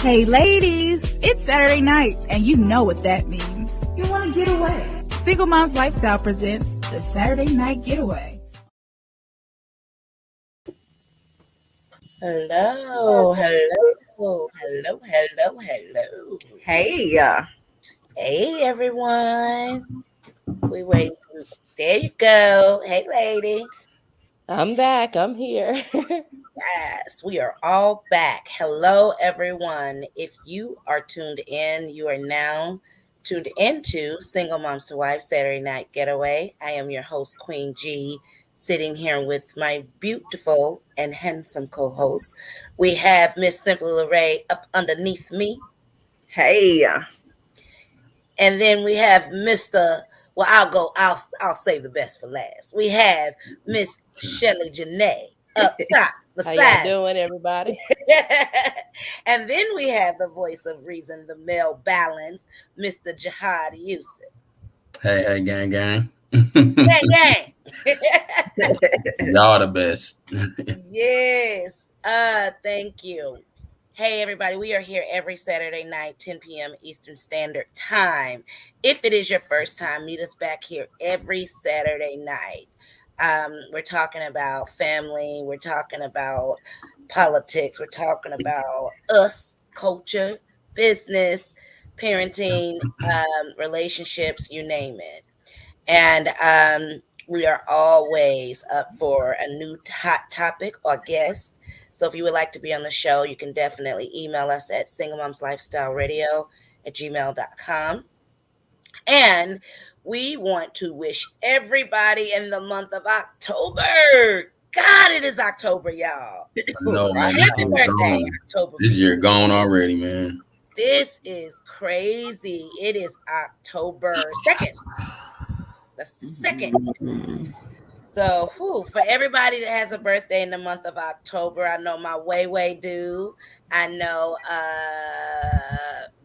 Hey ladies, it's Saturday night and you know what that means. You want to get away. Single Moms Lifestyle presents the Saturday Night Getaway. Hello. Hey, everyone. We waiting. There you go. Hey, lady. I'm back. I'm here. Yes, we are all back. Hello, everyone. If you are tuned in, you are now tuned into Single Moms to Wife Saturday Night Getaway. I am your host, Queen G, sitting here with my beautiful and handsome co-host. We have Miss Simply LeRae up underneath me. Hey. And then we have Mr. Well, I'll save the best for last. We have Miss Shelly Janae up top. How y'all doing, everybody? And then we have the voice of reason, the male balance, Mr. Jihad Yusuf. Hey, gang. Gang. Y'all the best. Yes. Thank you. Hey, everybody, we are here every Saturday night, 10 p.m. Eastern Standard Time. If it is your first time, meet us back here every Saturday night. We're talking about family. We're talking about politics. We're talking about us, culture, business, parenting, relationships, you name it. And we are always up for a new hot topic or guest. So if you would like to be on the show, you can definitely email us at singlemomslifestyleradio@gmail.com. And we want to wish everybody in the month of October. God, it is October, y'all. No, man. Happy birthday, October. This year gone already, man. This is crazy. It is October 2nd. The 2nd. So, for everybody that has a birthday in the month of October, I know my way do. I know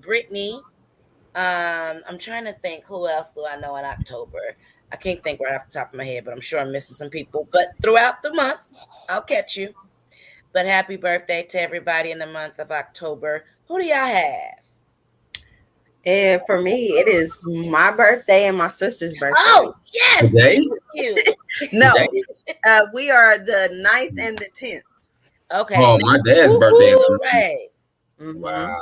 Brittany. I'm trying to think who else do I know in October. I can't think right off the top of my head, but I'm sure I'm missing some people. But throughout the month, I'll catch you. But happy birthday to everybody in the month of October. Who do y'all have? And for me, it is my birthday and my sister's birthday. Oh, yes. Today? Thank you. No, we are the 9th and the 10th. Okay. Oh, my dad's birthday. Right. Mm-hmm. Wow.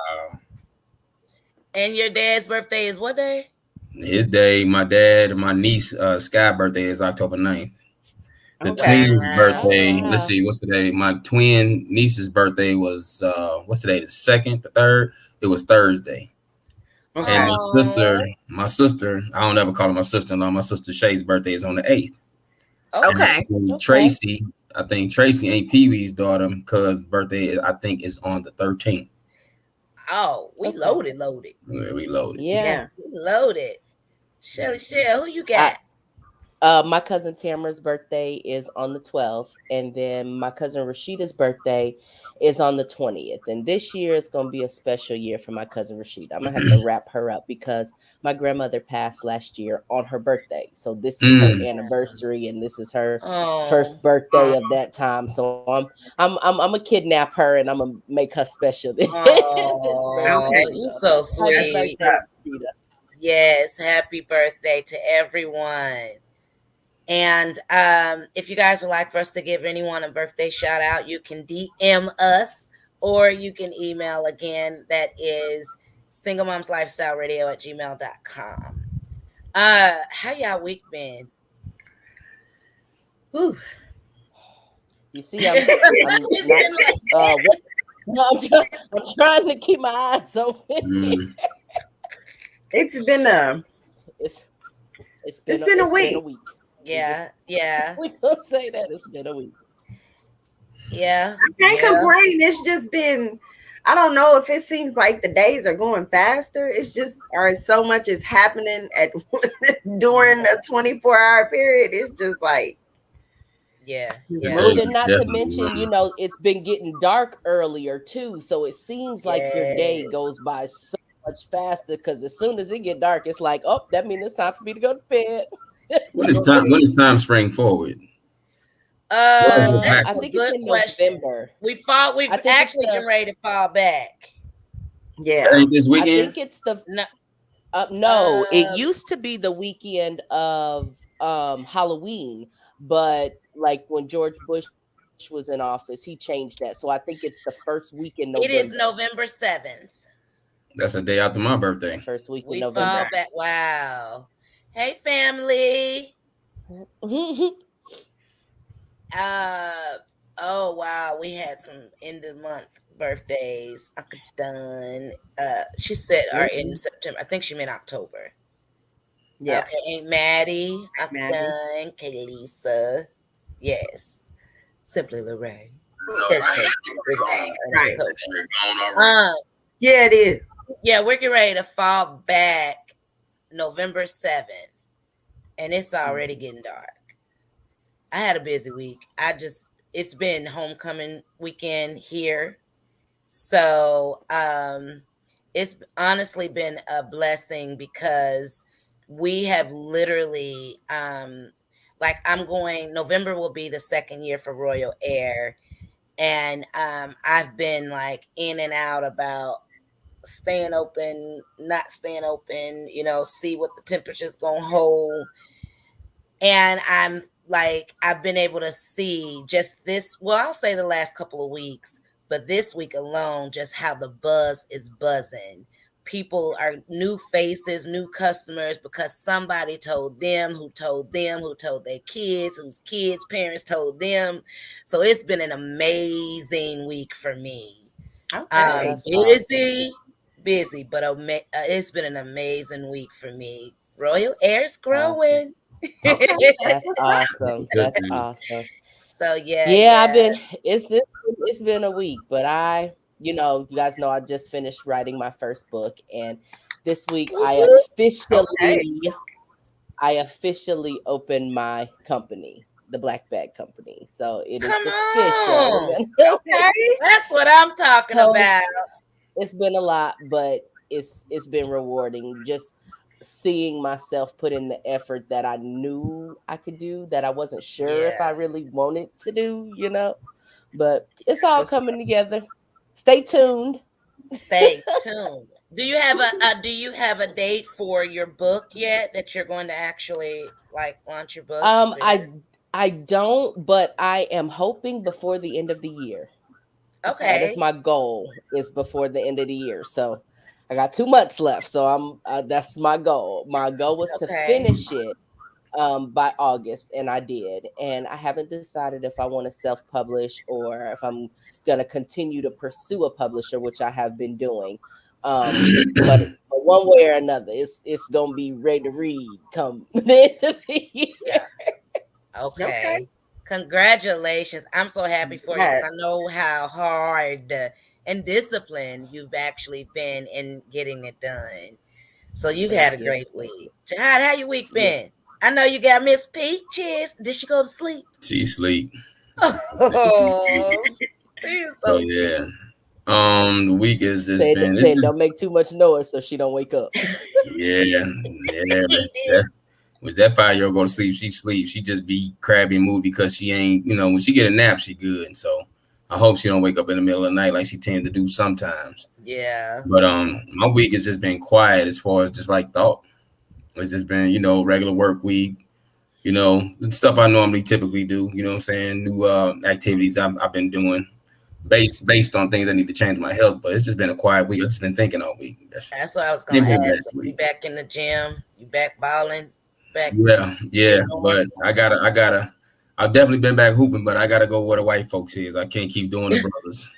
And your dad's birthday is what day? His day, my dad and my niece, Sky birthday is October 9th. The twins' birthday, let's see, what's today? My twin niece's birthday was, what's today? The 2nd, the 3rd? It was Thursday. Okay. And my sister, I don't ever call her my sister-in-law. My sister Shay's birthday is on the 8th. Okay. And Tracy, I think Tracy ain't Pee-wee's daughter, because birthday, I think, is on the 13th. Oh, we loaded. Yeah, we loaded. Yeah. We loaded. Shelly, who you got? My cousin Tamara's birthday is on the 12th, and then my cousin Rashida's birthday is on the 20th. And this year is going to be a special year for my cousin Rashida. I'm going to have to wrap her up because my grandmother passed last year on her birthday. So this is her anniversary, and this is her first birthday of that time. So I'm gonna kidnap her and I'm gonna make her special. This birthday. You're so sweet. Yes, happy birthday to everyone. And if you guys would like for us to give anyone a birthday shout out, you can DM us or you can email again. That is singlemomslifestyleradio@gmail.com. How y'all week been? Whew. You see, I'm trying to keep my eyes open. It's been a week. Yeah. We don't say that it's been a week. Yeah. I can't complain. It's just been, I don't know if it seems like the days are going faster. It's just, or so much is happening during a 24-hour period. It's just like, And not to mention, it's been getting dark earlier too. So it seems like your day goes by so much faster because as soon as it get dark, it's like, oh, that means it's time for me to go to bed. When is time spring forward? I think it's in November. We've actually been ready to fall back. Yeah. This I weekend. think it's the No, no, it um, used to be the weekend of Halloween, but like when George Bush was in office, he changed that. So I think it's the first week in it November. is November 7th. That's a day after my birthday. First week in We November. fall back. Wow. Hey, family. Uh oh wow, we had some end of month birthdays. Uncle Dunn. She said are in Mhm. September. I think she meant October. Yeah. Okay, Aunt Maddie, Uncle Maddie. Dunn, Lisa. Yes. Simply Lorraine. No, I Birthday am is in Right. October. gone already. Um, Yeah, it is. yeah, we're getting ready to fall back November 7th. And it's already getting dark. I had a busy week. It's been homecoming weekend here. So it's honestly been a blessing because we have literally like I'm going November will be the second year for Royal Air. And I've been like in and out about staying open, not staying open, see what the temperature's gonna hold. And I'm like, I've been able to see just this, well, I'll say the last couple of weeks, but this week alone, just how the buzz is buzzing. People are new faces, new customers, because somebody told them, who told them, who told their kids, whose kids' parents told them. So it's been an amazing week for me. Okay. That's awesome. Busy, but it's been an amazing week for me. Royal Air's Awesome. growing. Okay. That's That's what's up. awesome. Good That's thing. awesome. So yeah, Yeah, yeah. I've been it's been a week, but you guys know I just finished writing my first book, and this week Okay. I officially opened my company, the Black Bag Company. So it is Come official. on. Okay. That's what I'm talking So about. it's been a lot, but it's been rewarding just seeing myself put in the effort that I knew I could do, that I wasn't sure if I Yeah. really wanted to do. But it's That's all what's coming up. together. Stay tuned. Stay tuned. Do you have a date for your book yet that you're going to actually like launch your book? Um, I I don't, but I am hoping before the end of the year. That is Okay. my goal, is before the end of the year. So I got 2 months left. So that's my goal. My goal was to Okay. finish it by August, and I did. And I haven't decided if I want to self-publish or if I'm gonna continue to pursue a publisher, which I have been doing. But one way or another, it's gonna be ready to read come the end of the year. Yeah. Okay. Okay. Congratulations. I'm so happy for you because Yes. I know how hard and disciplined you've actually been in getting it done. So you've Thank had a you. great Thank week. you. Jihad, how your week Yeah. been? I know you got Miss Peaches. Did she go to sleep? She sleep. Oh, she's So so cute. yeah. The week has just Said been said don't make too much noise so she don't wake up. yeah, yeah. Was that 5-year-old go to sleep? She sleeps. She just be crabby and moody because she ain't, when she get a nap, she good. So I hope she don't wake up in the middle of the night like she tends to do sometimes. Yeah. But my week has just been quiet as far as just like thought. It's just been, regular work week, the stuff I normally typically do, you know what I'm saying? New activities I've been doing based on things I need to change my health. But it's just been a quiet week. I've just been thinking all week. That's what I was Ain't gonna been ask. that You week. back in the gym? You back balling? Back Yeah. doing? But I've definitely been back hooping, but I gotta go where the white folks is. I can't keep doing the brothers.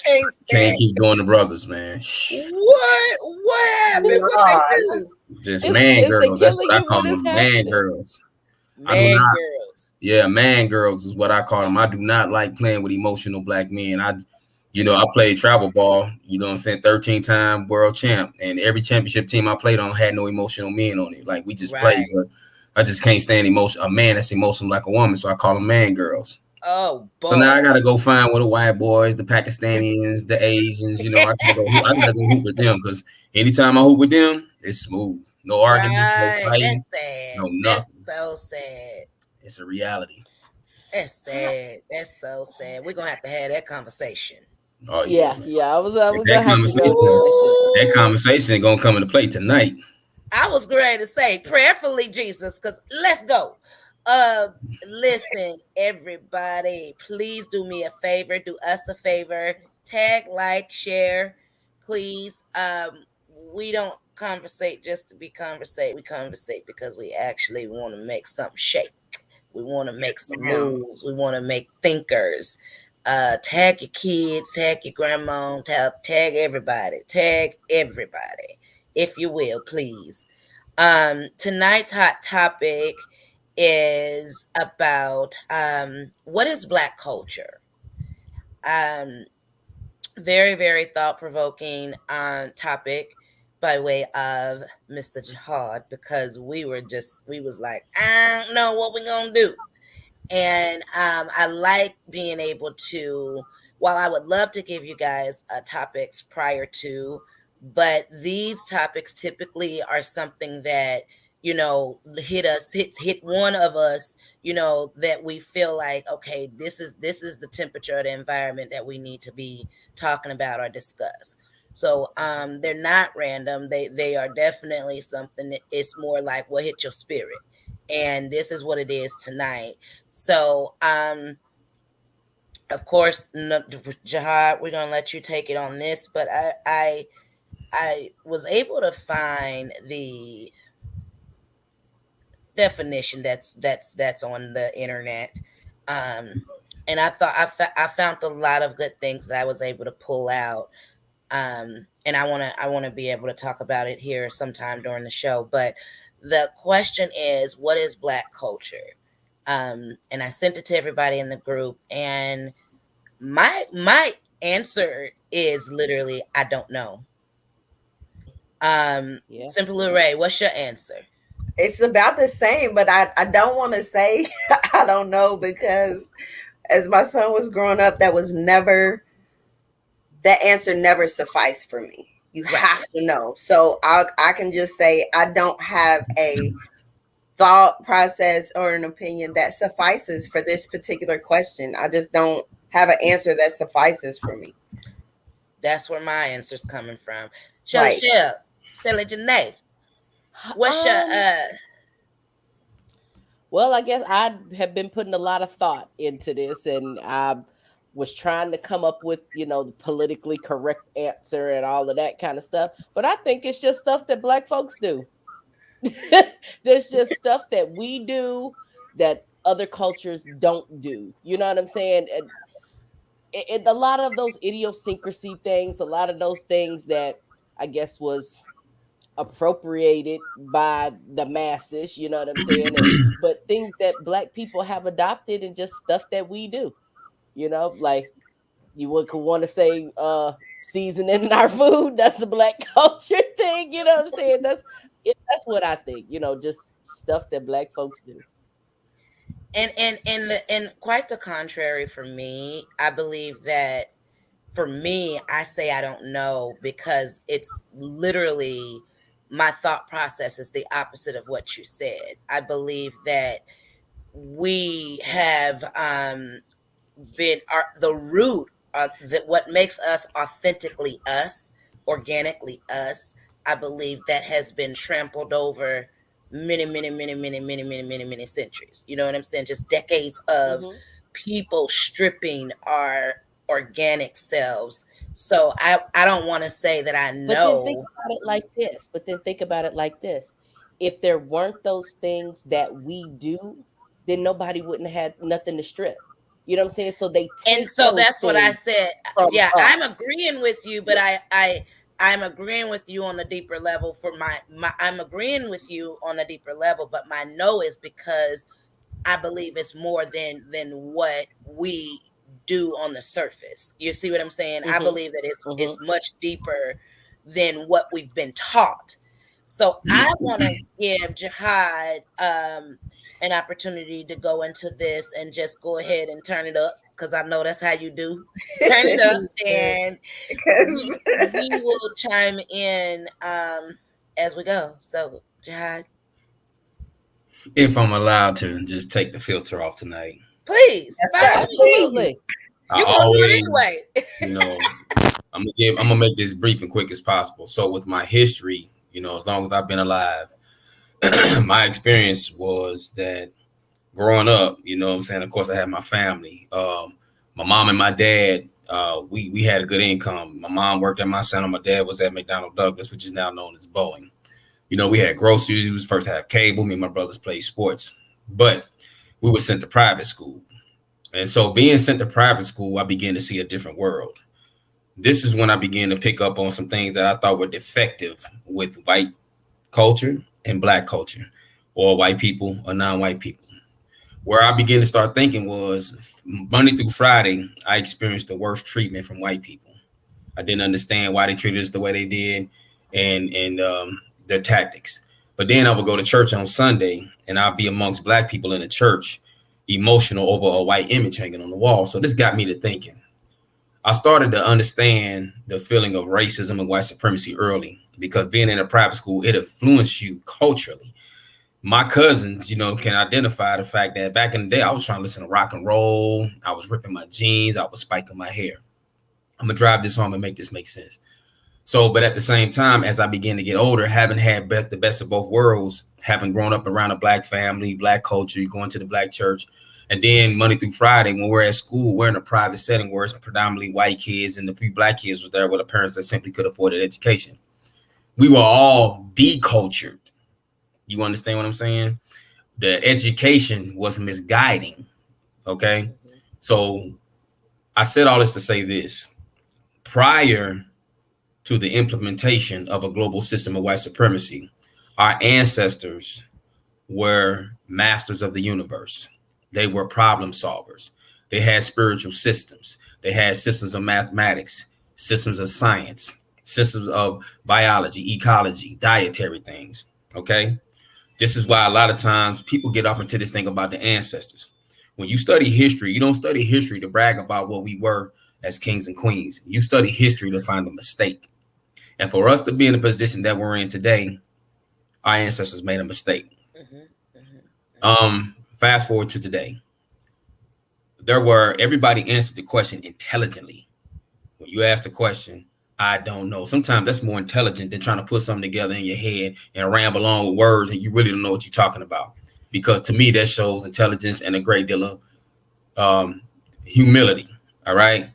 Can't Can't stand. keep doing the brothers, man. What? What happened? What they Lord. do? Just man Is the girls. That's killing what I you call what is them, man happening? girls. I do Man, not. girls. Yeah, man girls is what I call them. I do not like playing with emotional black men. I played travel ball. You know what I'm saying? 13-time world champ, and every championship team I played on had no emotional men on it. Like we just played, Right. but I just can't stand emotion. A man that's emotional like a woman, so I call them man girls. Oh So now I boy. gotta go find with the white boys, the Pakistanis, the Asians. I gotta go hoop with them because anytime I hoop with them, it's smooth. No arguments, no Right. fighting, That's sad. no That's nothing. so sad. It's a reality. That's sad. That's so sad. We're gonna have to have that conversation. Oh yeah. Yeah. I was That gonna have to go conversation, there. that conversation gonna come into play tonight. I was going to say prayerfully, Jesus, because let's go. Uh, Listen, everybody, please do me a favor, do us a favor, tag, like, share, please. We don't conversate just to be conversate. We conversate because we actually want to make something shake. We want to make some moves. We want to make thinkers. Tag your kids, tag your grandma, tag everybody, if you will, please. Tonight's hot topic is about what is Black culture. Um, Very, very thought provoking topic by way of Mr. Jihad, because we was like, I don't know what we gonna do. And I like being able to, while I would love to give you guys topics prior to, but these topics typically are something that, hit one of us, that we feel like, okay, this is the temperature of the environment that we need to be talking about or discuss. So they're not random. They are definitely something that it's more like what hit your spirit. And this is what it is tonight. So, of course, Jihad, we're gonna let you take it on this, but I was able to find the definition that's on the internet, and I thought I found a lot of good things that I was able to pull out. And I want to be able to talk about it here sometime during the show. But the question is, what is Black culture? And I sent it to everybody in the group, and my answer is literally I don't know. Yeah. Simple Ray, what's your answer? It's about the same, but I don't want to say I don't know, because as my son was growing up, that answer never sufficed for me. You Right. have to know. So I can just say I don't have a thought process or an opinion that suffices for this particular question. I just don't have an answer that suffices for me. That's where my answer's coming from. Right. Shelly Janae, what's your Well, I guess I have been putting a lot of thought into this, and I was trying to come up with, the politically correct answer and all of that kind of stuff. But I think it's just stuff that Black folks do. There's just stuff that we do that other cultures don't do. You know what I'm saying? A lot of those idiosyncrasy things, a lot of those things that I guess was appropriated by the masses, you know what I'm saying? But things that Black people have adopted and just stuff that we do, like you could want to say seasoning in our food. That's a Black culture thing, you know what I'm saying? That's what I think, just stuff that Black folks do. And quite the contrary for me. I believe that for me, I say I don't know because it's literally my thought process is the opposite of what you said. I believe that we have been the root that what makes us authentically us, organically us. I believe that has been trampled over many centuries. You know what I'm saying? Just decades of people stripping our organic selves. So I don't want to say that I But then think know. about it like this. If there weren't those things that we do, then nobody wouldn't have had nothing to strip. You know what I'm saying? So they And take so those that's what I things said. from Yeah, I'm us. agreeing with you, but I'm agreeing with you on a deeper level for my I'm agreeing with you on a deeper level, but my no is because I believe it's more than what we do on the surface. You see what I'm saying? I Mm-hmm. believe that it's Mm-hmm. much deeper than what we've been taught. So I want to give Jihad an opportunity to go into this and just go ahead and turn it up, because I know that's how you do. Turn it up, and we, Because we will chime in as we go. So Jihad, If I'm allowed to just take the filter off tonight. please, yes, by sir. all means. Absolutely. I You gonna do always, it anyway. you know, I'm gonna make this brief and quick as possible. So with my history, as long as I've been alive, my experience was that growing up, what I'm saying, of course I had my family. My mom and my dad, we had a good income. My mom worked at Monsanto, my dad was at McDonnell Douglas, which is now known as Boeing. We had groceries. We was first had cable. Me and my brothers played sports, but we were sent to private school. And so being sent to private school, I began to see a different world. This is when I began to pick up on some things that I thought were defective with white culture and black culture, or white people or non-white people. Where I began to start thinking was Monday through Friday, I experienced the worst treatment from white people. I didn't understand why they treated us the way they did and their tactics. But then I would go to church on Sunday and I'd be amongst black people in the church, emotional over a white image hanging on the wall. So this got me to thinking. I started to understand the feeling of racism and white supremacy early because being in a private school, it influenced you culturally. My cousins, can identify the fact that back in the day, I was trying to listen to rock and roll. I was ripping my jeans. I was spiking my hair. I'm going to drive this home and make this make sense. So, but at the same time, as I began to get older, having had the best of both worlds, having grown up around a black family, black culture, going to the black church, and then Monday through Friday, when we're at school, we're in a private setting where it's predominantly white kids and the few black kids were there with the parents that simply could afford an education. We were all decultured. You understand what I'm saying? The education was misguiding. Okay. So I said all this to say this. Prior to the implementation of a global system of white supremacy, our ancestors were masters of the universe. They were problem solvers. They had spiritual systems. They had systems of mathematics, systems of science, systems of biology, ecology, dietary things. Okay. This is why a lot of times people get off into this thing about the ancestors. When you study history, you don't study history to brag about what we were as kings and queens. You study history to find a mistake. And for us to be in the position that we're in today, our ancestors made a mistake. Fast forward to today. Everybody answered the question intelligently. When you ask the question, I don't know. Sometimes that's more intelligent than trying to put something together in your head and ramble on with words and you really don't know what you're talking about. Because to me, that shows intelligence and a great deal of humility. All right.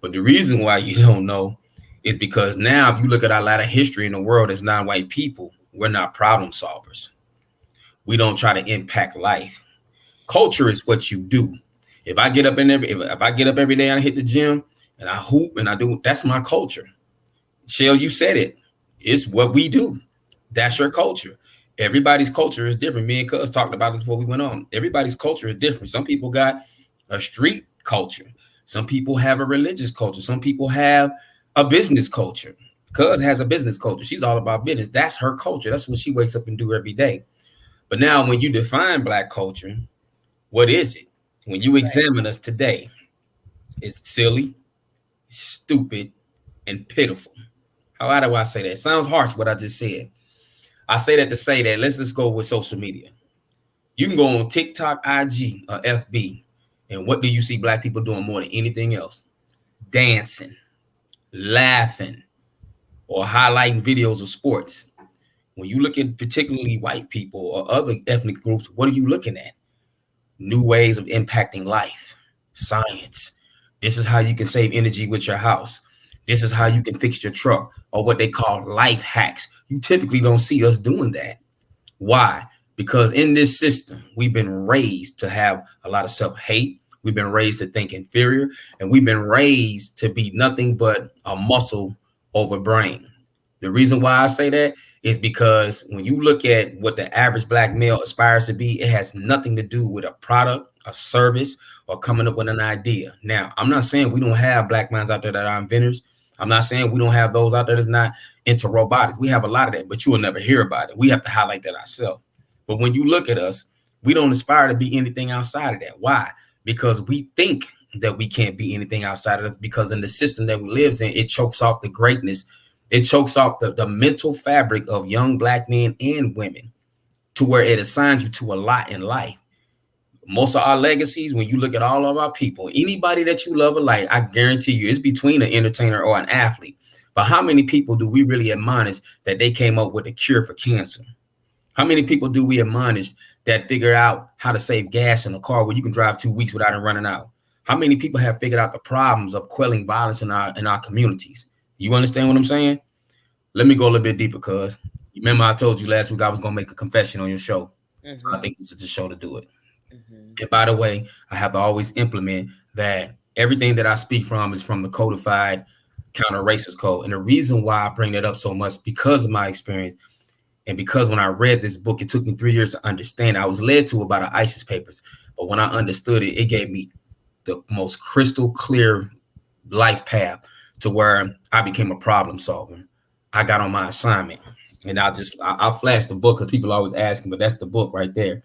But the reason why you don't know is because now if you look at a lot of history in the world as non-white people, we're not problem solvers. We don't try to impact life. Culture is what you do. If I get up every day and I hit the gym and I hoop and I do, that's my culture. Shell, you said it. It's what we do. That's your culture. Everybody's culture is different. Me and Cuz talked about this before we went on. Everybody's culture is different. Some people got a street culture. Some people have a religious culture. Some people have a business culture. Cuz has a business culture. She's all about business. That's her culture. That's what she wakes up and do every day. But now when you define black culture, what is it? When you examine us today, it's silly, stupid, and pitiful. How do I say that? It sounds harsh what I just said. I say that to say that let's go with social media. You can go on TikTok, IG, or FB, and what do you see black people doing more than anything else? Dancing, laughing, or highlighting videos of sports. When you look at particularly white people or other ethnic groups, what are you looking at? New ways of impacting life, science. This is how you can save energy with your house. This is how you can fix your truck, or what they call life hacks. You typically don't see us doing that. Why? Because in this system, we've been raised to have a lot of self-hate. We've been raised to think inferior, and we've been raised to be nothing but a muscle over brain. The reason why I say that is because when you look at what the average black male aspires to be, it has nothing to do with a product, a service, or coming up with an idea. Now, I'm not saying we don't have black minds out there that are inventors. I'm not saying we don't have those out there that's not into robotics. We have a lot of that, but you will never hear about it. We have to highlight that ourselves. But when you look at us, we don't aspire to be anything outside of that. Why? Because we think that we can't be anything outside of it, because in the system that we live in, it chokes off the greatness. It chokes off the mental fabric of young black men and women to where it assigns you to a lot in life. Most of our legacies, when you look at all of our people, anybody that you love alike, I guarantee you it's between an entertainer or an athlete. But how many people do we really admonish that they came up with a cure for cancer? How many people do we admonish that figured out how to save gas in a car where you can drive 2 weeks without it running out? How many people have figured out the problems of quelling violence in our communities? You understand what I'm saying? Let me go a little bit deeper, cuz. Remember I told you last week I was going to make a confession on your show. So I think this is the show to do it. And by the way, I have to always implement that everything that I speak from is from the codified counter-racist code. And the reason why I bring that up so much because of my experience and because when I read this book, it took me 3 years to understand. I was led to about the ISIS papers, but when I understood it, it gave me the most crystal clear life path to where I became a problem solver. I got on my assignment, and I'll flash the book because people always asking, but that's the book right there.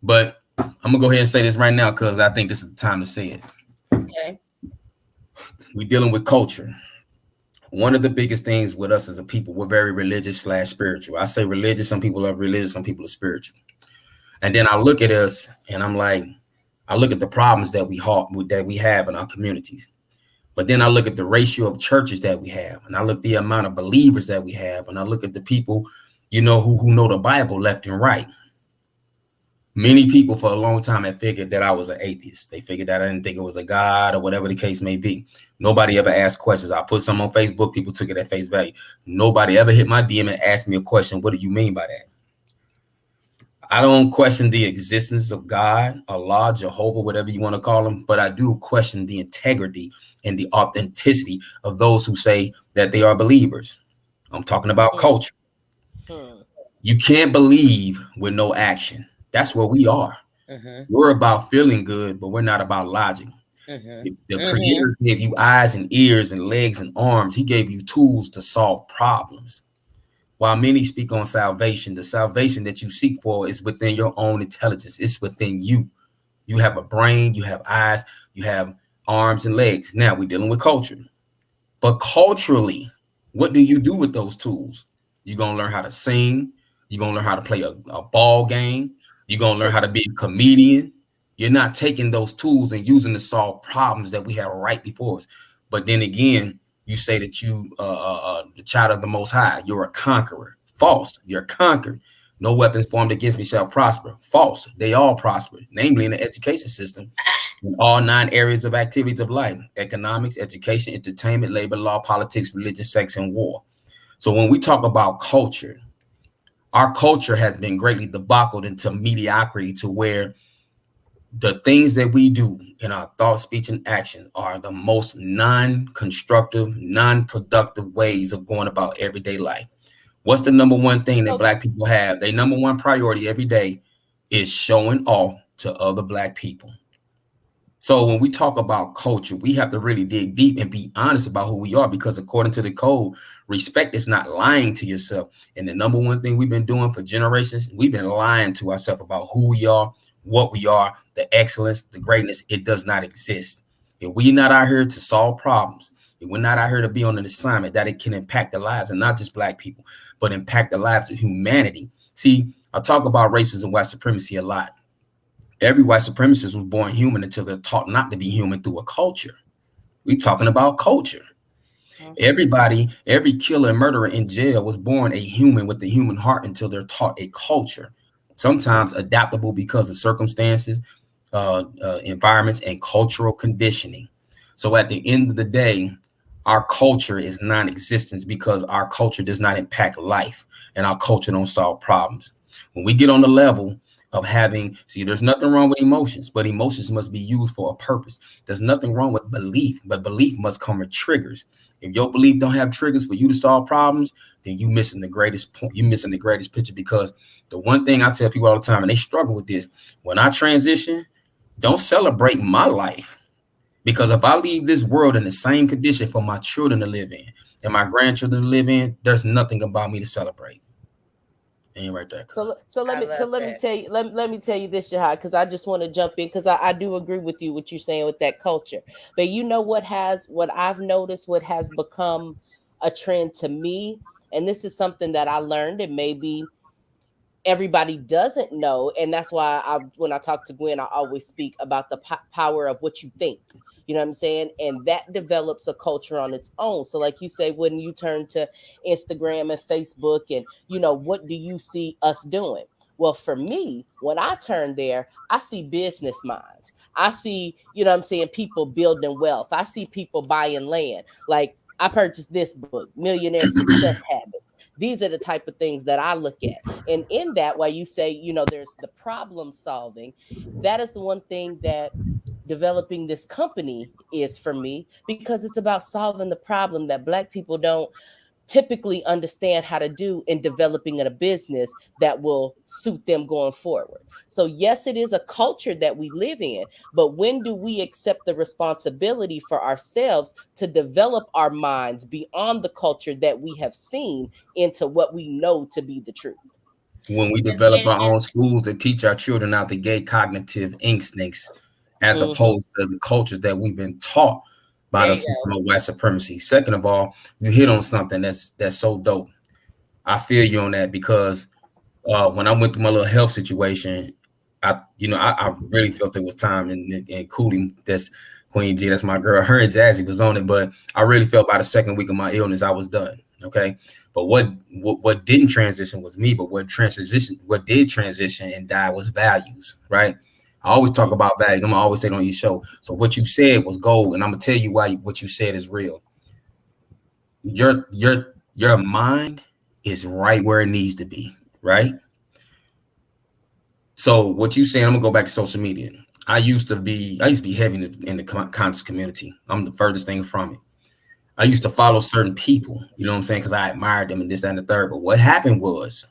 But I'm gonna go ahead and say this right now because I think this is the time to say it. Okay. We're dealing with culture. One of the biggest things with us as a people, we're very religious/spiritual. I say religious, some people are religious, some people are spiritual. And then I look at us and I'm like, I look at the problems that we have in our communities. But then I look at the ratio of churches that we have, and I look at the amount of believers that we have, and I look at the people, who know the Bible left and right. Many people for a long time have figured that I was an atheist. They figured that I didn't think it was a God or whatever the case may be. Nobody ever asked questions. I put some on Facebook. People took it at face value. Nobody ever hit my DM and asked me a question. What do you mean by that? I don't question the existence of God, Allah, Jehovah, whatever you want to call them, but I do question the integrity and the authenticity of those who say that they are believers. I'm talking about culture. You can't believe with no action. That's where we are. We're about feeling good, but we're not about logic. The Creator gave you eyes and ears and legs and arms. He gave you tools to solve problems. While many speak on salvation, the salvation that you seek for is within your own intelligence. It's within you. You have a brain, you have eyes, you have arms and legs. Now we're dealing with culture. But culturally, what do you do with those tools? You're going to learn how to sing. You're going to learn how to play a ball game. You're going to learn how to be a comedian. You're not taking those tools and using to solve problems that we have right before us. But then again, you say that you the child of the Most High. You're a conqueror. False. You're conquered. No weapon formed against me shall prosper. False. They all prosper, namely in the education system, in all 9 areas of activities of life: economics, education, entertainment, labor, law, politics, religion, sex, and war. So when we talk about culture, our culture has been greatly debauched into mediocrity to where the things that we do in our thought, speech, and action are the most non-constructive, non-productive ways of going about everyday life. What's the number one thing that Black people have? Their number one priority every day is showing off to other Black people. So when we talk about culture, we have to really dig deep and be honest about who we are, because according to the code, respect is not lying to yourself. And the number one thing we've been doing for generations, we've been lying to ourselves about who we are, what we are, the excellence, the greatness. It does not exist. If we're not out here to solve problems, if we're not out here to be on an assignment that it can impact the lives, and not just Black people, but impact the lives of humanity. See, I talk about racism and white supremacy a lot. Every white supremacist was born human until they're taught not to be human through a culture. We're talking about culture. Everybody, every killer and murderer in jail was born a human with a human heart until they're taught a culture, sometimes adaptable because of circumstances, environments, and cultural conditioning. So at the end of the day, our culture is non-existent because our culture does not impact life and our culture don't solve problems. When we get on the level of there's nothing wrong with emotions, but emotions must be used for a purpose. There's nothing wrong with belief, but belief must come with triggers. If your belief don't have triggers for you to solve problems, then you're missing the greatest point. You're missing the greatest picture, because the one thing I tell people all the time, and they struggle with this, when I transition, don't celebrate my life. Because if I leave this world in the same condition for my children to live in and my grandchildren to live in, there's nothing about me to celebrate. And right there. So let me tell you this, Shahad, because I just want to jump in, because I do agree with you what you're saying with that culture. But you know what I've noticed, what has become a trend to me, and this is something that I learned, and maybe everybody doesn't know, and that's why when I talk to Gwen, I always speak about the power of what you think. You know what I'm saying? And that develops a culture on its own. So, like you say, when you turn to Instagram and Facebook, and what do you see us doing? Well, for me, when I turn there, I see business minds. I see, what I'm saying, people building wealth. I see people buying land. Like, I purchased this book, Millionaire Success Habits. These are the type of things that I look at. And in that, while you say, there's the problem solving, that is the one thing that developing this company is for me, because it's about solving the problem that Black people don't typically understand how to do in developing a business that will suit them going forward. So yes, it is a culture that we live in, but when do we accept the responsibility for ourselves to develop our minds beyond the culture that we have seen into what we know to be the truth? When we develop our own schools to teach our children out the gate cognitive instincts, as opposed to the cultures that we've been taught by the system of white supremacy. Second of all, you hit on something that's so dope. I feel you on that, because when I went through my little health situation, I really felt it was time, and Coolie, that's Queen G, that's my girl, her and Jazzy was on it, but I really felt by the second week of my illness, I was done. Okay. But what didn't transition was me, but what did transition and die was values, right? I always talk about values. I'm gonna always say it on your show. So what you said was gold, and I'm gonna tell you why what you said is real. Your mind is right where it needs to be, right? So what you saying? I'm gonna go back to social media. I used to be heavy in the conscious community. I'm the furthest thing from it. I used to follow certain people, you know what I'm saying, because I admired them and this, that, and the third. But what happened was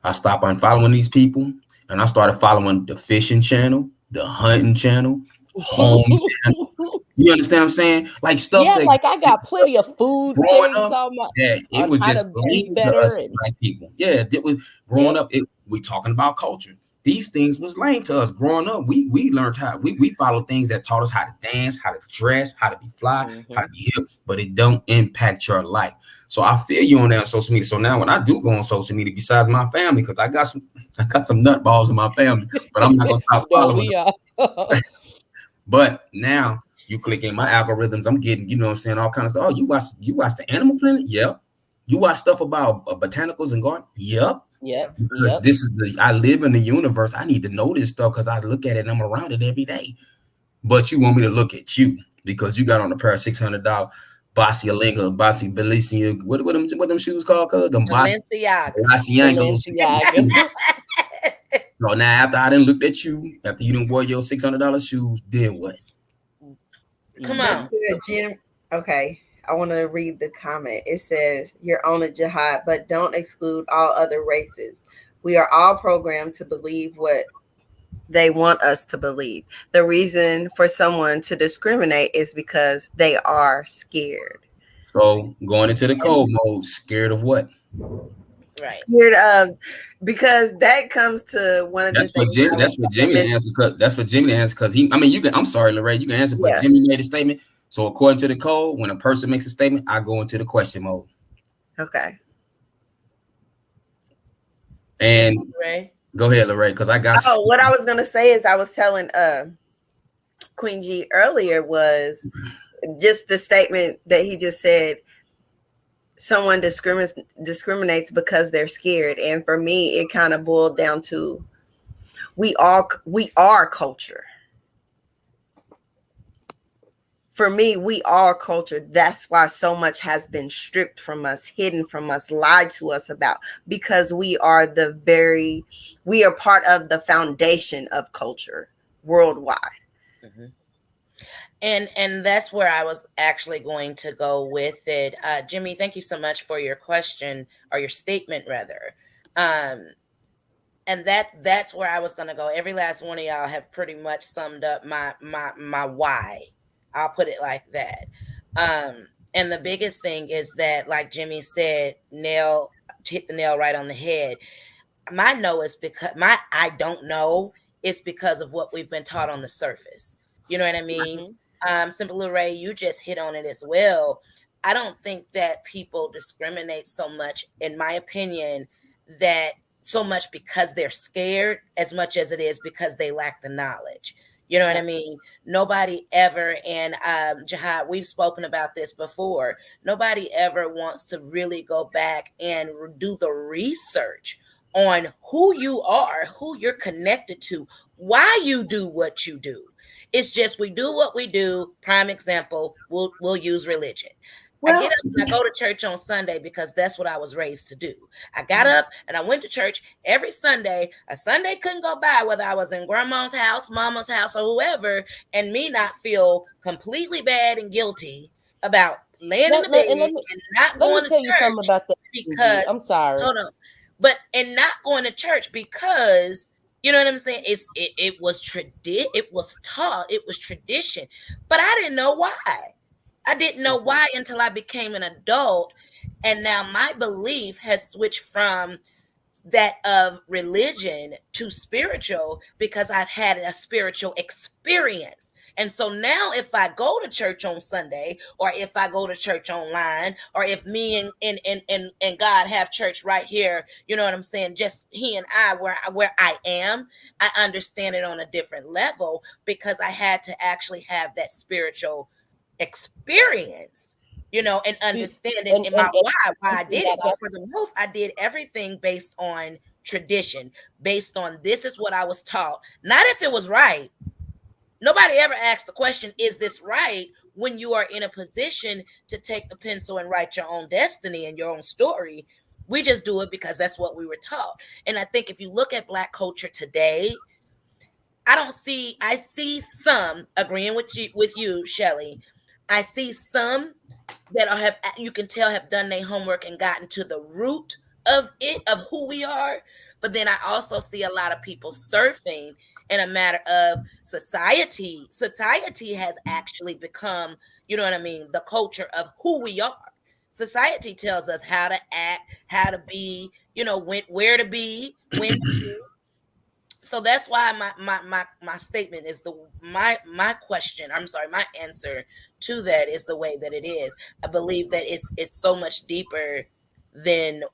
I stopped unfollowing these people, and I started following the fishing channel, the hunting channel, home channel. You understand what I'm saying? Like stuff that, like I got plenty of food growing things up, it was how just to eat lame to better us Black people. Yeah, it was growing up. We talking about culture. These things was lame to us growing up. We learned how we followed things that taught us how to dance, how to dress, how to be fly, how to be hip, but it don't impact your life. So I feel you on that on social media. So now when I do go on social media, besides my family, because I got some nutballs in my family, but I'm not gonna stop following them. But now you click in my algorithms, I'm getting, you know what I'm saying, all kinds of stuff. Oh, you watch the Animal Planet? Yep. You watch stuff about botanicals and garden? Yep. Because this is I live in the universe. I need to know this stuff because I look at it and I'm around it every day. But you want me to look at you because you got on a pair of $600 Balenciaga, what them shoes called? Cause them Balenciagas. So now after I done looked at you, after you didn't wear your $600 shoes, then what? Come on, Jim. Okay, I want to read the comment. It says, "You're on a jihad, but don't exclude all other races. We are all programmed to believe what they want us to believe. The reason for someone to discriminate is because they are scared." So going into the code mode, scared of what? Right. Scared of, because that comes to one of the things. That's for Jimmy to answer. That's for Jimmy to answer because he. I mean, you can. I'm sorry, Lorraine. You can answer, but Jimmy made a statement. So according to the code, when a person makes a statement, I go into the question mode. Okay. And go ahead, Lorraine, because I got. Oh, what I was gonna say is I was telling Queen G earlier was just the statement that he just said. Someone discriminates because they're scared, and for me, it kind of boiled down to we are culture. For me, we are culture. That's why so much has been stripped from us, hidden from us, lied to us about, because we are part of the foundation of culture worldwide. Mm-hmm. And that's where I was actually going to go with it. Jimmy, thank you so much for your question, or your statement rather. And that's where I was going to go. Every last one of y'all have pretty much summed up my why. I'll put it like that. And the biggest thing is that, like Jimmy said, hit the nail right on the head. My no is because I don't know. It's because of what we've been taught on the surface. You know what I mean? Simple Ray, you just hit on it as well. I don't think that people discriminate so much, in my opinion, that so much because they're scared as much as it is because they lack the knowledge. You know what I mean? Nobody ever, and Jihad, we've spoken about this before. Nobody ever wants to really go back and do the research on who you are, who you're connected to, why you do what you do. It's just we do what we do. Prime example, we'll use religion. I get up and I go to church on Sunday because that's what I was raised to do. I got up and I went to church every Sunday. A Sunday couldn't go by whether I was in grandma's house, mama's house, or whoever, and me not feel completely bad and guilty about laying in the bed and not going to tell you something church about that. because I'm sorry. hold on. But and not going to church because you know what I'm saying? It was it was taught, it was tradition, but I didn't know why. I didn't know why until I became an adult. And now my belief has switched from that of religion to spiritual because I've had a spiritual experience. And so now if I go to church on Sunday, or if I go to church online, or if me and God have church right here, you know what I'm saying? Just he and I where I am, I understand it on a different level because I had to actually have that spiritual experience, you know, and understanding in my why I did it. But for the most, I did everything based on tradition, based on this is what I was taught, not if it was right. Nobody ever asked the question, is this right? When you are in a position to take the pencil and write your own destiny and your own story, we just do it because that's what we were taught. And I think if you look at Black culture today, I see some agreeing with you, Shelly. I see some that have, you can tell, have done their homework and gotten to the root of it, of who we are. But then I also see a lot of people surfing in a matter of society. Society has actually become, you know what I mean, the culture of who we are. Society tells us how to act, how to be, you know, where to be, when to be. So that's why my statement is my question, I'm sorry, my answer to that is the way that it is. I believe that it's so much deeper than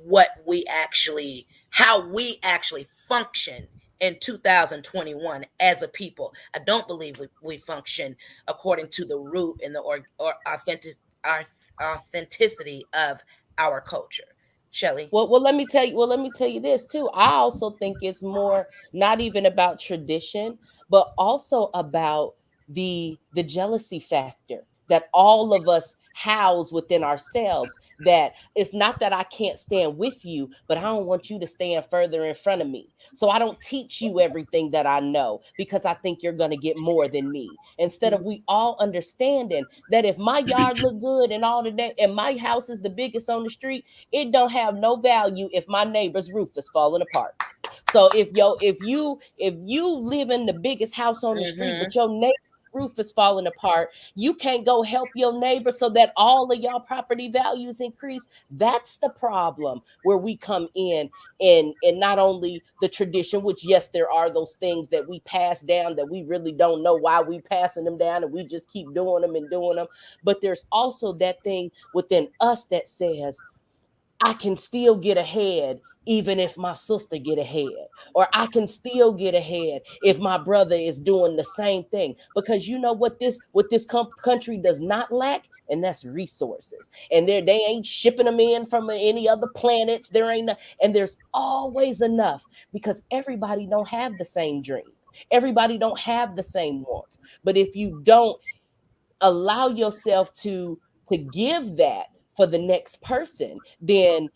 what we actually, how we actually function in 2021 as a people. I don't believe we function according to the root and the or authenticity of our culture. Shelly. Well, let me tell you. Well, let me tell you this too. I also think it's more not even about tradition, but also about the jealousy factor that all of us house within ourselves. That it's not that I can't stand with you, but I don't want you to stand further in front of me. So I don't teach you everything that I know because I think you're going to get more than me. Instead of we all understanding that if my yard look good and all of that, and my house is the biggest on the street, it don't have no value if my neighbor's roof is falling apart. So if you live in the biggest house on the street, but your neighbor's roof is falling apart, you can't go help your neighbor so that all of y'all property values increase. That's the problem where we come in not only the tradition, which yes, there are those things that we pass down that we really don't know why we passing them down and we just keep doing them and doing them. But there's also that thing within us that says, I can still get ahead even if my sister get ahead, or I can still get ahead if my brother is doing the same thing. Because you know what this country does not lack, and that's resources. And they ain't shipping them in from any other planets. There ain't and there's always enough because everybody don't have the same dream. Everybody don't have the same wants. But if you don't allow yourself to give that for the next person, then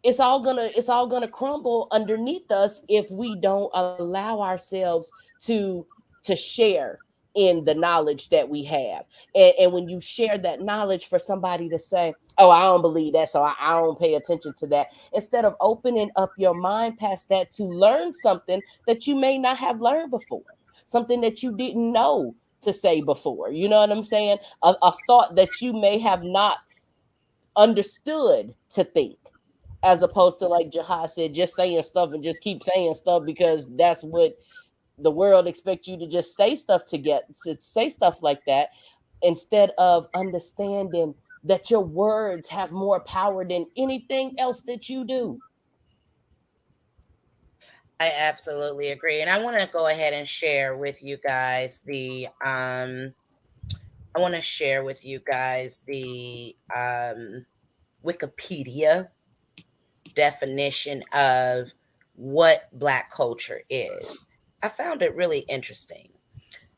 it's all gonna crumble underneath us if we don't allow ourselves to share in the knowledge that we have. And when you share that knowledge for somebody to say, oh, I don't believe that, so I don't pay attention to that, instead of opening up your mind past that to learn something that you may not have learned before, something that you didn't know to say before, you know what I'm saying, a thought that you may have not understood to think, as opposed to, like Jahad said, just saying stuff and just keep saying stuff because that's what the world expects you to just say stuff to say stuff like that, instead of understanding that your words have more power than anything else that you do. I absolutely agree. And I want to go ahead and share with you guys the Wikipedia definition of what Black culture is. I found it really interesting.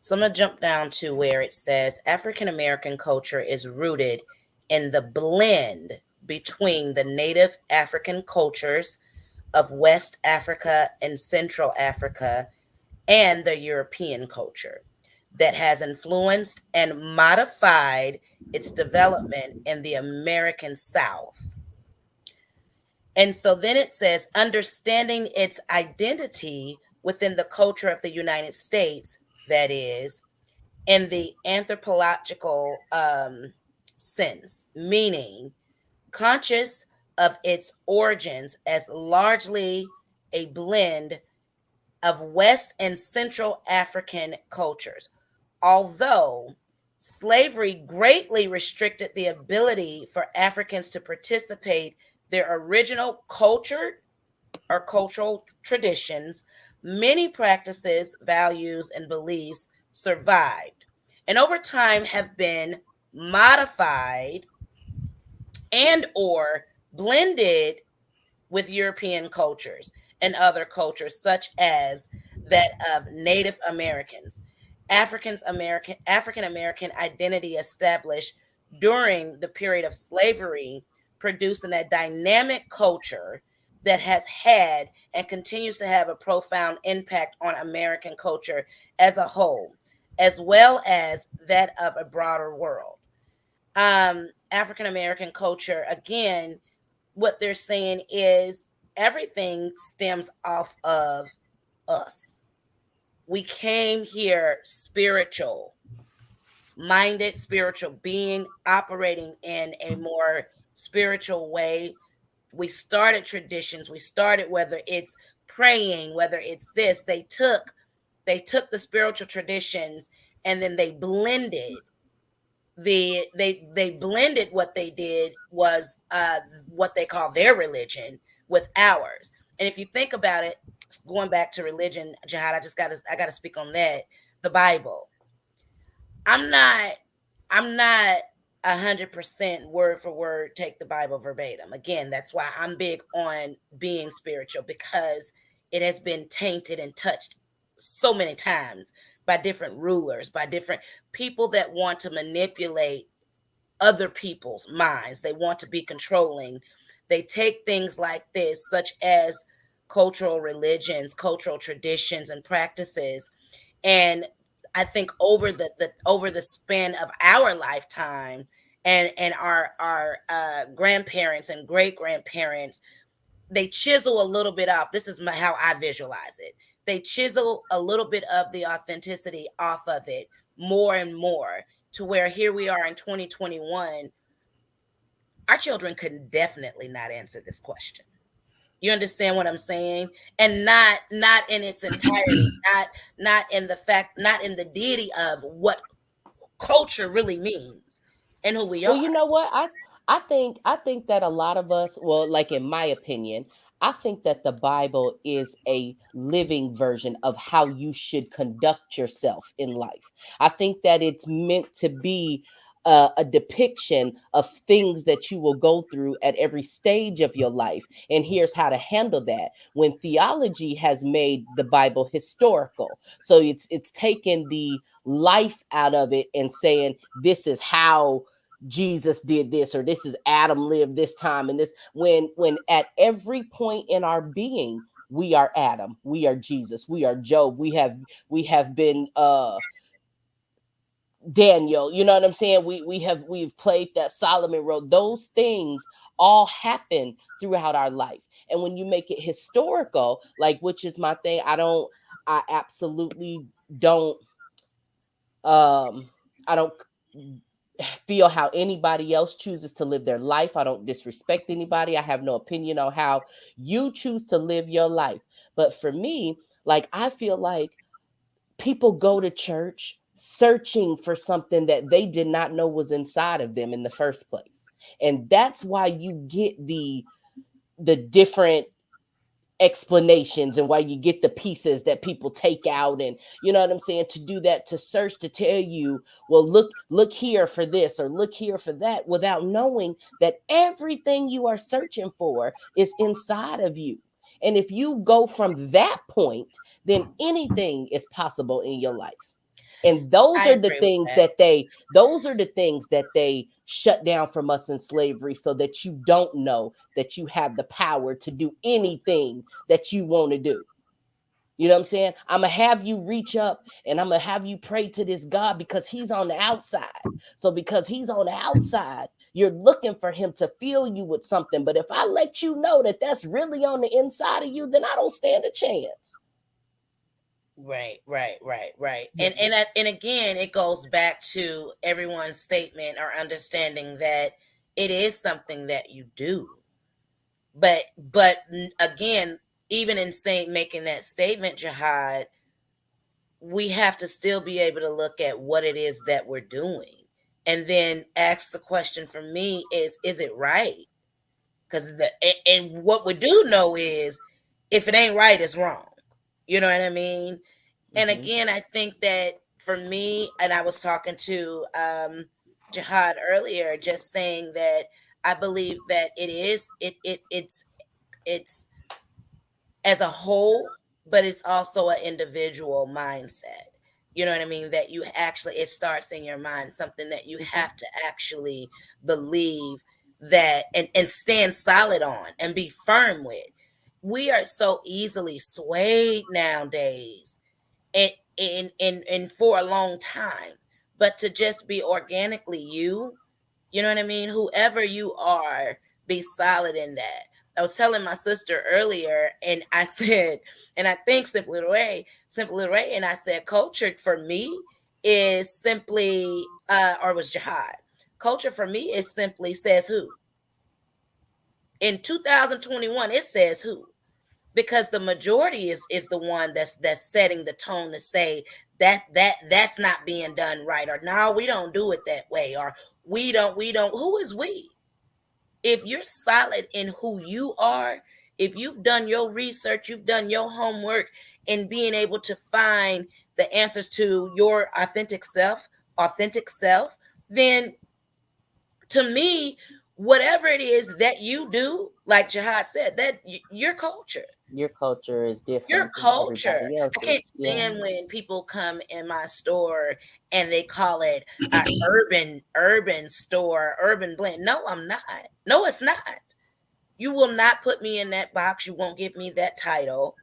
So I'm going to jump down to where it says African American culture is rooted in the blend between the native African cultures of West Africa and Central Africa and the European culture that has influenced and modified its development in the American South. And so then it says understanding its identity within the culture of the United States, that is, in the anthropological sense, meaning conscious of its origins as largely a blend of West and Central African cultures. Although slavery greatly restricted the ability for Africans to participate their original culture or cultural traditions, many practices, values, and beliefs survived and over time have been modified and or blended with European cultures and other cultures such as that of Native Americans. African American identity established during the period of slavery, producing a dynamic culture that has had and continues to have a profound impact on American culture as a whole, as well as that of a broader world. African American culture, again, what they're saying is everything stems off of us. We came here spiritual, minded, spiritual being, operating in a more spiritual way. We started traditions. We started, whether it's praying, whether it's this, they took the spiritual traditions and then they blended what they did was what they call their religion with ours. And if you think about it, going back to religion, Jihad, I gotta speak on that. The Bible. I'm not I'm not 100% word for word take the Bible verbatim. Again, that's why I'm big on being spiritual, because it has been tainted and touched so many times by different rulers, by different people that want to manipulate other people's minds. They want to be controlling. They take things like this, such as cultural religions, cultural traditions, and practices, and I think over the span of our lifetime and our grandparents and great grandparents, they chisel a little bit off. This is how I visualize it. They chisel a little bit of the authenticity off of it more and more, to where here we are in 2021. Our children could definitely not answer this question. You understand what I'm saying? And not in its entirety, not in the fact, not in the deity of what culture really means and who we Well, are. you know what? I think that a lot of us, well, like in my opinion, I think that the Bible is a living version of how you should conduct yourself in life. I think that it's meant to be a depiction of things that you will go through at every stage of your life. And here's how to handle that. When theology has made the Bible historical, so it's taken the life out of it and saying this is how Jesus did this, or this is Adam lived this time, and this, when at every point in our being we are Adam, we are Jesus, we are Job, we have been Daniel, you know what I'm saying? We've played that Solomon role. Those things all happen throughout our life. And when you make it historical, like, which is my thing, I absolutely don't I don't feel how anybody else chooses to live their life. I don't disrespect anybody. I have no opinion on how you choose to live your life. But for me, like, I feel like people go to church searching for something that they did not know was inside of them in the first place. And that's why you get the different explanations and why you get the pieces that people take out, and you know what I'm saying, to do that, to search, to tell you, well, look here for this or look here for that, without knowing that everything you are searching for is inside of you. And if you go from that point, then anything is possible in your life. And those I are the agree with things that. that they shut down from us in slavery, so that you don't know that you have the power to do anything that you want to do. You know what I'm saying? I'm going to have you reach up and I'm going to have you pray to this God because he's on the outside. So because he's on the outside, you're looking for him to fill you with something. But if I let you know that that's really on the inside of you, then I don't stand a chance. Right. And again, it goes back to everyone's statement or understanding that it is something that you do. But again, even in saying making that statement, Jihad, we have to still be able to look at what it is that we're doing, and then ask the question for me is it right? Because and what we do know is if it ain't right, it's wrong. You know what I mean? And Mm-hmm. again, I think that for me, and I was talking to Jihad earlier, just saying that I believe that it's as a whole, but it's also an individual mindset. You know what I mean? That you actually, it starts in your mind, something that you Mm-hmm. have to actually believe that and stand solid on and be firm with. We are so easily swayed nowadays and for a long time. But to just be organically you know what I mean? Whoever you are, be solid in that. I was telling my sister earlier, and I said, and I think Simply Little Ray, and I said, culture for me is simply, or was Jihad. Culture for me is simply says who. In 2021, it says who, because the majority is the one that's setting the tone to say that's not being done right, or no, we don't do it that way, or we don't. Who is we? If you're solid in who you are, if you've done your research, you've done your homework in being able to find the answers to your authentic self, then to me, whatever it is that you do, like Jihad said, that your culture, Your culture is your different than culture. everybody I can't else's. Yeah. stand when people come in my store and they call it a urban store, urban blend. No, I'm not. No, it's not. You will not put me in that box. You won't give me that title.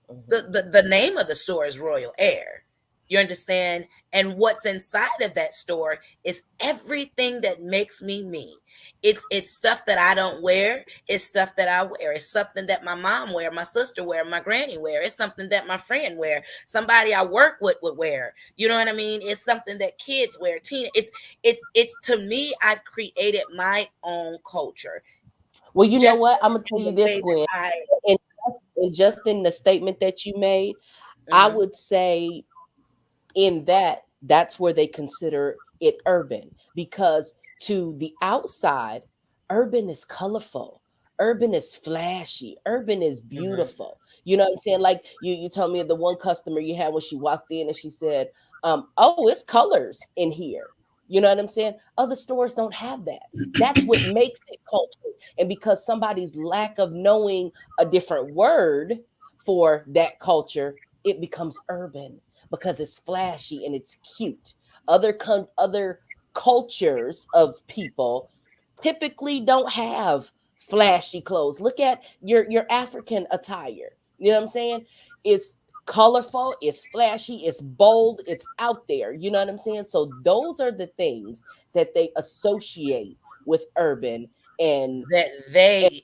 Mm-hmm. The name of the store is Royal Air. You understand? And what's inside of that store is everything that makes me me. It's stuff that I don't wear. It's stuff that I wear. It's something that my mom wear, my sister wear, my granny wear. It's something that my friend wear. Somebody I work with would wear. You know what I mean? It's something that kids wear. It's to me. I've created my own culture Well, you know just what? I'm gonna tell in you the this, way that Gwen. I. And, and just in the statement that you made, I Mhm. would say in that's where they consider it urban, because to the outside, urban is colorful, urban is flashy, urban is Mhm. beautiful. You know what I'm saying? Like you told me the one customer you had when she walked in and she said, oh, it's colors in here. You know what I'm saying? Other stores don't have that. That's what makes it culture. And because somebody's lack of knowing a different word for that culture, it becomes urban because it's flashy and it's cute. Other cultures of people typically don't have flashy clothes. Look at your African attire. You know what I'm saying? It's colorful, it's flashy, it's bold, it's out there. You know what I'm saying? So those are the things that they associate with urban and That and they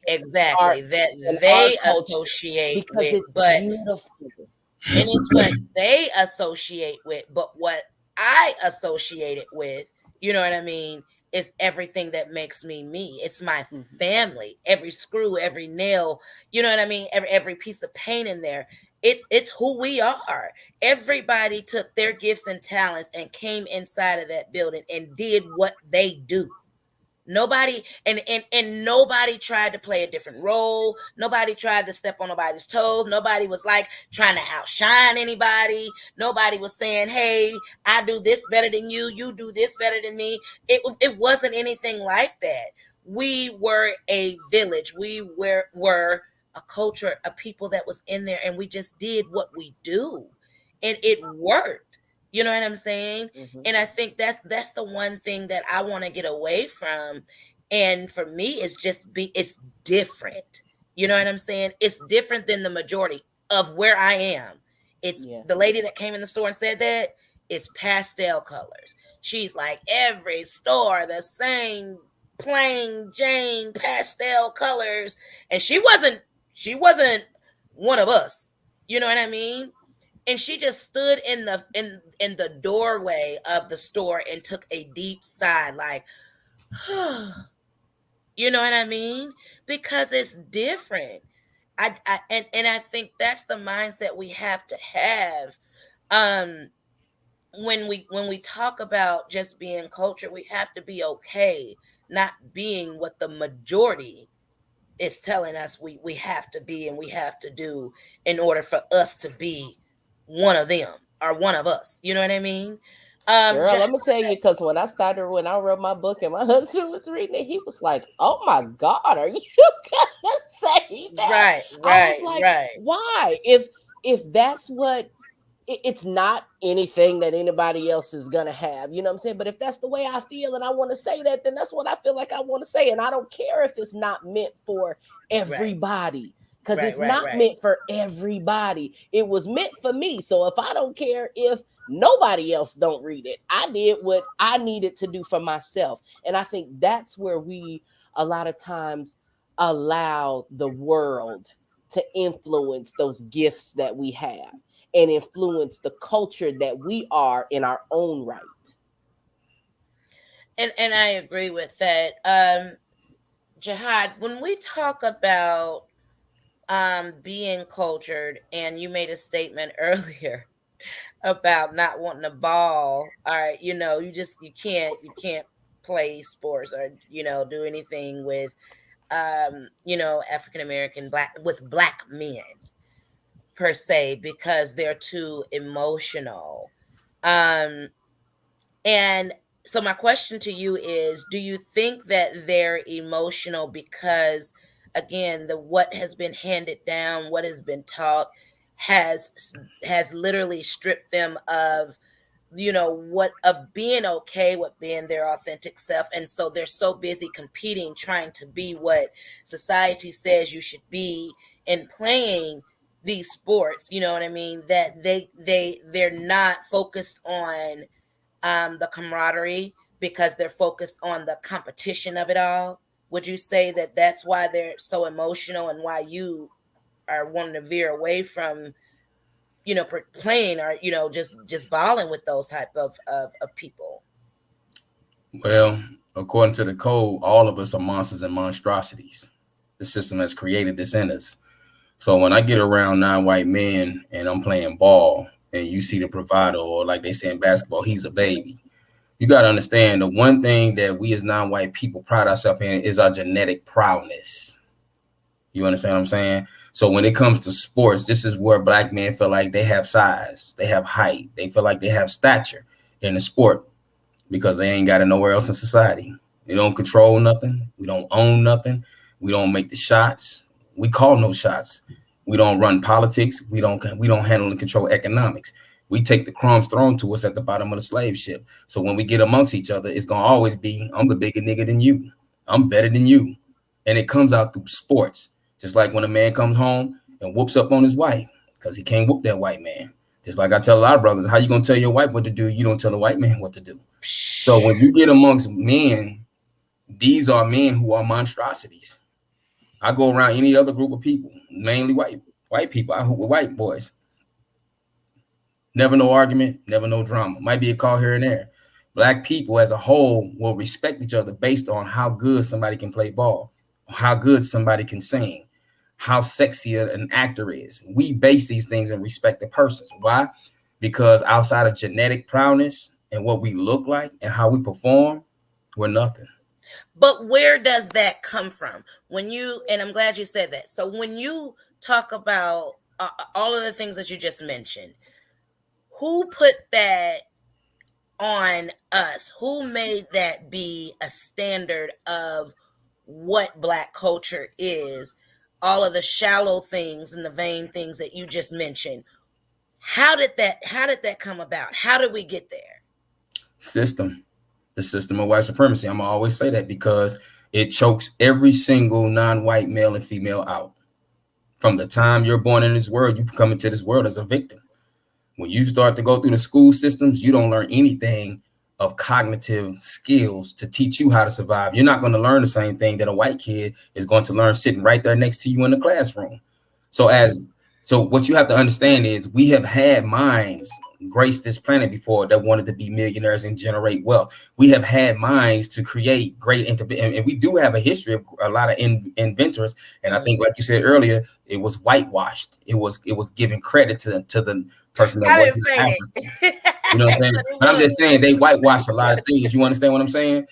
our exactly that and our they culture associate because with, it's but beautiful. and it's what they associate with, but what I associate it with, you know what I mean, is everything that makes me me. It's my Mhm. family, every screw, every nail, you know what I mean, every piece of paint in there. It's who we are. Everybody took their gifts and talents and came inside of that building and did what they do. Nobody and nobody tried to play a different role. Nobody tried to step on nobody's toes. Nobody was like trying to outshine anybody. Nobody was saying, hey, I do this better than you, you do this better than me. It wasn't anything like that. We were a village. We were a culture, a people that was in there, and we just did what we do, and it worked. You know what I'm saying? Mm-hmm. And I think that's the one thing that I want to get away from. And for me, it's different. You know what I'm saying? It's different than the majority of where I am. It's the lady that came in the store and said that it's pastel colors. She's like, every store the same plain Jane pastel colors. And she wasn't one of us. You know what I mean? And she just stood in the doorway of the store and took a deep sigh, like, you know what I mean? Because it's different. And I think that's the mindset we have to have. When we talk about just being culture, we have to be okay not being what the majority is telling us we have to be and we have to do in order for us to be one of them or one of us. You know what I mean? Girl, let me tell you, because when I wrote my book and my husband was reading it, he was like, oh my God, are you gonna say that? Right, I was like, why? If that's what, it's not anything that anybody else is gonna have, you know what I'm saying? But if that's the way I feel and I want to say that, then that's what I feel like I want to say. And I don't care if it's not meant for everybody. Because it's not meant for everybody. It was meant for me. So if I don't care if nobody else don't read it, I did what I needed to do for myself. And I think that's where we a lot of times allow the world to influence those gifts that we have and influence the culture that we are in our own right. And I agree with that. Jihad, when we talk about being cultured, and you made a statement earlier about not wanting a ball, all right, you know, you can't play sports or, you know, do anything with you know, African American black men per se, because they're too emotional. And so my question to you is, do you think that they're emotional because, again, what has been handed down, what has been taught has literally stripped them of, you know, what of being okay with being their authentic self, and so they're so busy competing, trying to be what society says you should be and playing these sports, you know what I mean, that they're not focused on the camaraderie, because they're focused on the competition of it all? Would you say that that's why they're so emotional and why you are wanting to veer away from, you know, playing or, you know, just balling with those type of people? Well, according to the code, all of us are monsters and monstrosities. The system has created this in us. So when I get around non-white men and I'm playing ball and you see the provider, or like they say in basketball, he's a baby. You got to understand, the one thing that we as non-white people pride ourselves in is our genetic prowess. You understand what I'm saying? So when it comes to sports, this is where black men feel like they have size, they have height, they feel like they have stature in the sport, because they ain't got it nowhere else in society. They don't control nothing. We don't own nothing. We don't make the shots. We call no shots. We don't run politics. We don't handle and control economics. We take the crumbs thrown to us at the bottom of the slave ship. So when we get amongst each other, it's gonna always be, I'm the bigger nigga than you. I'm better than you. And it comes out through sports. Just like when a man comes home and whoops up on his wife because he can't whoop that white man. Just like I tell a lot of brothers, how you gonna tell your wife what to do? You don't tell a white man what to do. So when you get amongst men, these are men who are monstrosities. I go around any other group of people, mainly white people. I hoop with white boys. Never no argument, never no drama. Might be a call here and there. Black people as a whole will respect each other based on how good somebody can play ball, how good somebody can sing, how sexy an actor is. We base these things and respect the persons. Why? Because outside of genetic prowess and what we look like and how we perform, we're nothing. But where does that come from? When you, and I'm glad you said that. So when you talk about all of the things that you just mentioned, who put that on us? Who made that be a standard of what Black culture is? All of the shallow things and the vain things that you just mentioned. How did that come about? How did we get there? System. The system of white supremacy. I'm gonna always say that because it chokes every single non-white male and female out. From the time you're born in this world, you come into this world as a victim. When you start to go through the school systems, you don't learn anything of cognitive skills to teach you how to survive. You're not going to learn the same thing that a white kid is going to learn sitting right there next to you in the classroom. So what you have to understand is we have had minds grace this planet before that wanted to be millionaires and generate wealth. We have had minds to create great and we do have a history of a lot of inventors. And I think, like you said earlier, it was whitewashed. It was giving credit to the person that wasn't African. You know what I'm saying? But I'm just saying they whitewashed a lot of things. You understand what I'm saying?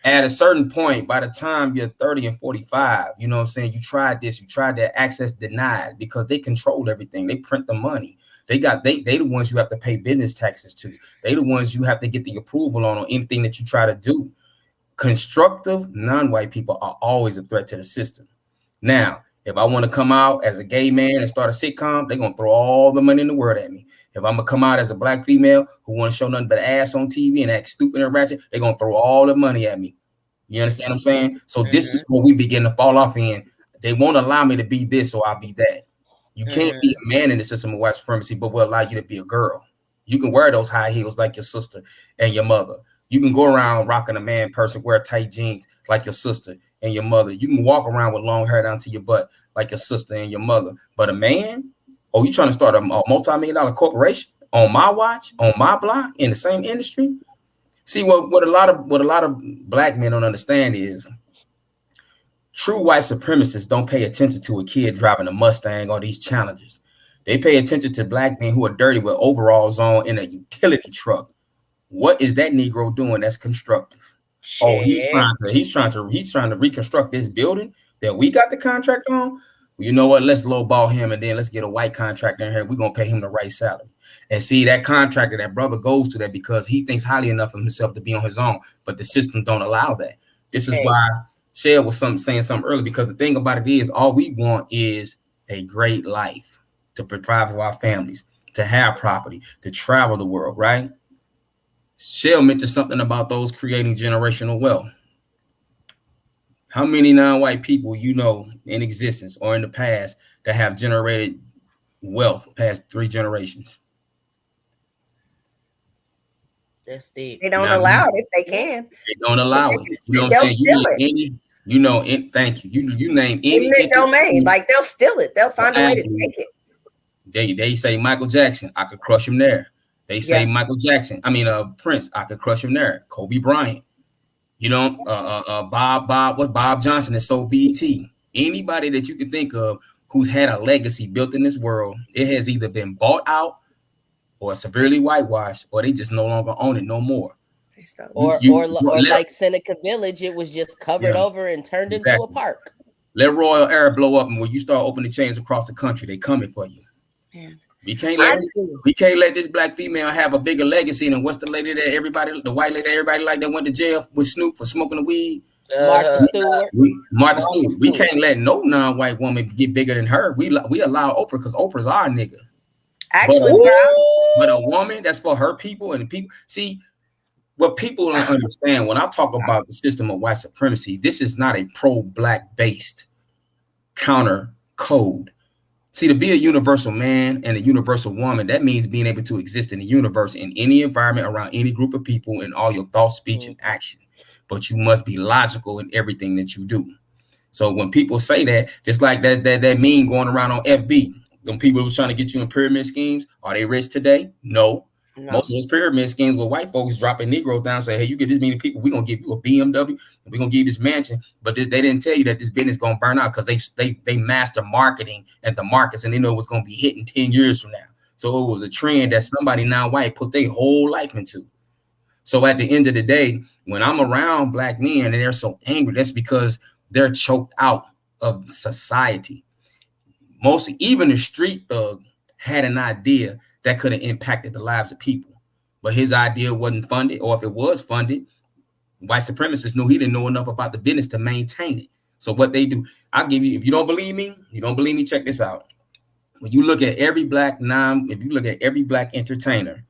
At a certain point, by the time you're 30 and 45, you know what I'm saying? You tried this, you tried that, access denied, because they control everything. They print the money. They the ones you have to pay business taxes to. They the ones you have to get the approval on anything that you try to do. Constructive non-white people are always a threat to the system. Now, if I want to come out as a gay man and start a sitcom, they're going to throw all the money in the world at me. If I'm going to come out as a Black female who want to show nothing but ass on TV and act stupid and ratchet, they're going to throw all the money at me. You understand what I'm saying? So this is where we begin to fall off in. They won't allow me to be this, so I'll be that. You can't be a man in the system of white supremacy, but will allow you to be a girl. You can wear those high heels like your sister and your mother. You can go around rocking a man person, wear tight jeans like your sister and your mother. You can walk around with long hair down to your butt like your sister and your mother. But a man, you trying to start a multi-million-dollar corporation on my watch, on my block, in the same industry? See, what a lot of Black men don't understand is true white supremacists don't pay attention to a kid driving a Mustang or these Challengers. They pay attention to Black men who are dirty with overalls on in a utility truck. What is that Negro doing that's constructive? Shit. Oh, he's trying to reconstruct this building that we got the contract on. Well, you know what? Let's lowball him and then let's get a white contractor in here. We're gonna pay him the right salary. And see, that contractor, that brother goes to that because he thinks highly enough of himself to be on his own, but the system don't allow that. This is why Shell was saying something earlier, because the thing about it is all we want is a great life to provide for our families, to have property, to travel the world, right? Shell mentioned something about those creating generational wealth. How many non-white people you know in existence or in the past that have generated wealth past 3 generations? That's deep. They don't allow it if they can. They don't allow it. You know what I'm saying? Thank you. You name any domain, like they'll steal it. They'll find a way to take it. They say Michael Jackson, I could crush him there. They say Prince, I could crush him there. Kobe Bryant, Bob Johnson that sold BET. Anybody that you can think of who's had a legacy built in this world, it has either been bought out or severely whitewashed, or they just no longer own it no more. Or like Seneca Village, it was just covered over and turned into a park. Let Royal Air blow up, and when you start opening chains across the country, they coming for you. Yeah. We can't let this Black female have a bigger legacy than what's the lady that the white lady that everybody like that went to jail with Snoop for smoking the weed. Martha Stewart. Martha Stewart. We can't let no non-white woman get bigger than her. We allow Oprah because Oprah's our nigga. Actually, but a woman that's for her people and the people. See, what people don't understand when I talk about the system of white supremacy, this is not a pro-Black based counter code. See, to be a universal man and a universal woman, that means being able to exist in the universe in any environment around any group of people in all your thought, speech, and action. But you must be logical in everything that you do. So when people say that, just like that meme going around on FB, them people who's trying to get you in pyramid schemes, are they rich today? No. Most of those pyramid schemes with white folks dropping Negroes down, say, hey, you get this many people, we're going to give you a BMW, and we're going to give you this mansion. But they didn't tell you that this business going to burn out because they master marketing at the markets, and they know what's going to be hitting 10 years from now. So it was a trend that somebody non-white put their whole life into. So at the end of the day, when I'm around black men and they're so angry, that's because they're choked out of society. Most, even the street thug had an idea that could have impacted the lives of people, but his idea wasn't funded, or if it was funded, white supremacists knew he didn't know enough about the business to maintain it. So what they do, I'll give you, if you don't believe me, check this out. When you look at if you look at every black entertainer,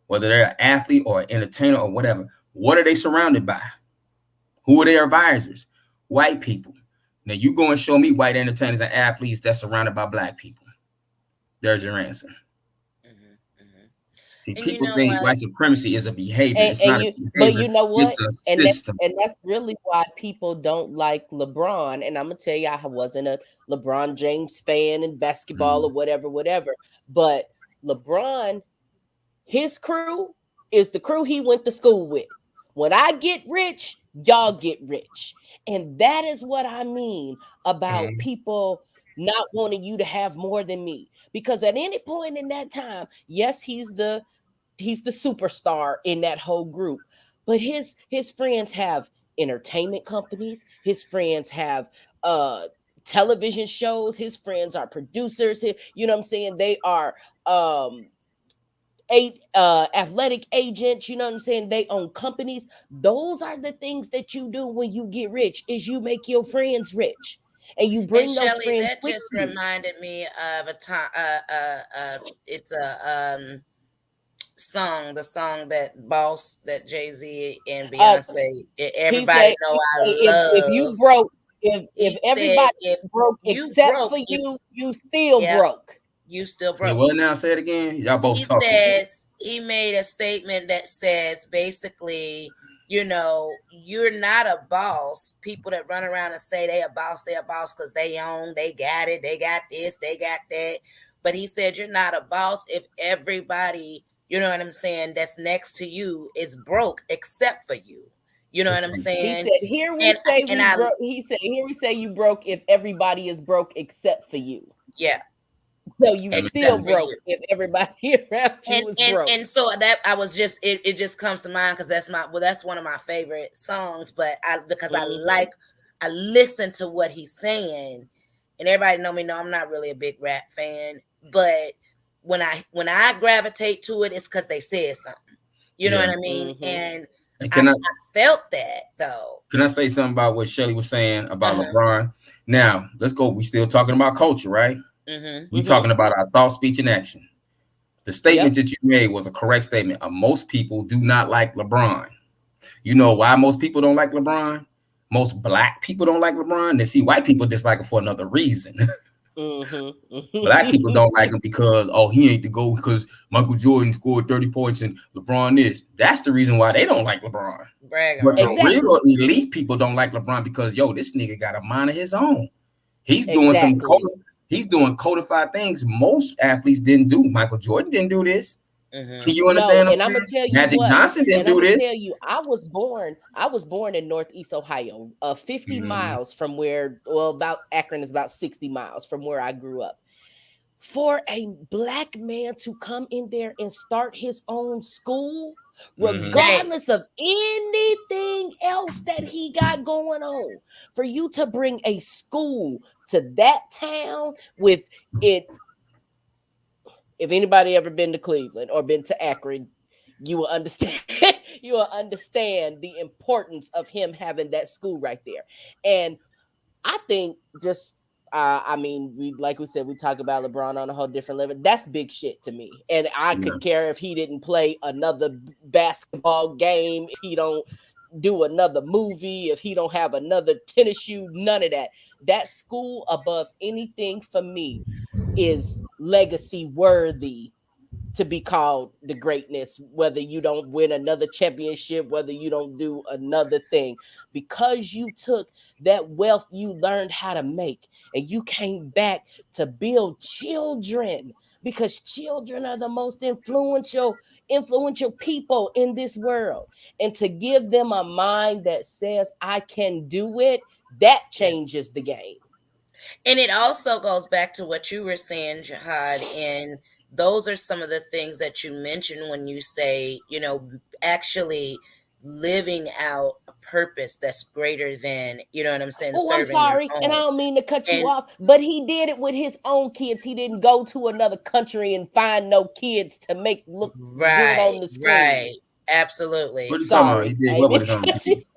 whether they're an athlete or an entertainer or whatever, what are they surrounded by? Who are their advisors? White people. Now you go and show me white entertainers and athletes that's surrounded by black people. There's your answer. See, people think white supremacy is a behavior. It's not a behavior. But you know what? It's a system. That's really why people don't like LeBron. And I'm gonna tell you, I wasn't a LeBron James fan in basketball or whatever. But LeBron, his crew is the crew he went to school with. When I get rich, y'all get rich. And that is what I mean about people not wanting you to have more than me. Because at any point in that time, yes, he's the superstar in that whole group, but his friends have entertainment companies, his friends have television shows, his friends are producers, you know what I'm saying, they are athletic agents, you know what I'm saying, they own companies. Those are the things that you do when you get rich, is you make your friends rich and you bring those Shelley, friends that with just you. reminded me of a time it's a song, the song that Boss, that Jay-Z and Beyonce, everybody know I love. If you broke, if everybody if broke except for you, you still broke. You still broke. Say what now? Say it again. Y'all both talking. Says, he made a statement that says basically, you know, you're not a boss. People that run around and say they a boss because they own, they got it, they got this, they got that. But he said you're not a boss if everybody, you know what I'm saying, that's next to you is broke except for you. You know what I'm saying? He said, here we say you broke if everybody is broke except for you. Yeah. So you still broke if everybody around you was broke. And so that I was just it just comes to mind because that's one of my favorite songs. But I listen to what he's saying, and everybody know I'm not really a big rap fan, but when I gravitate to it, it's because they said something. You know what I mean? And I felt that though. Can I say something about what Shelley was saying about LeBron? Now let's go. We still talking about culture, right? We talking about our thought, speech, and action. The statement that you made was a correct statement. Most people do not like LeBron. You know why most people don't like LeBron? Most black people don't like LeBron. They see white people dislike him for another reason. Black people don't like him because, he ain't to go because Michael Jordan scored 30 points and LeBron is. That's the reason why they don't like LeBron. But the real elite people don't like LeBron because, this nigga got a mind of his own. He's doing He's doing codified things most athletes didn't do. Michael Jordan didn't do this. Can you understand? And I'm gonna tell you, Magic Johnson didn't do this. Tell you, I was born in Northeast Ohio, 50 miles from where. Well, about Akron is about 60 miles from where I grew up. For a black man to come in there and start his own school, regardless of anything else that he got going on, for you to bring a school to that town with it. If anybody ever been to Cleveland or been to Akron, you will understand. You will understand the importance of him having that school right there. And I think just like we said, we talk about LeBron on a whole different level. That's big shit to me. And I could care if he didn't play another basketball game, if he don't do another movie, if he don't have another tennis shoe, none of that. That school above anything for me is legacy worthy to be called the greatness, whether you don't win another championship, whether you don't do another thing, because you took that wealth you learned how to make and you came back to build children, because children are the most influential people in this world. And to give them a mind that says, I can do it, that changes the game. And it also goes back to what you were saying, Jihad, and those are some of the things that you mentioned when you say, actually living out a purpose that's greater than, you know what I'm saying, Oh, I'm serving your sorry, and I own. don't mean to cut you And off, but he did it with his own kids. He didn't go to another country and find no kids to make look good right, on the screen. right, absolutely. What are you talking about? He Sorry, did I what ain't with mean his to own cut you. kids?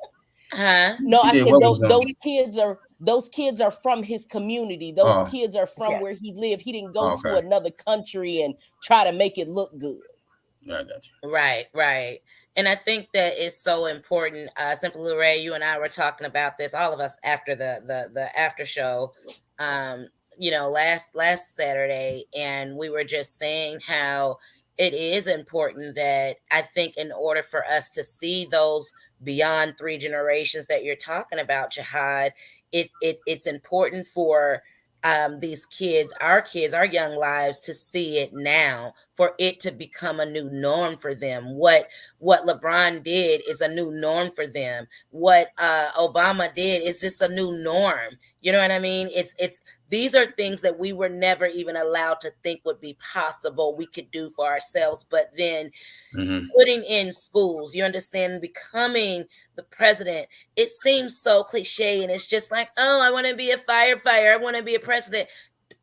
Huh? No, He I did said what with his own? those kids are from his community. Those Oh, kids are from Yeah. where he lived. He didn't go oh, to okay. another country and try to make it look good. Yeah, I got you. Right, right. And I think that is so important. Simply Ray, you and I were talking about this, all of us after the after show, um, last Saturday, and we were just saying how it is important that I think in order for us to see those beyond three generations that you're talking about, Jihad, it's important for these kids, our young lives, to see it now, for it to become a new norm for them. What LeBron did is a new norm for them. What Obama did is just a new norm. You know what I mean? It's these are things that we were never even allowed to think would be possible we could do for ourselves. But then Mm-hmm. putting in schools, you understand, becoming the president, it seems so cliche, and it's just like, oh, I want to be a firefighter, I want to be a president.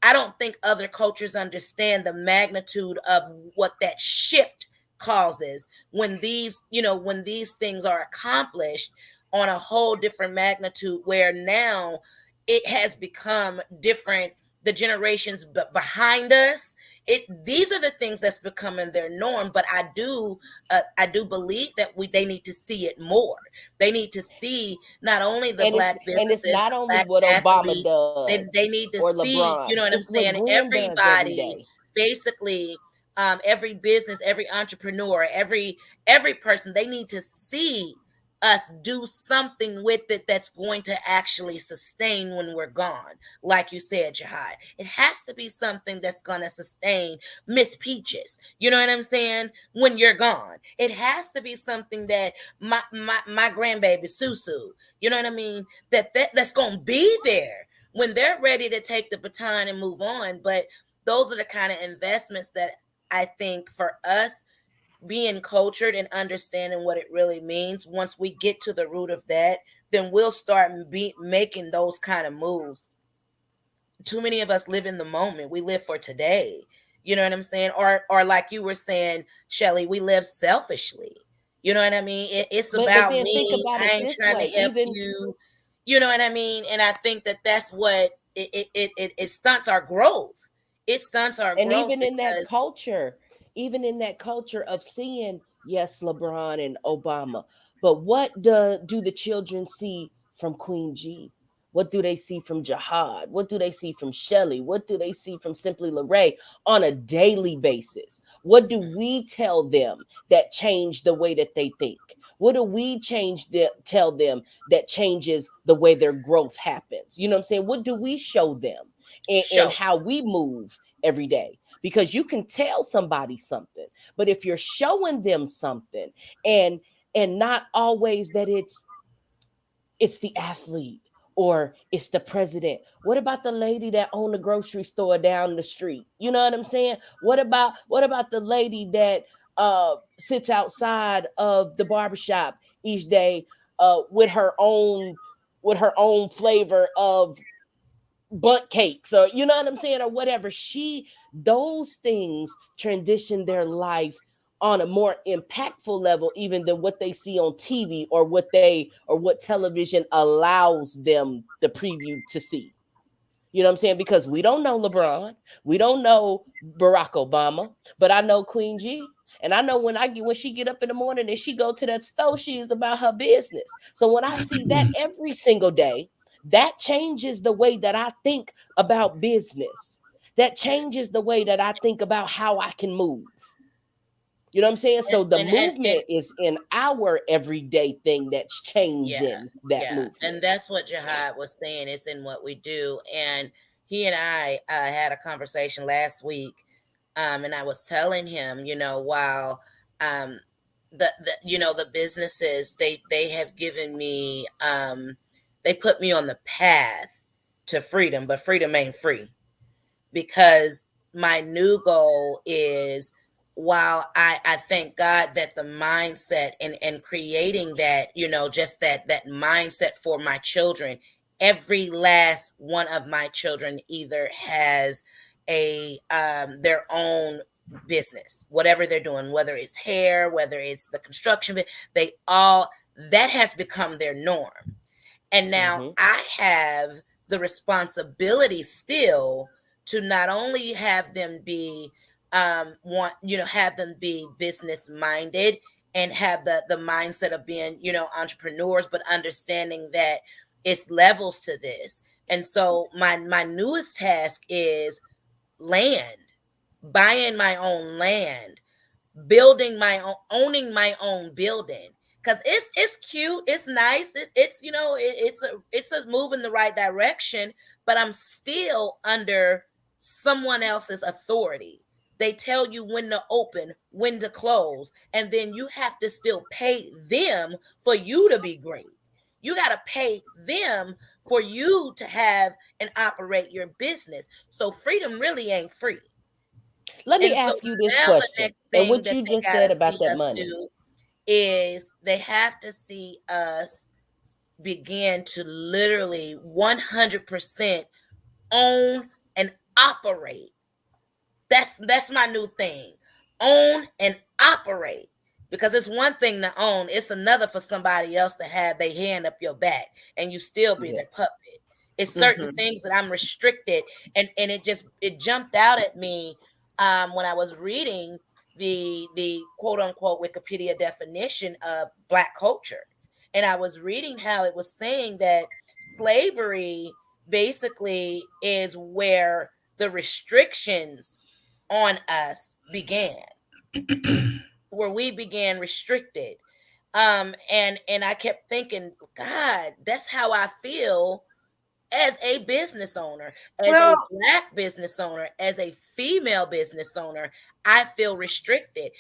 I don't think other cultures understand the magnitude of what that shift causes when these things are accomplished on a whole different magnitude, where now it has become different. The generations behind us, these are the things that's becoming their norm. But I do believe that they need to see it more. They need to see not only the black And it's businesses, not the only black what Obama athletes. does They need to or see, you LeBron. know what I'm It's what saying, Glenn does every everybody, day. basically, every business, every entrepreneur, every person, they need to see us do something with it that's going to actually sustain when we're gone. Like you said, Jihad, it has to be something that's going to sustain Miss Peaches, you know what I'm saying, when you're gone. It has to be something that my grandbaby Susu, you know what I mean, that's going to be there when they're ready to take the baton and move on. But those are the kind of investments that I think, for us, being cultured and understanding what it really means, once we get to the root of that, then we'll start making those kind of moves. Too many of us live in the moment. We live for today. You know what I'm saying? Or like you were saying, Shelly, we live selfishly. You know what I mean? It's But about then think me. about I it ain't this trying to way, help even you. You know what I mean? And I think that that's what it stunts our growth. It stunts our and growth because even in that culture of seeing, yes, LeBron and Obama, but what do the children see from Queen G? What do they see from Jihad? What do they see from Shelly? What do they see from Simply Lorray on a daily basis? What do we tell them that change the way that they think? What do we tell them that changes the way their growth happens? You know what I'm saying? What do we show them in show. how we move every day? Because you can tell somebody something, but if you're showing them something, and not always that it's the athlete or it's the president. What about the lady that owned the grocery store down the street? You know what I'm saying? What about the lady that sits outside of the barbershop each day with her own flavor of bunt cakes, or you know what I'm saying, or whatever. Those things transition their life on a more impactful level even than what they see on TV, or what television allows them the preview to see. You know what I'm saying? Because we don't know LeBron, we don't know Barack Obama, but I know Queen G. And I know when she get up in the morning and she go to that store, she is about her business. So when I see that every single day, that changes the way that I think about business. That changes the way that I think about how I can move. You know what I'm saying? and So the and movement is in our everyday thing that's Yeah, changing that yeah. And movement. that's what Jihad was saying. It's in what we do. And he and I had a conversation last week. And I was telling him, while um, the businesses, they have given me, they put me on the path to freedom, but freedom ain't free, because my new goal is while I thank God that the mindset and creating that, just that mindset for my children, every last one of my children either has a their own business, whatever they're doing, whether it's hair, whether it's the construction, they all, that has become their norm. And now I have the responsibility still to not only have them be have them be business minded and have the mindset of being, entrepreneurs, but understanding that it's levels to this. And so my newest task is land, buying my own land, building my own, owning my own building, because it's cute, it's nice, it's a move in the right direction, but I'm still under someone else's authority. They tell you when to open, when to close, and then you have to still pay them for you to be great. You got to pay them for you to have and operate your business. So freedom really ain't free. Let me And so ask you this now the question, next and thing what that you they just gotta said about see that us money. do is they have to see us begin to literally 100% own and operate. That's my new thing. Own and operate. Because it's one thing to own, it's another for somebody else to have their hand up your back and you still be their Yes. puppet. It's certain things that I'm restricted, and it jumped out at me when I was reading the quote unquote Wikipedia definition of Black culture. And I was reading how it was saying that slavery basically is where the restrictions on us began, where we began restricted. And I kept thinking, God, that's how I feel as a business owner, as a Black business owner, as a female business owner. I feel restricted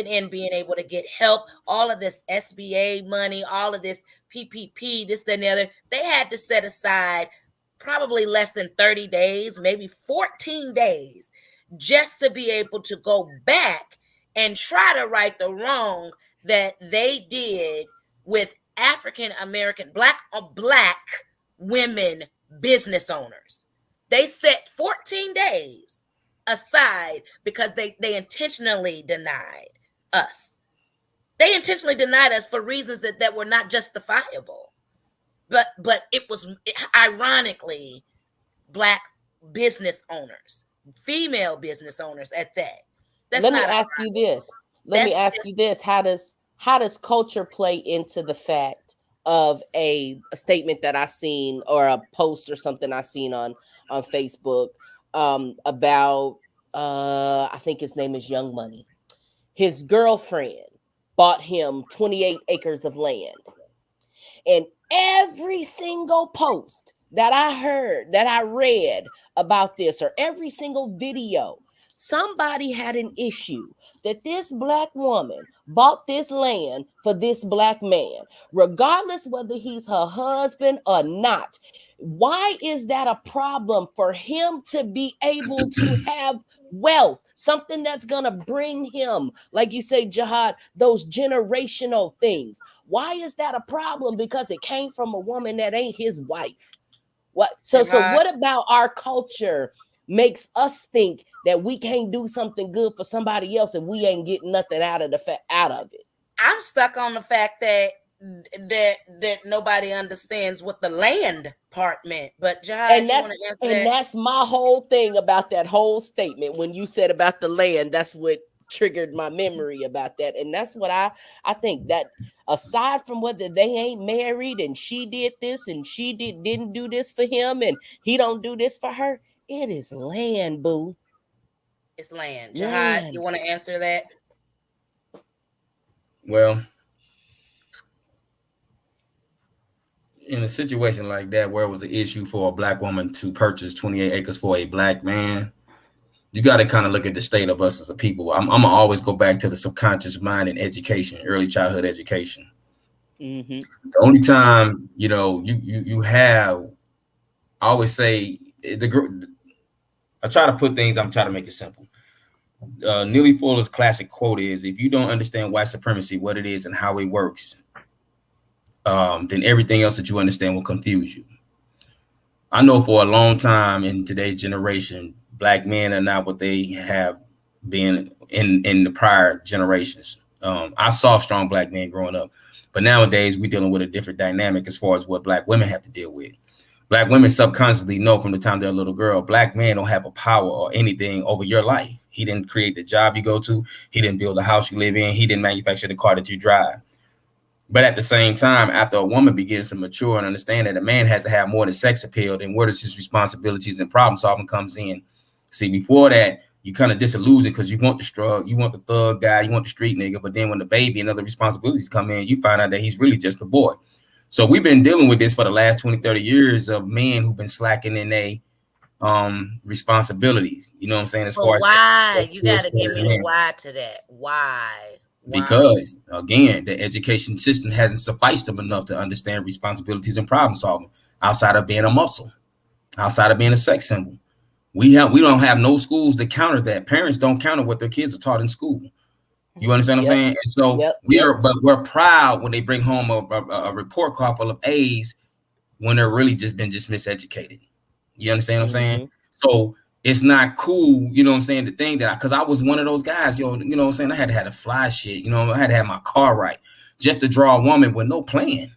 in being able to get help, all of this SBA money, all of this PPP, this, that, and the other. They had to set aside probably less than 30 days, maybe 14 days, just to be able to go back and try to right the wrong that they did with African American, Black women business owners. They set 14 days aside because they intentionally denied us. They intentionally denied us for reasons that were not justifiable. But it was ironically Black business owners, female business owners at that. That's Let me not ask you this. Let me that's ask you this. How does culture play into the fact of a statement that I seen, or a post or something I seen on Facebook, about I think his name is Young Money. His girlfriend bought him 28 acres of land. And every single post that I heard, that I read about this, or every single video, somebody had an issue that this Black woman bought this land for this Black man, regardless whether he's her husband or not. Why is that a problem for him to be able to have wealth, something that's going to bring him, like you say, Jihad, those generational things? Why is that a problem? Because it came from a woman that ain't his wife. What? So what about our culture makes us think that we can't do something good for somebody else and we ain't getting nothing out of it? I'm stuck on the fact that nobody understands what the land part meant. But Jihad, you want to answer that? That's my whole thing about that whole statement. When you said about the land, that's what triggered my memory about that. And that's what I think, that aside from whether they ain't married and she did this and she didn't do this for him and he don't do this for her, it is land, boo. It's land. Jihad, you want to answer that? Well, in a situation like that, where it was an issue for a Black woman to purchase 28 acres for a Black man, you got to kind of look at the state of us as a people. I'm gonna always go back to the subconscious mind and education, early childhood education. The only time you have, I always say I try to put things. I'm trying to make it simple. Neely Fuller's classic quote is, if you don't understand white supremacy, what it is and how it works, then everything else that you understand will confuse you. I know for a long time in today's generation, black men are not what they have been in the prior generations. I saw strong black men growing up, but nowadays we're dealing with a different dynamic as far as what black women have to deal with. Black women subconsciously know from the time they're a little girl, black men don't have a power or anything over your life. He didn't create the job you go to. He didn't build the house you live in. He didn't manufacture the car that you drive. But at the same time, after a woman begins to mature and understand that a man has to have more than sex appeal, then where does his responsibilities and problem solving comes in? See, before that, you kind of disillusioned because you want the strug, you want the thug guy, you want the street nigga. But then when the baby and other responsibilities come in, you find out that he's really just a boy. So we've been dealing with this for the last 20, 30 years of men who've been slacking in their responsibilities. You know what I'm saying? As far as why? You got to give me the why to that. Why? Because again, the education system hasn't sufficed them enough to understand responsibilities and problem solving outside of being a muscle, outside of being a sex symbol. We don't have no schools that counter that. Parents don't counter what their kids are taught in school. You understand what I'm saying? And so we're proud when they bring home a report card full of A's when they're really just been miseducated. You understand what I'm saying? So it's not cool, you know what I'm saying, to think that, because I was one of those guys, you know what I'm saying, I had to have a fly shit, you know, I had to have my car right just to draw a woman with no plan.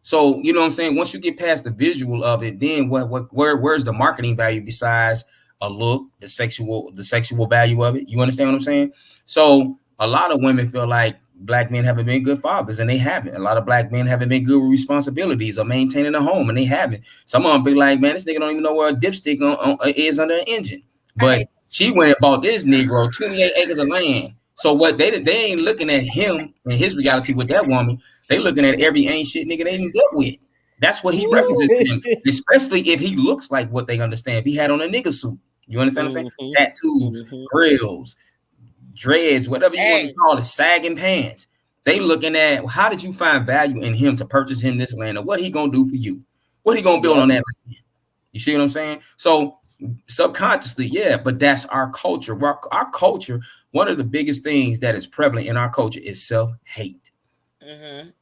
So, you know what I'm saying, once you get past the visual of it, then where's the marketing value besides a look, the sexual value of it? You understand what I'm saying? So a lot of women feel like black men haven't been good fathers, and they haven't. A lot of black men haven't been good with responsibilities or maintaining a home, and they haven't. Some of them be like, man, this nigga don't even know where a dipstick is under an engine. But she went and bought this Negro 28 acres of land. So what they ain't looking at him and his reality with that woman. They looking at every ain't shit nigga they didn't dealt with. That's what he represents to them, especially if he looks like what they understand. If he had on a nigga suit, you understand what I'm saying? Tattoos, grills, dreads, whatever you want to call it, sagging pants. They looking at, how did you find value in him to purchase him this land, or what he gonna do for you? What he gonna build on that land? You see what I'm saying? So subconsciously, but that's our culture. Our culture, one of the biggest things that is prevalent in our culture is self-hate.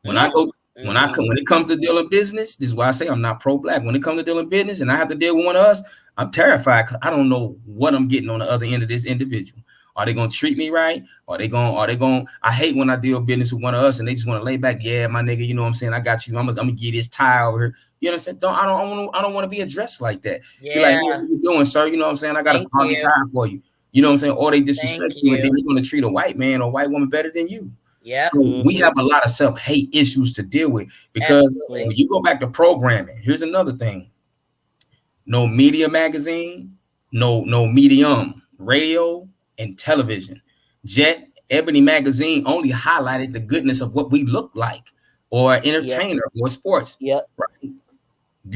When it comes to dealing business, this is why I say I'm not pro-black. When it comes to dealing business and I have to deal with one of us, I'm terrified because I don't know what I'm getting on the other end of this individual. Are they gonna treat me right? Are they going? I hate when I deal business with one of us and they just want to lay back. Yeah, my nigga, you know what I'm saying? I got you. I'm gonna give this tie over here. You understand? I don't want to be addressed like that. Be like, hey, what you doing, sir? You know what I'm saying? I got a quality tie for you. You know what I'm saying? Or they disrespect you, and then you're gonna treat a white man or white woman better than you. Yeah. So we have a lot of self-hate issues to deal with, because when you go back to programming, here's another thing. No media magazine, no medium, radio and television. Jet, Ebony magazine only highlighted the goodness of what we look like, or entertainer, or sports. Right?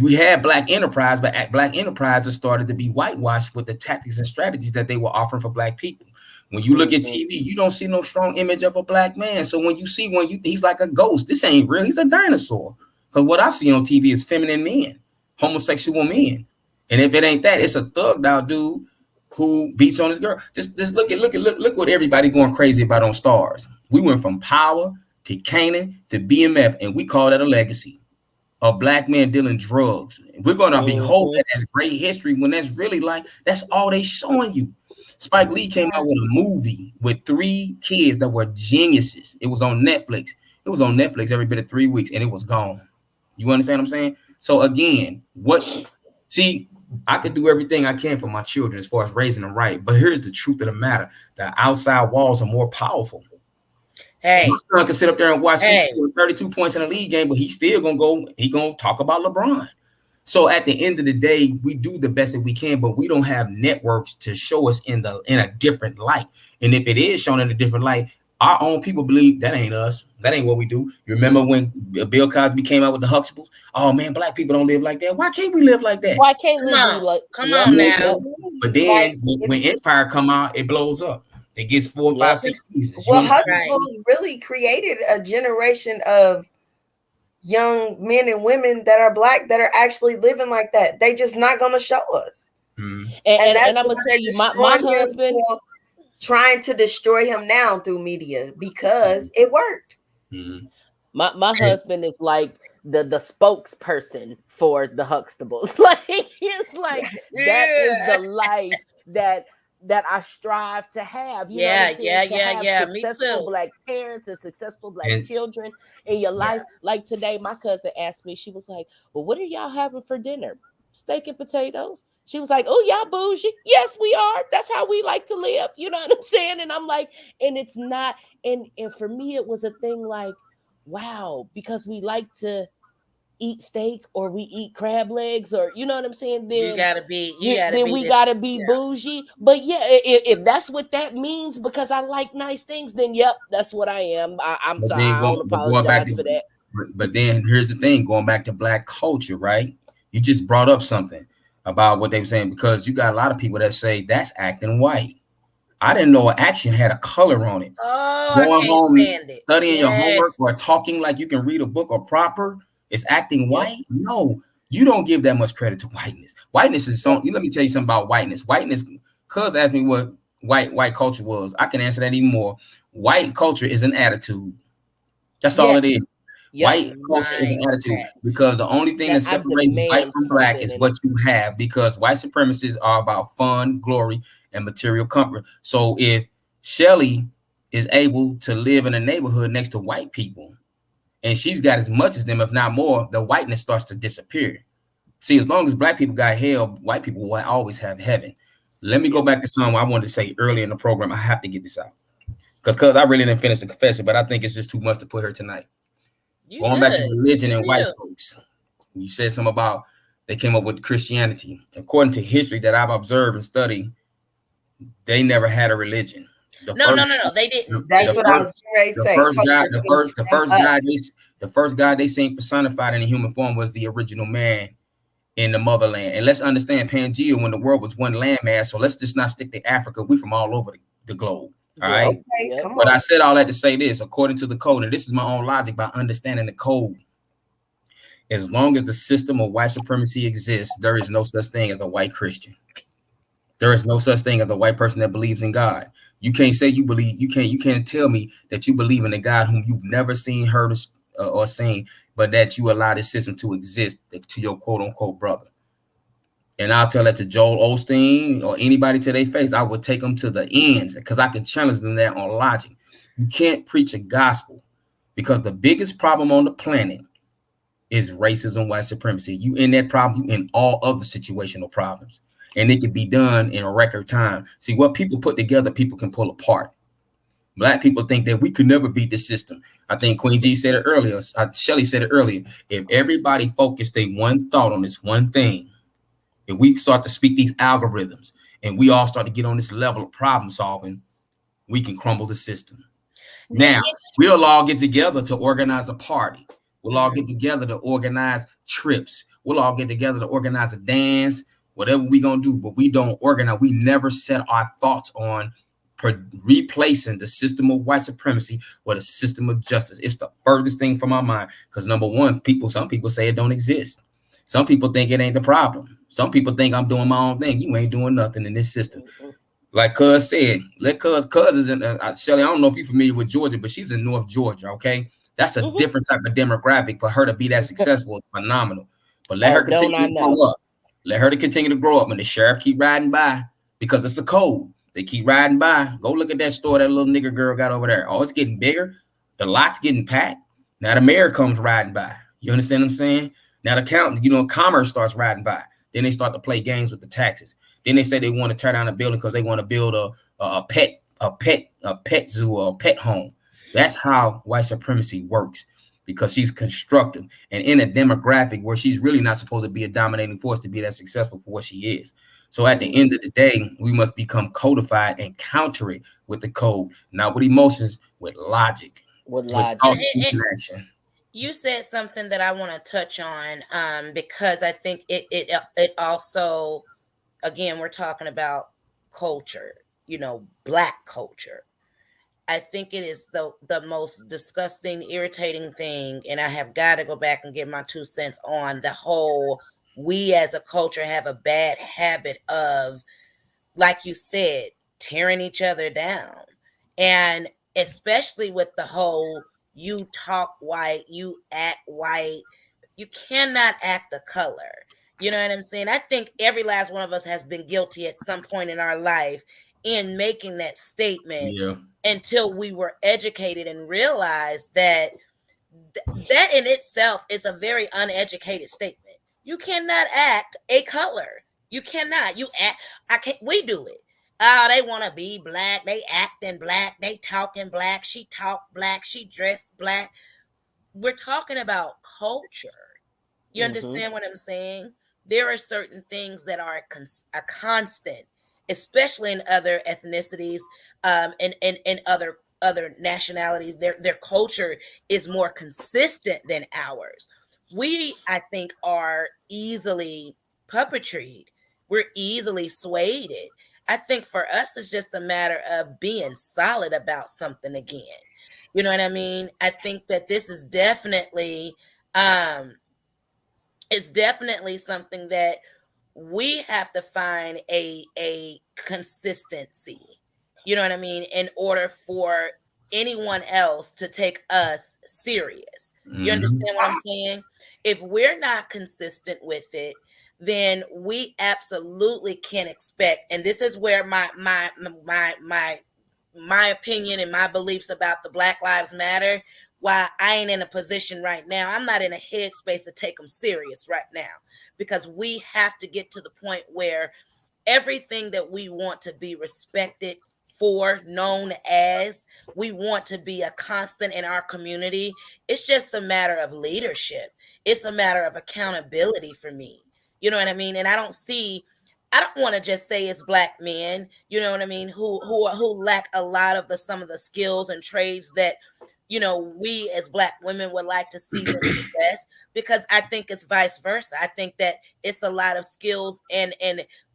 We had Black Enterprise, but Black Enterprises started to be whitewashed with the tactics and strategies that they were offering for Black people. When you look at TV, you don't see no strong image of a Black man. So when you see one, he's like a ghost. This ain't real. He's a dinosaur. Because what I see on TV is feminine men, homosexual men. And if it ain't that, it's a thugged out dude who beats on his girl. Just look what everybody going crazy about on Stars. We went from Power to Kanan to BMF, and we call that a legacy. A Black man dealing drugs. We're gonna behold that as great history when that's really like that's all they showing you. Spike Lee came out with a movie with 3 kids that were geniuses. It was on Netflix. It was on Netflix every bit of 3 weeks, and it was gone. You understand what I'm saying? So again, I could do everything I can for my children as far as raising them right. But here's the truth of the matter. The outside walls are more powerful. My son can sit up there and watch me score 32 points in a league game, but he's still gonna talk about LeBron. So at the end of the day, we do the best that we can, but we don't have networks to show us in a different light. And if it is shown in a different light, our own people believe that ain't us. That ain't what we do. You remember when Bill Cosby came out with the Huxtables? Oh man, Black people don't live like that. Why can't we live like that? Why can't we like? Come on now. But then when Empire come out, it blows up. It gets 4, 5, 6 seasons. Well, Huxtables really created a generation of young men and women that are Black that are actually living like that. They just not gonna show us. And I'm gonna tell you, my husband. trying to destroy him now through media because it worked. Mm-hmm. My husband is like the spokesperson for the Huxtables. Like it's like that is the life that I strive to have. You know what I'm saying? To have Me successful too. Black parents and successful Black And children in your life. Like today, my cousin asked me, she was like, "Well, what are y'all having for dinner? Steak and potatoes?" She was like, "Oh, y'all bougie." Yes, we are. That's how we like to live. You know what I'm saying? And I'm like, and it's not, and for me, it was a thing like, wow, because we like to eat steak or we eat crab legs, or you know what I'm saying, You then gotta be we this. gotta be bougie. But yeah, if that's what that means, because I like nice things, then yep, that's what I am. I'm but sorry, then I don't going back apologize to, for that. but then here's the thing, going back to Black culture, right? You just brought up something about what they were saying, because you got a lot of people that say that's acting white. I didn't know action had a color on it. Oh, I Going can't home, stand it. studying your homework, Yes. or talking like you can read a book or proper is acting Yep. white? No, you don't give that much credit to whiteness. Whiteness is Yep. something. Let me tell you something about whiteness. Whiteness, cuz asked me what white culture was. I can answer that even more. White culture is an attitude. That's all it Yes. is. Yep. White culture is an attitude, Mindset. because the only thing That that I separates white demand from Black something is and what you have, because white supremacists are about fun, glory, and material comfort. So if Shelly is able to live in a neighborhood next to white people, and she's got as much as them, if not more, the whiteness starts to disappear. See, as long as Black people got hell, white people will always have heaven. Let me go yep. back to something I wanted to say earlier in the program. I have to get this out, because I really didn't finish the confession, but I think it's just too much to put her tonight. You Going back to good. religion You and white real. folks, you said something about they came up with Christianity. According to history that I've observed and studied, they never had a religion. The No, first, no, no, no. They didn't. They That's the what I didn't. was first, getting ready to the say. first guy, Culture means us. the first guy they seen personified in a human form was the original man in the motherland. And let's understand Pangea when the world was one landmass. So let's just not stick to Africa. We from all over the globe. All right. Globe. Okay, Yep. come But on. I said all that to say this, according to the code, and this is my own logic by understanding the code. As long as the system of white supremacy exists, there is no such thing as a white Christian. There is no such thing as a white person that believes in God. You can't say you believe. You can't tell me that you believe in a God whom you've never seen, heard, or seen, but that you allow this system to exist to your quote unquote brother. And I'll tell that to Joel Osteen or anybody to their face. I would take them to the ends, because I can challenge them there on logic. You can't preach a gospel, because the biggest problem on the planet is racism, white supremacy. You in that problem, you in all other situational problems. And it can be done in a record time. See, what people put together, people can pull apart. Black people think that we could never beat the system. I think Queen G said it earlier. Shelly said it earlier. If everybody focused their one thought on this one thing, if we start to speak these algorithms and we all start to get on this level of problem solving, we can crumble the system. Now, we'll all get together to organize a party. We'll all get together to organize trips. We'll all get together to organize a dance, whatever we're going to do. But we don't organize. We never set our thoughts on replacing the system of white supremacy with a system of justice. It's the furthest thing from our mind. Because number one, some people say it don't exist. Some people think it ain't the problem. Some people think I'm doing my own thing. You ain't doing nothing in this system. Like Cuz said, let Cuz is in Shelly. I don't know if you're familiar with Georgia, but she's in North Georgia. Okay, that's a different type of demographic. For her to be that successful is phenomenal. But let her Don't I continue to grow know? up. Let her to continue to grow up, and the sheriff keep riding by, because it's a code. They keep riding by. Go look at that store that little nigger girl got over there. Oh, it's getting bigger. The lot's getting packed. Now the mayor comes riding by. You understand what I'm saying? Now the commerce starts riding by. Then they start to play games with the taxes. Then they say they want to tear down a building because they want to build a pet zoo or a pet home. That's how white supremacy works, because she's constructive and in a demographic where she's really not supposed to be a dominating force to be that successful for what she is. So at the end of the day, we must become codified and counter it with the code, not with emotions, with logic, With with logic. thought, speech, and action. You said something that I want to touch on, because I think it also, again, we're talking about culture, Black culture. I think it is the most disgusting, irritating thing, and I have got to go back and give my 2 cents on the whole. We as a culture have a bad habit of, like you said, tearing each other down. And especially with the whole you talk white, you act white, you cannot act a color. You know what I'm saying? I think every last one of us has been guilty at some point in our life in making that statement Yeah. until we were educated and realized that that in itself is a very uneducated statement. You cannot act a color. You cannot. You act. I can't. We do it. Oh, they want to be black. They acting black. They talking black. She talk black. She dressed black. We're talking about culture. You understand what I'm saying? There are certain things that are a constant, especially in other ethnicities, and other nationalities. Their culture is more consistent than ours. We, I think, are easily puppetried. We're easily swayed. I think for us, it's just a matter of being solid about something again. You know what I mean? I think that this is definitely um it's definitely something that we have to find a consistency, you know what I mean, in order for anyone else to take us serious. You Mm-hmm. understand what I'm saying? If we're not consistent with it, then we absolutely can expect, and this is where my opinion and my beliefs about the Black Lives Matter, why I ain't in a position right now. I'm not in a headspace to take them serious right now, because we have to get to the point where everything that we want to be respected for, known as, we want to be a constant in our community. It's just a matter of leadership. It's a matter of accountability for me. You know what I mean? And I don't want to just say it's black men, you know what I mean, who lack a lot of the some of the skills and trades that, you know, we as black women would like to see them possess, because I think it's vice versa. I think that it's a lot of skills, and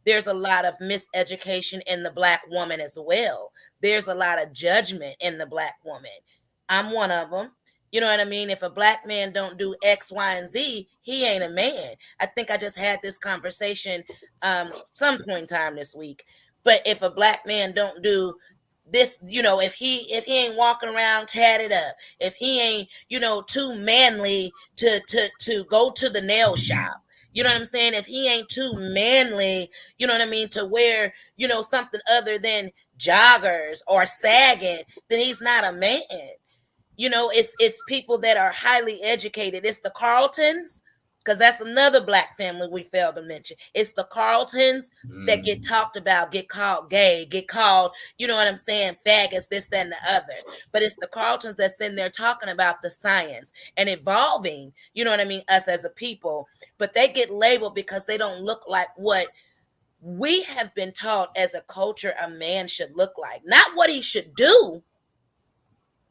there's a lot of miseducation in the black woman as well. There's a lot of judgment in the black woman. I'm one of them. You know what I mean? If a black man don't do X, Y, and Z, he ain't a man. I think I just had this conversation some point in time this week. But if a black man don't do this, you know, if he ain't walking around tatted up, if he ain't, you know, too manly to go to the nail shop, you know what I'm saying, if he ain't too manly, you know what I mean, to wear, you know, something other than joggers or sagging, then he's not a man. You know, it's people that are highly educated. It's the Carltons, because that's another black family we failed to mention. It's the Carltons that get talked about, get called gay, get called, you know what I'm saying, faggots, this, that, and the other. But it's the Carltons that's in there talking about the science and evolving, you know what I mean, us as a people. But they get labeled because they don't look like what we have been taught as a culture a man should look like. Not what he should do,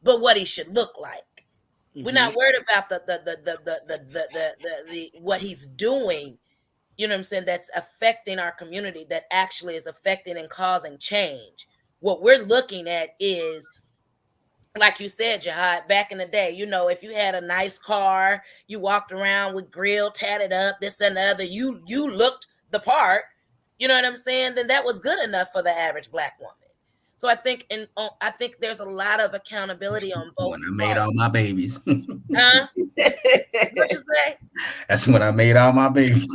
but what he should look like. We're not worried about the what he's doing, you know what I'm saying, that's affecting our community, that actually is affecting and causing change. What we're looking at is, like you said, Jihad, back in the day, you know, if you had a nice car, you walked around with grill tatted up, this and the other, you looked the part, you know what I'm saying, then that was good enough for the average black woman. So I think there's a lot of accountability on both When I made parts. all my babies. Huh? What you say? That's when I made all my babies.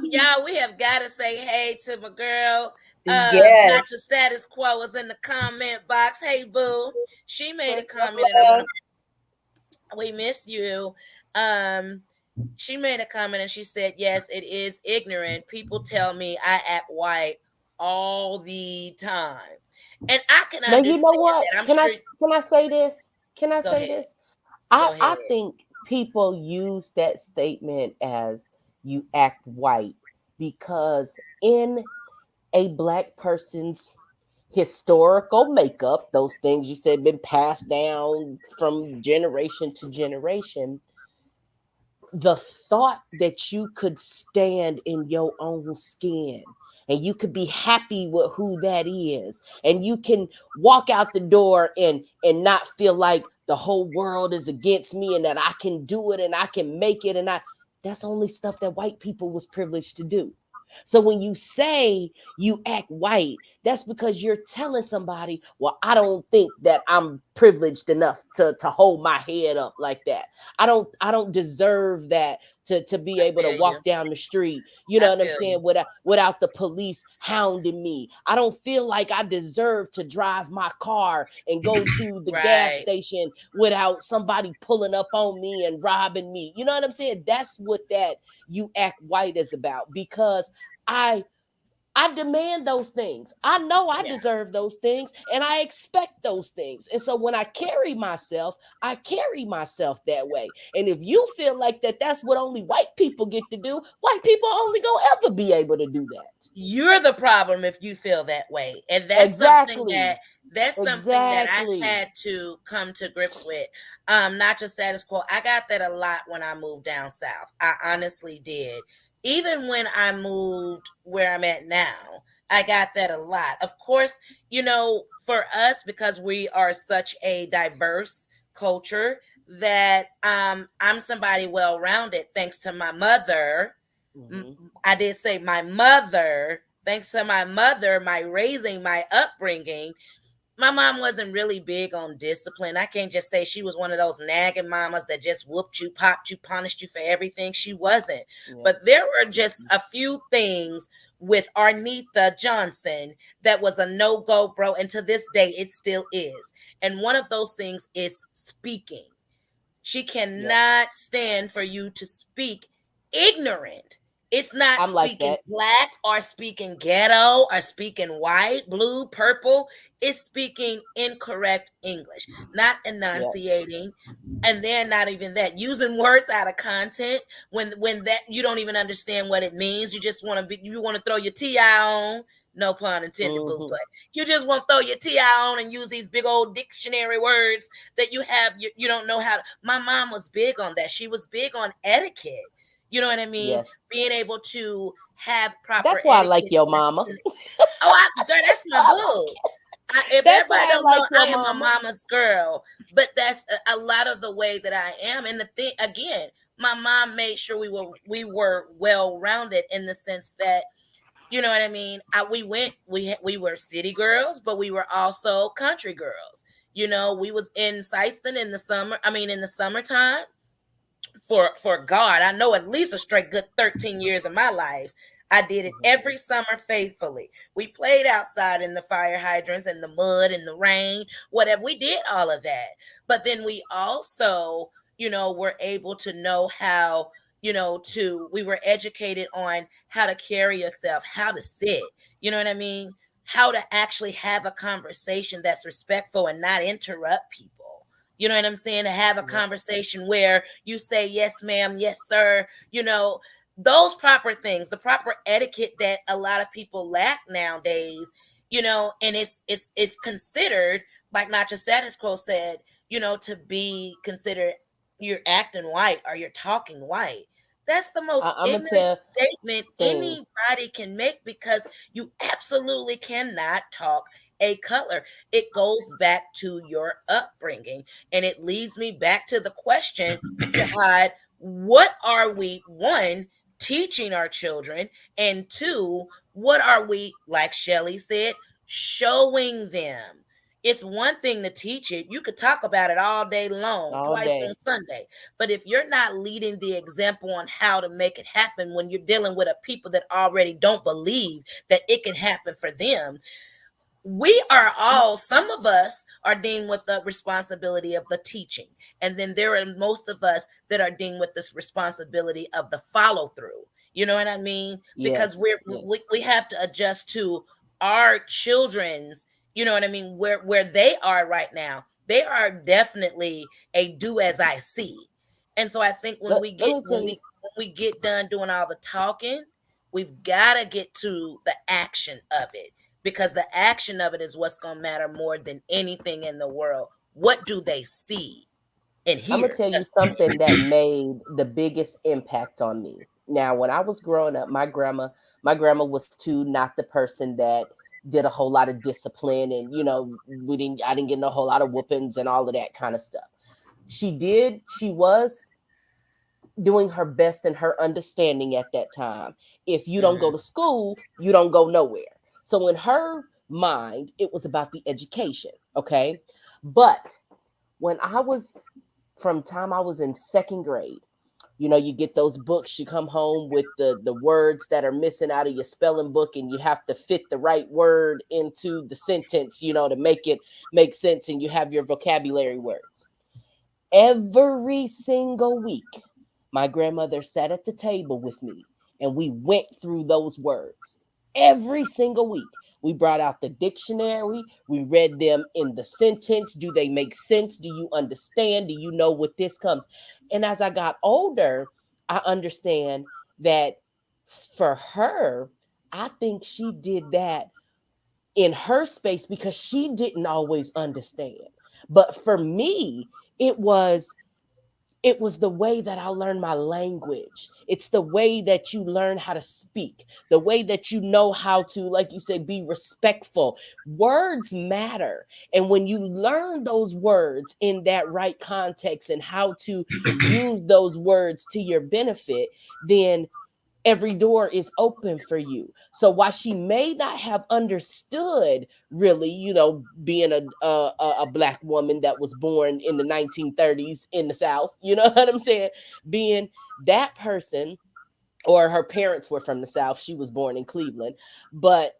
Y'all, we have got to say hey to my girl. Yes. Dr. Status Quo was in the comment box. Hey, boo. She made a What's up, comment, and I love? want we miss you. She made a comment and she said, yes, it is ignorant. People tell me I act white all the time. And I can Now you know understand what? that. I'm Can I sure. can I say this? Can I Go say ahead. this? Go I ahead. think people use that statement as you act white because in a black person's historical makeup, those things you said been passed down from generation to generation, the thought that you could stand in your own skin and you could be happy with who that is and you can walk out the door and not feel like the whole world is against me and that I can do it and I can make it, and I that's only stuff that white people was privileged to do. So when you say you act white, that's because you're telling somebody, well, I don't think that I'm privileged enough to hold my head up like that. I don't deserve that to be I able to feel you. walk down the street, you I know what I'm feel you. saying, without the police hounding me. I don't feel like I deserve to drive my car and go to the gas Right. station without somebody pulling up on me and robbing me. You know what I'm saying? That's what that you act white is about, because I I demand those things. I know I Yeah. deserve those things and I expect those things. And so when I carry myself that way. And if you feel like that's what only white people get to do, white people only gonna ever be able to do that. You're the problem if you feel that way. And Exactly. that's something that I Exactly. had to come to grips with. Not just status quo. I got that a lot when I moved down south. I honestly did. Even when I moved where I'm at now, I got that a lot. Of course, for us, because we are such a diverse culture, that I'm somebody well rounded thanks to my mother. Hmm. I did say my mother, thanks to my mother, my raising, my upbringing. My mom wasn't really big on discipline. I can't just say she was one of those nagging mamas that just whooped you, popped you, punished you for everything. She wasn't. Yeah. But there were just a few things with Arnitha Johnson that was a no go, bro. And to this day, it still is. And one of those things is speaking. She Yep. cannot stand for you to speak ignorant. It's not I'm like speaking that. black or speaking ghetto or speaking white, blue, purple. It's speaking incorrect English, not Yep. enunciating. And then not even that, using words out of content when that you don't even understand what it means. You just want to throw your ti on. No pun intended, boo. Hmm. But you just want to throw your ti on and use these big old dictionary words that you don't know how to. My mom was big on that. She was big on etiquette. You know what I mean? Yes. Being able to have proper That's why I like etiquette. your mama. Oh, girl, that's my I like boo. it. If That's everybody why I don't know, like I your am a mama. mama's girl. But that's a lot of the way that I am. And the thing again, my mom made sure we were well rounded in the sense that, you know what I mean. We were city girls, but we were also country girls. We was in Syston in the summer. I mean, in the summertime. For God, I know at least a straight good 13 years of my life. I did it Mhm. every summer faithfully. We played outside in the fire hydrants and the mud and the rain, whatever. We did all of that. But then we also, were able to know how, we were educated on how to carry yourself, how to sit, you know what I mean? How to actually have a conversation that's respectful and not interrupt people. You know what I'm saying? To have a Yep. conversation where you say, yes, ma'am, yes, sir, those proper things, the proper etiquette that a lot of people lack nowadays, and it's considered, like not just status quo said, to be considered you're acting white or you're talking white. That's the most I'm gonna ignorant tell statement thing. anybody can make because you absolutely cannot talk a color. It goes back to your upbringing. And it leads me back to the question, Jihad, what are we, one, teaching our children? And two, what are we, like Shelly said, showing them? It's one thing to teach it. You could talk about it all day long, All twice day. on Sunday. But if you're not leading the example on how to make it happen when you're dealing with a people that already don't believe that it can happen for them, some of us are deemed with the responsibility of the teaching. And then there are most of us that are deemed with this responsibility of the follow through. You know what I mean? Because Yes. Yes. we have to adjust to our children's, you know what I mean, where they are right now. They are definitely a do as I see. And so I think when we Let get me tell when you. we get done doing all the talking, we've got to get to the action of it, because the action of it is what's going to matter more than anything in the world. What do they see and I'm gonna hear? tell you something that made the biggest impact on me. Now, when I was growing up, my grandma was too not the person that did a whole lot of discipline, and I didn't get a whole lot of whoopings and all of that kind of stuff. She did. She was doing her best and her understanding at that time. If you don't go to school, you don't go nowhere. So in her mind, it was about the education. Okay. But when I was, from time I was in second grade, you know, you get those books, you come home with the words that are missing out of your spelling book, and you have to fit the right word into the sentence, you know, to make it make sense, and you have your vocabulary words. Every single week, my grandmother sat at the table with me and we went through those words. Every single week, we brought out the dictionary, we read them in the sentence. Do they make sense? Do you understand? Do you know what this comes? And as I got older, I understand that for her, I think she did that in her space because she didn't always understand. But for me, it was it was the way that I learned my language. It's the way that you learn how to speak, the way that you know how to, like you say, be respectful. Words matter. And when you learn those words in that right context and how to use those words to your benefit, then every door is open for you. So while she may not have understood really, you know, being a black woman that was born in the 1930s in the South, you know what I'm saying? Being that person, or her parents were from the South, she was born in Cleveland, but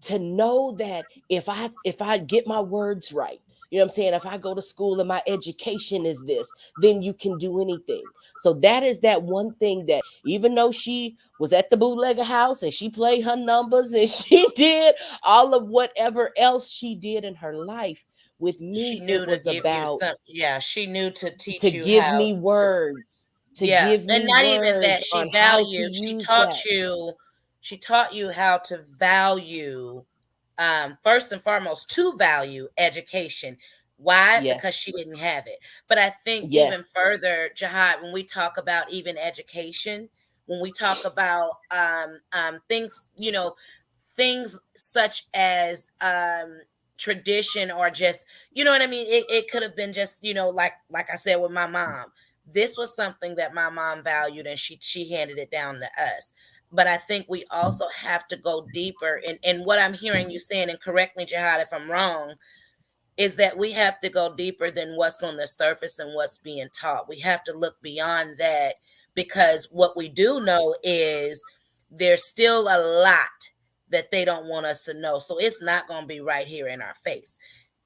to know that if I get my words right, you know what I'm saying, if I go to school and my education is this, then you can do anything. So that is that one thing that, even though she was at the bootlegger house and she played her numbers and she did all of whatever else she did in her life, with She me knew it to was give you about some, yeah, she knew to to teach you give how me to, words, to yeah, give and me not even that words she on how to valued, use that. she taught you how to value, first and foremost, to value education. Why? Because Yes. she didn't have it. But I think Yes. even further, Jihad, when we talk about even education, when we talk about things, you know, things such as tradition, or just, you know what I mean, it could have been just, you know, like I said with my mom, this was something that my mom valued, and she handed it down to us. But I think we also have to go deeper in what I'm hearing you saying, and correct me, Jihad, if I'm wrong, is that we have to go deeper than what's on the surface and what's being taught. We have to look beyond that, because what we do know is there's still a lot that they don't want us to know. So it's not going to be right here in our face.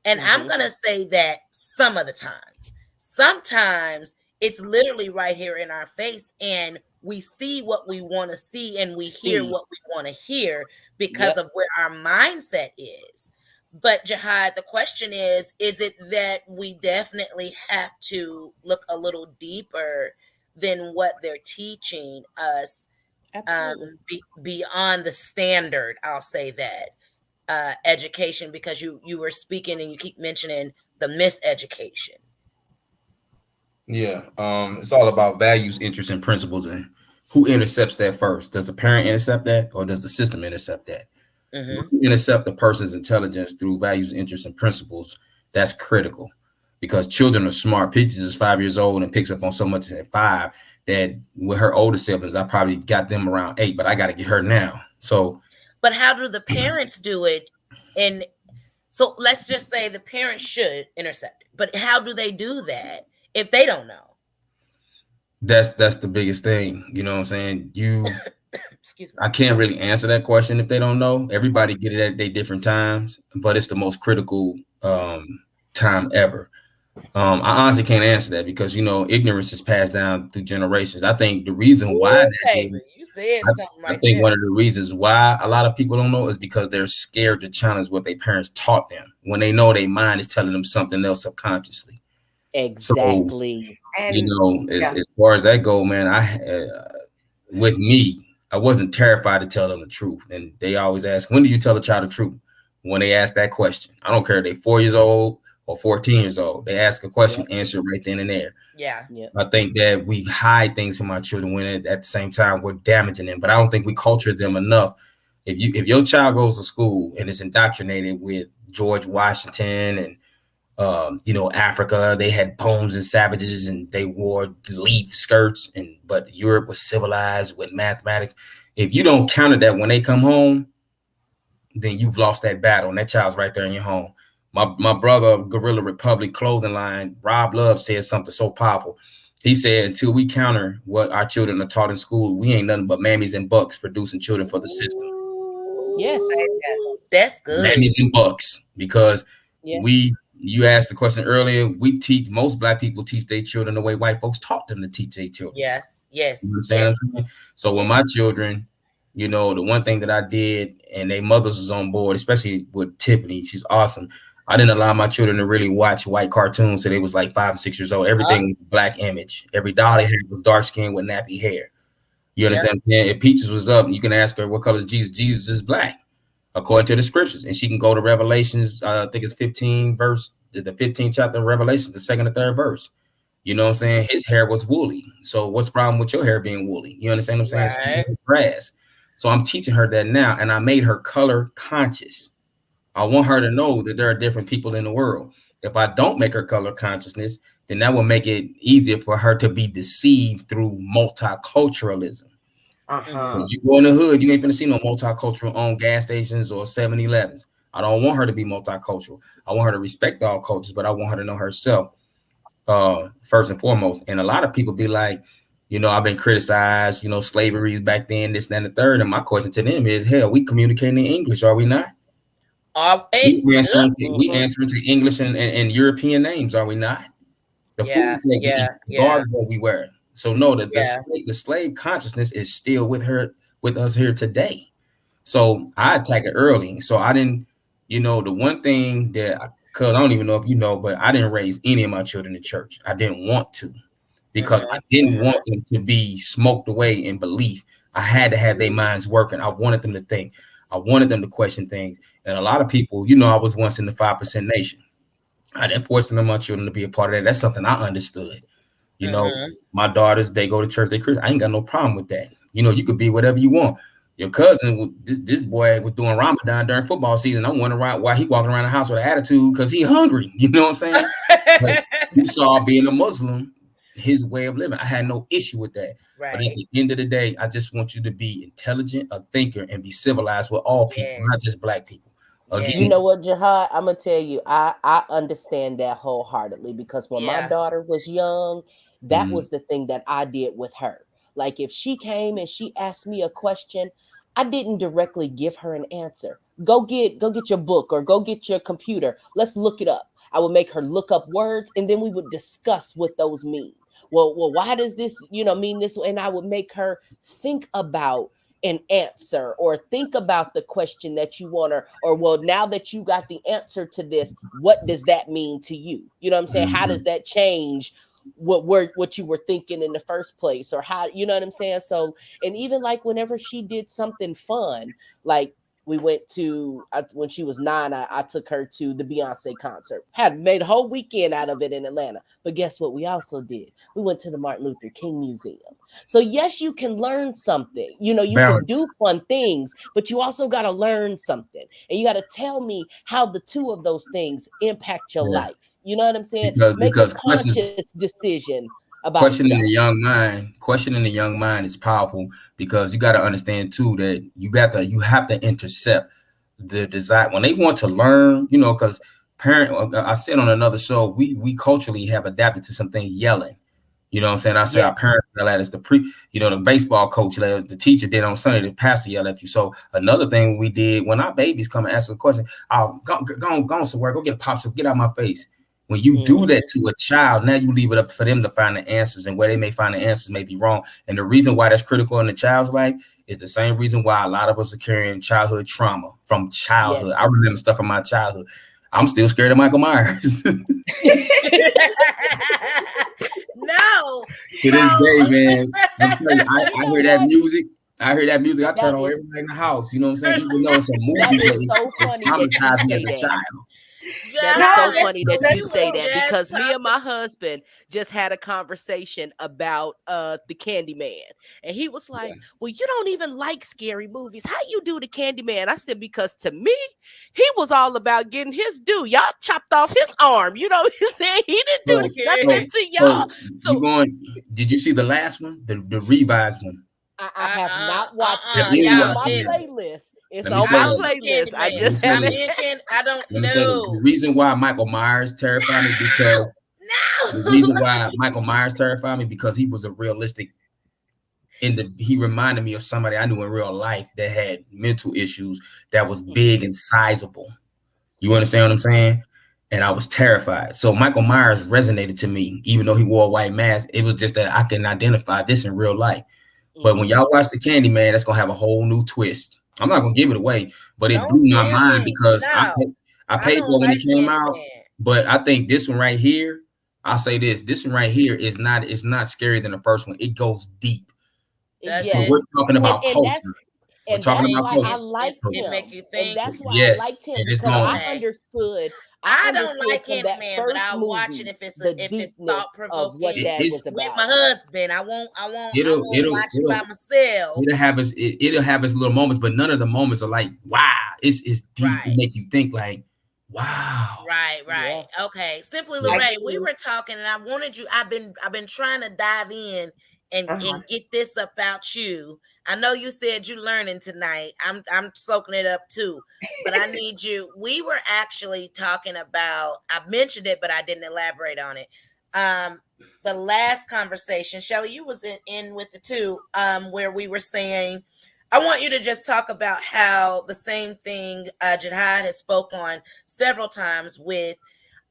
And I'm going to say that some of the times, sometimes it's literally right here in our face, and we see what we want to see and we hear See. what we want to hear because Yep. of where our mindset is. But Jihad, the question is it that we definitely have to look a little deeper than what they're teaching us, Absolutely. beyond the standard, I'll say that, education, because you were speaking and you keep mentioning the miseducation. Yeah, it's all about values, interests, and principles, and who intercepts that first. Does the parent intercept that, or does the system intercept that? If you intercept a person's intelligence through values, interests, and principles, that's critical, because children are smart. Peaches is 5 years old and picks up on so much at 5 that with her older siblings, I probably got them around 8, but I got to get her now. So, but how do the parents do it? And so let's just say the parents should intercept it, but how do they do that if they don't know? that's the biggest thing. You know what I'm saying? Excuse me. I can't really answer that question if they don't know. Everybody get it at their different times, but it's the most critical time ever. I honestly can't answer that, because, you know, ignorance is passed down through generations. I think the reason why that is, Baby, you said something I right think there. one of the reasons why a lot of people don't know is because they're scared to challenge what their parents taught them, when they know their mind is telling them something else subconsciously. So, Exactly. you And know, yeah, as far as that go, man, with me, I wasn't terrified to tell them the truth. And they always ask, when do you tell a child the truth? When they ask that question, I don't care if they're 4 years old or 14 years old. They ask a question, Yep. answer it right then and there. Yeah. Yep. I think that we hide things from our children when at the same time we're damaging them. But I don't think we culture them enough. If your child goes to school and is indoctrinated with George Washington and Africa, they had poems and savages, and they wore leaf skirts, but Europe was civilized with mathematics. If you don't counter that when they come home, then you've lost that battle, and that child's right there in your home. My brother, Guerrilla Republic clothing line, Rob Love, said something so powerful. He said, until we counter what our children are taught in school, we ain't nothing but mammies and bucks producing children for the system. Yes. That's good. Mammies and bucks, because you asked the question earlier, most Black people teach their children the way white folks taught them to teach their children. Yes. You understand what I'm saying? So when my children, the one thing that I did, and their mothers was on board, especially with Tiffany, she's awesome. I didn't allow my children to really watch white cartoons till they was like 5 and 6 years old. Everything was Black image. Every doll they had was dark skin with nappy hair. You understand? If Peaches was up, you can ask her what color is Jesus. Jesus is Black, according to the scriptures, and she can go to Revelations. I think it's 15 verse, the 15th chapter of Revelations, the 2nd and 3rd verse. You know what I'm saying? His hair was woolly. So what's the problem with your hair being woolly? You understand what I'm saying? Right. Grass. So I'm teaching her that now, and I made her color conscious. I want her to know that there are different people in the world. If I don't make her color consciousness, then that will make it easier for her to be deceived through multiculturalism. Because you go in the hood, you ain't finna see no multicultural on gas stations or 7-Elevens. I don't want her to be multicultural. I want her to respect all cultures, but I want her to know herself first and foremost. And a lot of people be like, I've been criticized, slavery back then, this, and the third. And my question to them is, hell, we communicating in English, are we not? We answering to English and European names, are we not? The food that we eat, the garbage that we wear. So no, the slave consciousness is still with us here today. So I attack it early. So I didn't, the one thing that, because I don't even know if you know, but I didn't raise any of my children in church. I didn't want to, because I didn't want them to be smoked away in belief. I had to have their minds working. I wanted them to think. I wanted them to question things. And a lot of people, I was once in the 5% nation. I didn't force them on my children to be a part of that. That's something I understood. My daughters, they go to church, they Christian. I ain't got no problem with that. You could be whatever you want. Your cousin, this boy was doing Ramadan during football season. I'm wondering why he walking around the house with an attitude, because he hungry. You know what I'm saying? But you saw being a Muslim, his way of living. I had no issue with that. Right. But at the end of the day, I just want you to be intelligent, a thinker, and be civilized with all people, not just Black people. Again, you know what, Jihad? I'm gonna tell you, I understand that wholeheartedly, because when my daughter was young, that was the thing that I did with her. Like, if she came and she asked me a question, I didn't directly give her an answer. Go get your book or go get your computer. Let's look it up. I would make her look up words, and then we would discuss what those mean. Well, why does this, mean this? And I would make her think about an answer, or think about the question that you want, or well, now that you got the answer to this, what does that mean to you? You know what I'm saying? How does that change what you were thinking in the first place, or how, you know what I'm saying? So, and even like whenever she did something fun, like we went to, when she was 9, I took her to the Beyonce concert. Had made a whole weekend out of it in Atlanta. But guess what we also did? We went to the Martin Luther King Museum. So yes, you can learn something. You can do fun things, but you also got to learn something. And you got to tell me how the two of those things impact your life. You know what I'm saying? Make a conscious decision about questioning the young mind. Questioning the young mind is powerful, because you got to understand too that you have to intercept the desire when they want to learn. Because I said on another show, we culturally have adapted to some things yelling. You know what I'm saying? I say our parents yell at us, the baseball coach, the teacher did on Sunday, the pastor yell at you. So another thing we did when our babies come and ask us a question, I'll go somewhere, go get a popsicle, get out of my face. When you do that to a child, now you leave it up for them to find the answers, and where they may find the answers may be wrong. And the reason why that's critical in the child's life is the same reason why a lot of us are carrying childhood trauma from childhood. Yes. I remember stuff from my childhood. I'm still scared of Michael Myers. No. To this day, man, I'm telling you, I hear that music. I turn on everything in the house. You know what I'm saying? Even though it's a movie, that is so funny that you say that. That is so not. funny that you We say were that, just because me and talking. my husband just had a conversation about the Candyman, and he was like, "Well, you don't even like scary movies. How you do the Candyman?" I said, "Because to me, he was all about getting his due. Y'all chopped off his arm. You know what I'm saying? He didn't do nothing to y'all." You So going? Did you see the last one, the revised one? I have not watched it. Definitely It's need to on Y'all, watch my listen. it. playlist. It's Let me on say my I this. was a playlist. I Candyman. Let me just say I'm this. haven't. in Candy. I don't Let me say this. The know. reason why Michael Myers terrified me because the No. reason why Michael Myers terrified me because he was a realistic. He reminded me of somebody I knew in real life that had mental issues that was big and sizable. You understand what I'm saying? And I was terrified. So Michael Myers resonated to me, even though he wore a white mask. It was just that I can identify this in real life. But when y'all watch the Candyman, that's gonna have a whole new twist. I'm not gonna give it away, but it Don't blew my tell mind me. because No. I I paid don't for it when like it came out. Candyman. But I think this one right here, I'll say this one right here is not scarier than the first one. It goes deep. That's So we're it. Yes, talking about and culture. that's We're talking about why I culture. liked It him, make you and think. that's why I Yes, liked him, and it's because going. Okay. I I don't understood like from that Candyman, but first I'll watch it movie if it's the thought deepness of what provoking that It's was with my about. husband. I it'll won't it'll watch it by it'll myself. it'll have its little moments, but none of the moments are like wow. It's deep. It Right. makes you think like wow. Right. Yeah. Okay. Simply Yeah. Lorraine, we were talking and I wanted you, I've been trying to dive in and get this about you. I know you said you learning tonight. I'm soaking it up too. But I need you. We were actually talking about, I mentioned it, but I didn't elaborate on it. The last conversation, Shelly, you was in with the two, where we were saying, I want you to just talk about how the same thing Jihad has spoke on several times with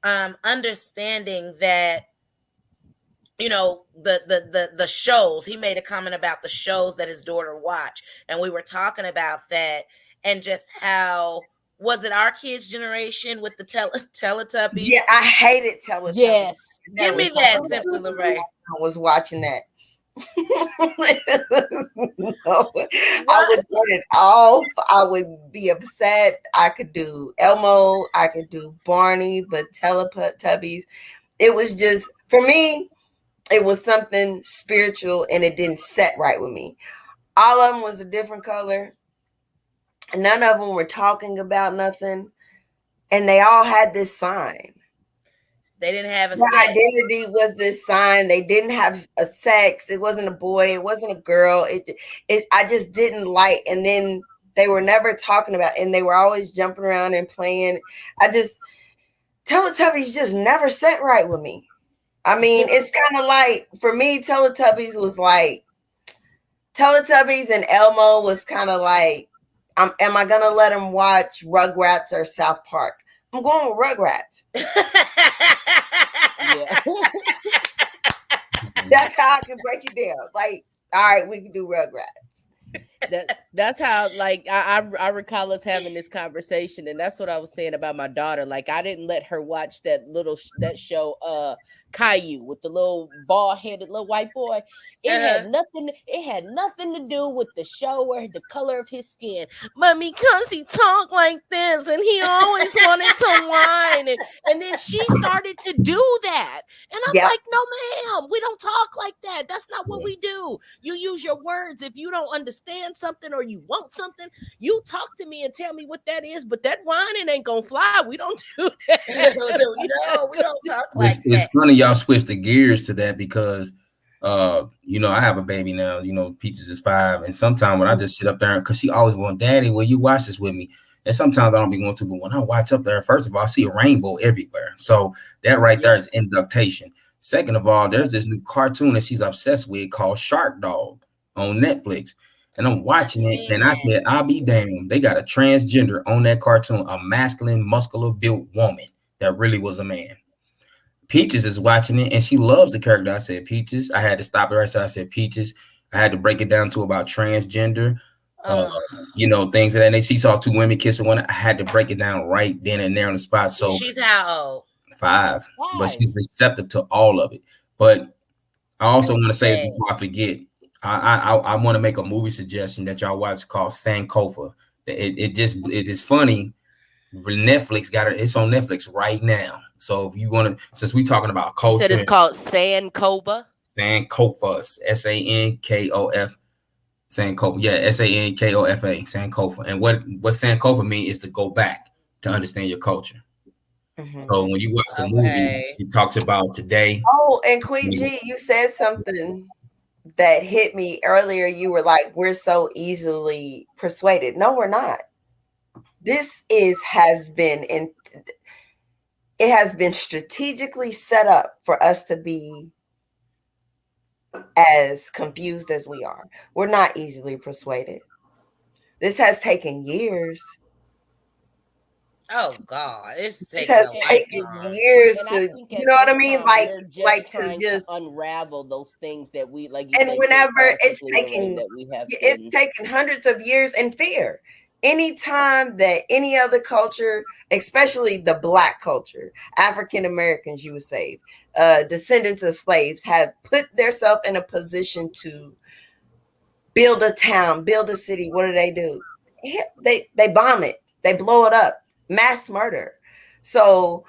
understanding that, you know, the shows. He made a comment about the shows that his daughter watch, and we were talking about that, and just how, was it our kids' generation with the Teletubbies? Yeah, I hated Teletubbies. Yes. Give me that, Simply Lorraine. I was watching that. No, I would turn it off. I would be upset. I could do Elmo, I could do Barney, but Teletubbies, it was just, for me, it was something spiritual and it didn't set right with me. All of them was a different color. None of them were talking about nothing. And they all had this sign. They didn't have a Their sex. identity was this sign. They didn't have a sex. It wasn't a boy. It wasn't a girl. I just didn't like. And then they were never talking about, and they were always jumping around and playing. Teletubbies just never set right with me. I mean, it's kind of like, for me, Teletubbies was like, Teletubbies and Elmo was kind of like, am I going to let them watch Rugrats or South Park? I'm going with Rugrats. Yeah. That's how I can break it down. Like, all right, we can do Rugrats. That's how, like, I recall us having this conversation, and that's what I was saying about my daughter. Like, I didn't let her watch that show Caillou with the little bald-headed little white boy. It had nothing to do with the show or the color of his skin. But because he talked like this and he always wanted to whine, and then she started to do that. And I'm like, no, ma'am, we don't talk like that. That's not what we do. You use your words. If you don't understand something or you want something, you talk to me and tell me what that is. But that whining ain't gonna fly. We don't do that. No, we don't talk like that. It's funny y'all switch the gears to that because you know, I have a baby now, you know, Peaches is 5, and sometimes when I just sit up there, because she always want, Daddy, will you watch this with me? And sometimes I don't be going to, but when I watch up there, first of all, I see a rainbow everywhere. So that right there is induction. Second of all, there's this new cartoon that she's obsessed with called Shark Dog on Netflix. And I'm watching it, and I said, I'll be damned. They got a transgender on that cartoon, a masculine, muscular built woman that really was a man. Peaches is watching it, and she loves the character. I said, Peaches. I had to stop it right. So I said, Peaches. I had to break it down to about transgender, you know, things of that nature. She saw 2 women kissing one. I had to break it down right then and there on the spot. So she's how old? 5, but she's receptive to all of it. But I also want to say before I forget, I want to make a movie suggestion that y'all watch called Sankofa. It is funny Netflix got it. It's on Netflix right now. So if you want to, since we talking about You said culture, it's called Sankofa. Sankofa, Sankof, Sankofa, yeah, Sankofa, Sankofa. And what Sankofa means is to go back to understand your culture. So when you watch the movie, it talks about today. Oh, and Queen G, you said something that hit me earlier. You were like, "We're so easily persuaded." No, we're not. This has been it has been strategically set up for us to be as confused as we are. We're not easily persuaded. This has taken years. Oh God, it's This taking has a taken lifetime. years And I to, think you at know what I this mean? time they're just To trying to just, unravel those things that we, like you and say, whenever think perfectly, Lorraine, that we have it's been. taken hundreds of years in fear. Anytime that any other culture, especially the Black culture, African Americans, you would say, descendants of slaves, have put themselves in a position to build a town, build a city. What do? They bomb it, they blow it up, mass murder. So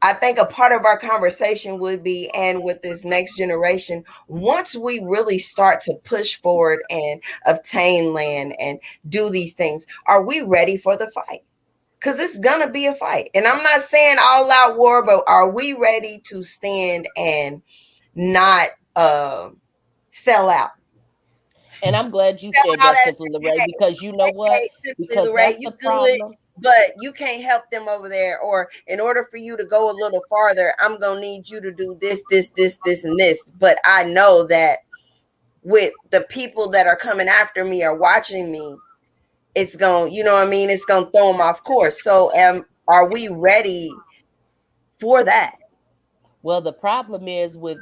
I think a part of our conversation would be, and with this next generation, once we really start to push forward and obtain land and do these things, are we ready for the fight? Because it's gonna be a fight. And I'm not saying all out war, but are we ready to stand and not sell out? And I'm glad you said that, Simply Lorraine, because you know what? Hey, Simply Because Lorraine, that's you the good, problem. but you can't help them over there. Or in order for you to go a little farther, I'm gonna need you to do this, and this. But I know that with the people that are coming after me or watching me, it's gonna, you know what I mean? It's gonna throw them off course. So, are we ready for that? Well, the problem is with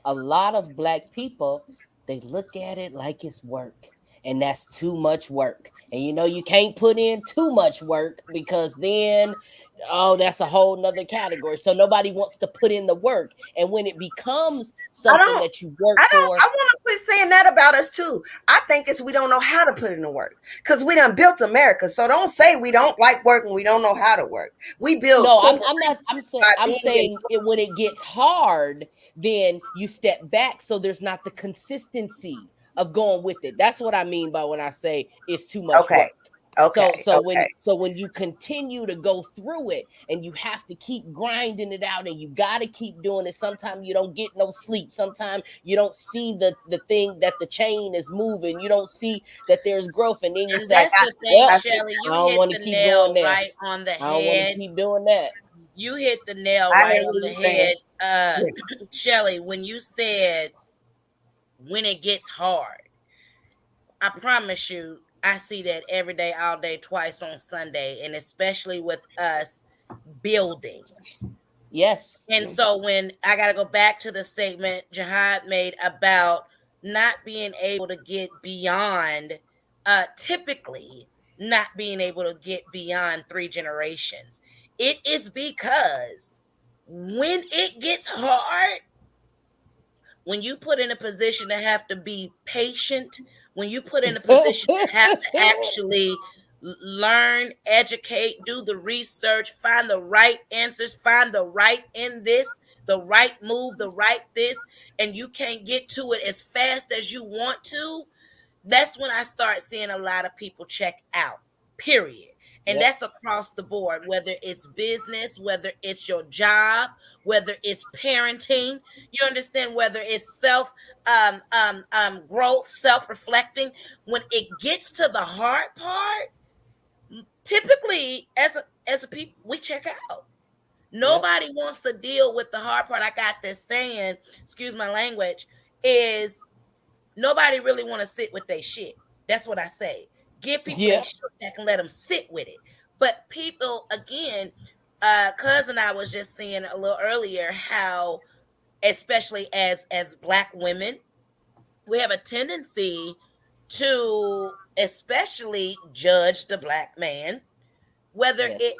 a lot of Black people, they look at it like it's work. And that's too much work. And you know, you can't put in too much work because then, oh, that's a whole nother category. So nobody wants to put in the work. And when it becomes I something don't. that you work I for, want to quit saying that about us too. I think it's we don't know how to put in the work because we done built America. So don't say we don't like work and we don't know how to work. We build no, I'm not. corporations by I'm being saying it, when it gets hard, then you step back, so there's not the consistency of going with it. That's what I mean by when I say it's too much okay, work. So okay, okay. so when you continue to go through it and you have to keep grinding it out and you got to keep doing it, sometimes you don't get no sleep, sometimes you don't see the thing that the chain is moving, you don't see that there's growth, and then you And say, that's the thing, well, Shelly. I You don't hit want to the keep going nail there. right on the I don't want to head. keep doing that. You hit the nail I right hear on what the you're saying. head, Shelly. When you said when it gets hard, I promise you, I see that every day, all day, twice on Sunday, and especially with us building. Yes. And so when I got to go back to the statement Jihad made about not being able to get beyond, typically not being able to get beyond 3 generations, it is because when it gets hard, when you put in a position to have to be patient, when you put in a position to have to actually learn, educate, do the research, find the right answers, find the right in this, the right move, the right this, and you can't get to it as fast as you want to, that's when I start seeing a lot of people check out, period. And Yep. that's across the board, whether it's business, whether it's your job, whether it's parenting, you understand, whether it's self growth, self-reflecting. When it gets to the hard part, typically as a people, we check out. Yep. Nobody wants to deal with the hard part. I got this saying, excuse my language, is nobody really want to sit with their shit. That's what I say. Give people their Yeah. shit back and let them sit with it. But people, again, cousin, I was just saying a little earlier how, especially as Black women, we have a tendency to especially judge the Black man, whether Yes.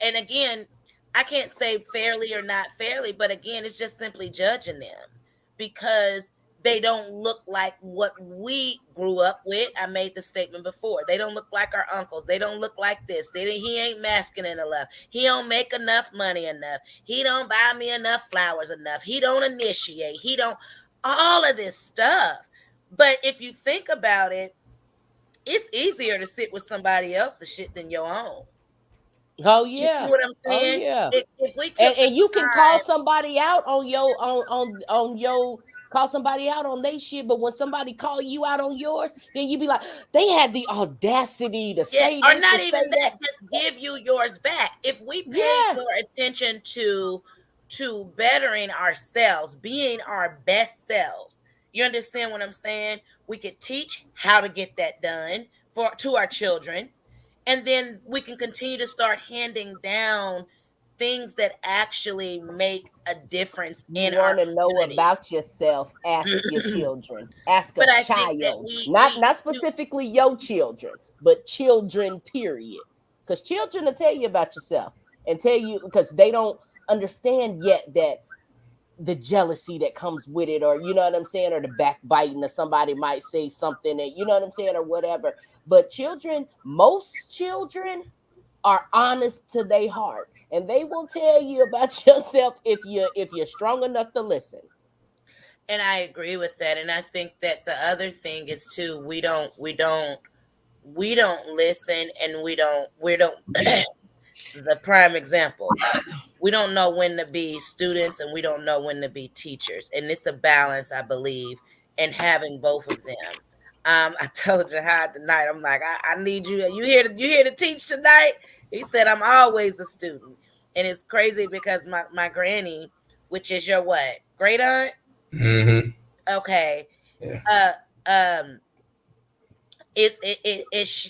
and again, I can't say fairly or not fairly, but again, it's just simply judging them because They don't look like what we grew up with. I made the statement before. They don't look like our uncles. They don't look like this. He ain't masculine enough. He don't make enough money enough. He don't buy me enough flowers enough. He don't initiate. He don't all of this stuff. But if you think about it, it's easier to sit with somebody else's shit than your own. Oh You see yeah. what I'm Oh saying? yeah. If we took the And you can call time, somebody out on your on your call somebody out on they shit, but when somebody call you out on yours, then you be like, they had the audacity to yeah, say or this, to not say even that, that. just give you yours back. If we paid more Yes. attention to bettering ourselves, being our best selves, you understand what I'm saying? We could teach how to get that done for to our children, and then we can continue to start handing down things that actually make a difference You in our want to know community. about yourself, ask your children. Ask a But I think that child. Not we not specifically your children, but children, period. Because children will tell you about yourself and tell you, because they don't understand yet that the jealousy that comes with it, or you know what I'm saying, or the backbiting, or somebody might say something that, you know what I'm saying, or whatever. But children, most children are honest to their heart, and they will tell you about yourself if you're strong enough to listen. and I agree with that. And I think that the other thing is too, we don't listen, and we don't the prime example, we don't know when to be students and we don't know when to be teachers, and it's a balance, I believe, in having both of them. I told Jihad tonight, I'm like, I need you. You here to teach tonight? He said, I'm always a student. And it's crazy because my granny, which is your what, great aunt? Mm-hmm. Okay. Yeah. uh um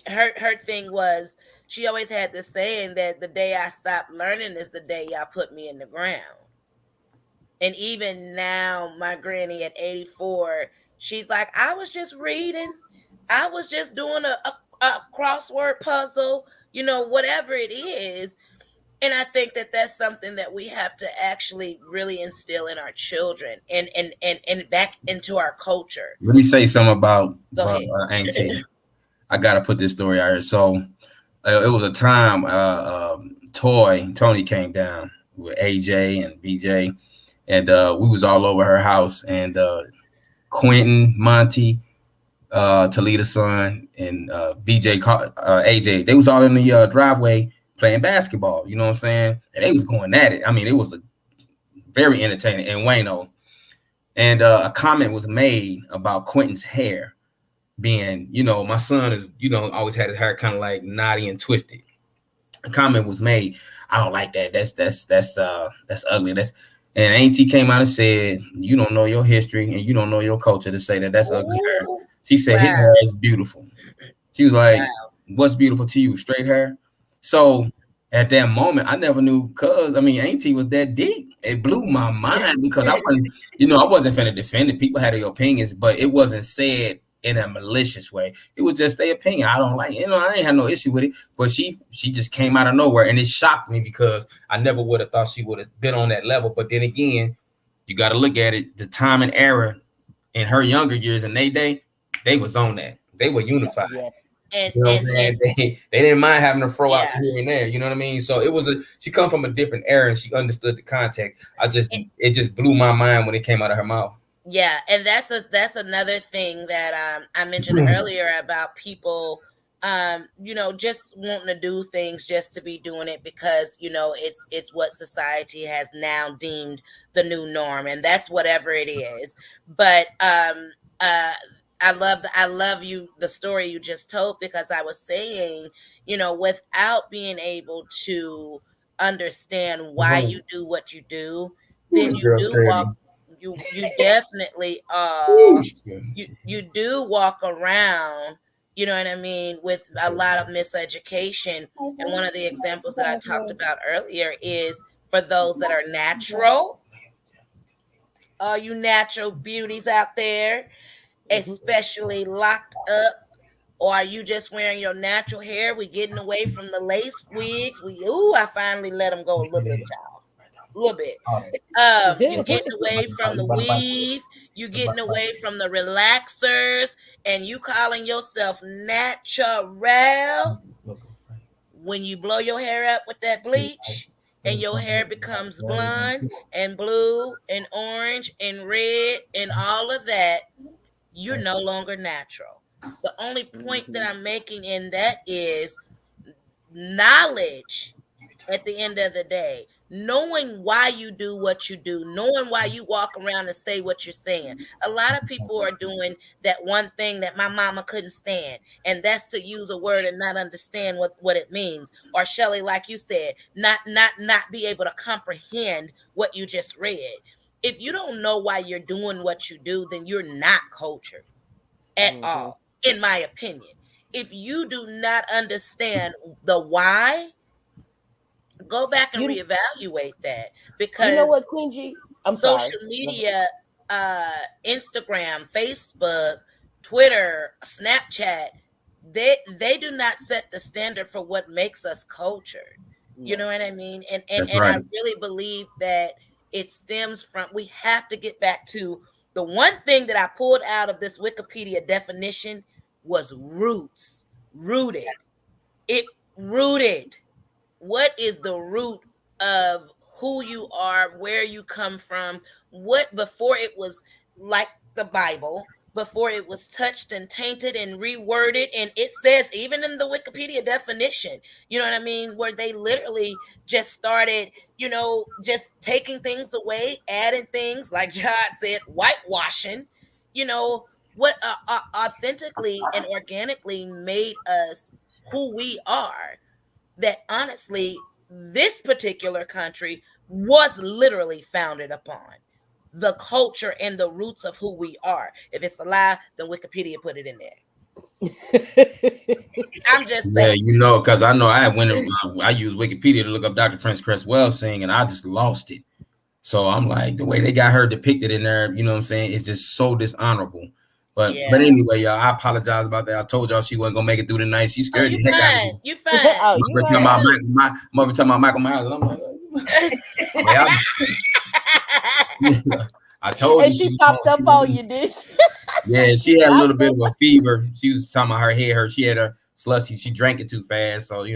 her thing was, she always had this saying that the day I stopped learning is the day y'all put me in the ground. And even now, my granny at 84, she's like, I was just reading, I was just doing a crossword puzzle, whatever it is. And I think that that's something that we have to actually really instill in our children, and back into our culture. Let me say something about Go ahead. Auntie. I gotta put this story out here. So it was a time Tony came down with AJ and BJ, and we was all over her house, and Quentin, Monty, Talita's son, and BJ, AJ, they was all in the driveway playing basketball. You know what I'm saying? And they was going at it. I mean, it was very entertaining. And Wayno, and a comment was made about Quentin's hair being, my son is, always had his hair kind of like knotty and twisted. A comment was made, I don't like that. That's ugly. And Auntie came out and said, you don't know your history and you don't know your culture to say that that's ugly hair. Ooh, She said his wow, hair is beautiful. She was like, wow. what's beautiful to you? Straight hair. So at that moment, I never knew, cause I mean, Auntie was that deep. It blew my mind because I wasn't finna defend it. People had their opinions, but it wasn't said in a malicious way. It was just their opinion. I don't like it. I ain't had no issue with it. But she just came out of nowhere, and it shocked me because I never would have thought she would have been on that level. But then again, you got to look at it. The time and era in her younger years and they was on that. They were unified. Yes. And You know what I'm saying? They didn't mind having to throw out yeah, here and there. You know what I mean? So she come from a different era and she understood the context. and, It just blew my mind when it came out of her mouth. yeah, and that's another thing that I mentioned earlier about people, just wanting to do things just to be doing it because it's what society has now deemed the new norm, and that's whatever it is. But I love the story you just told, because I was saying, without being able to understand why you do what you do, Ooh, then this you girl do scared walk, me. you definitely Ooh, you do walk around, you know what I mean, with a lot of miseducation. And one of the examples that I talked about earlier is for those that are natural, all you natural beauties out there, especially locked up, or are you just wearing your natural hair? We getting away from the lace wigs. I finally let them go a little bit, y'all. A little bit. You getting away from the weave, you getting away from the relaxers, and you calling yourself natural. When you blow your hair up with that bleach and your hair becomes blonde and blue and orange and red and all of that, you're no longer natural. The only point that I'm making in that is knowledge at the end of the day, knowing why you do what you do, knowing why you walk around and say what you're saying. A lot of people are doing that one thing that my mama couldn't stand, and that's to use a word and not understand what it means. Or Shelly, like you said, not be able to comprehend what you just read. If you don't know why you're doing what you do, then you're not cultured at all, in my opinion. If you do not understand the why, go back and reevaluate that, because you know what, Queen G? I'm social sorry. media, Instagram, Facebook, Twitter, Snapchat, they do not set the standard for what makes us cultured. You know what I mean? And That's I right. really believe that it stems from, we have to get back to the one thing that I pulled out of this Wikipedia definition was roots. Rooted. It rooted. What is the root of who you are, where you come from, what before it was like the Bible, before it was touched and tainted and reworded. And it says, even in the Wikipedia definition, you know what I mean, where they literally just started, just taking things away, adding things, like Jod said, whitewashing, what authentically and organically made us who we are, that honestly, this particular country was literally founded upon the culture and the roots of who we are. If it's a lie, then Wikipedia put it in there. I'm just saying. Yeah, because I know I use Wikipedia to look up Dr. Prince Cresswell sing, and I just lost it. So I'm like, the way they got her depicted in there, you know what I'm saying, it's just so dishonorable. But anyway, y'all, I apologize about that. I told y'all she wasn't gonna make it through the night. She scared the heck out of me. You fine. Oh, you talking about Michael Myers, and I'm like, I told and you she popped up on you, did she? Yeah, she had a little bit of a fever. She was talking about her head hurt. She had a slushy. She drank it too fast, so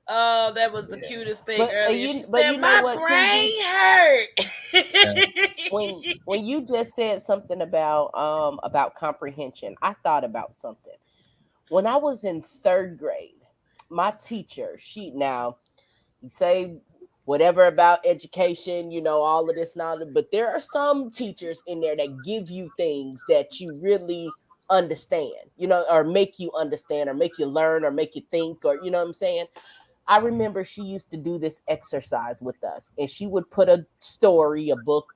Oh, that was the cutest thing earlier. She said, my brain hurt. When you just said something about comprehension, I thought about something. When I was in 3rd grade, my teacher, you say whatever about education, all of this and all that, but there are some teachers in there that give you things that you really understand, or make you understand, or make you learn, or make you think, or you know what I'm saying? I remember she used to do this exercise with us, and she would put a story, a book,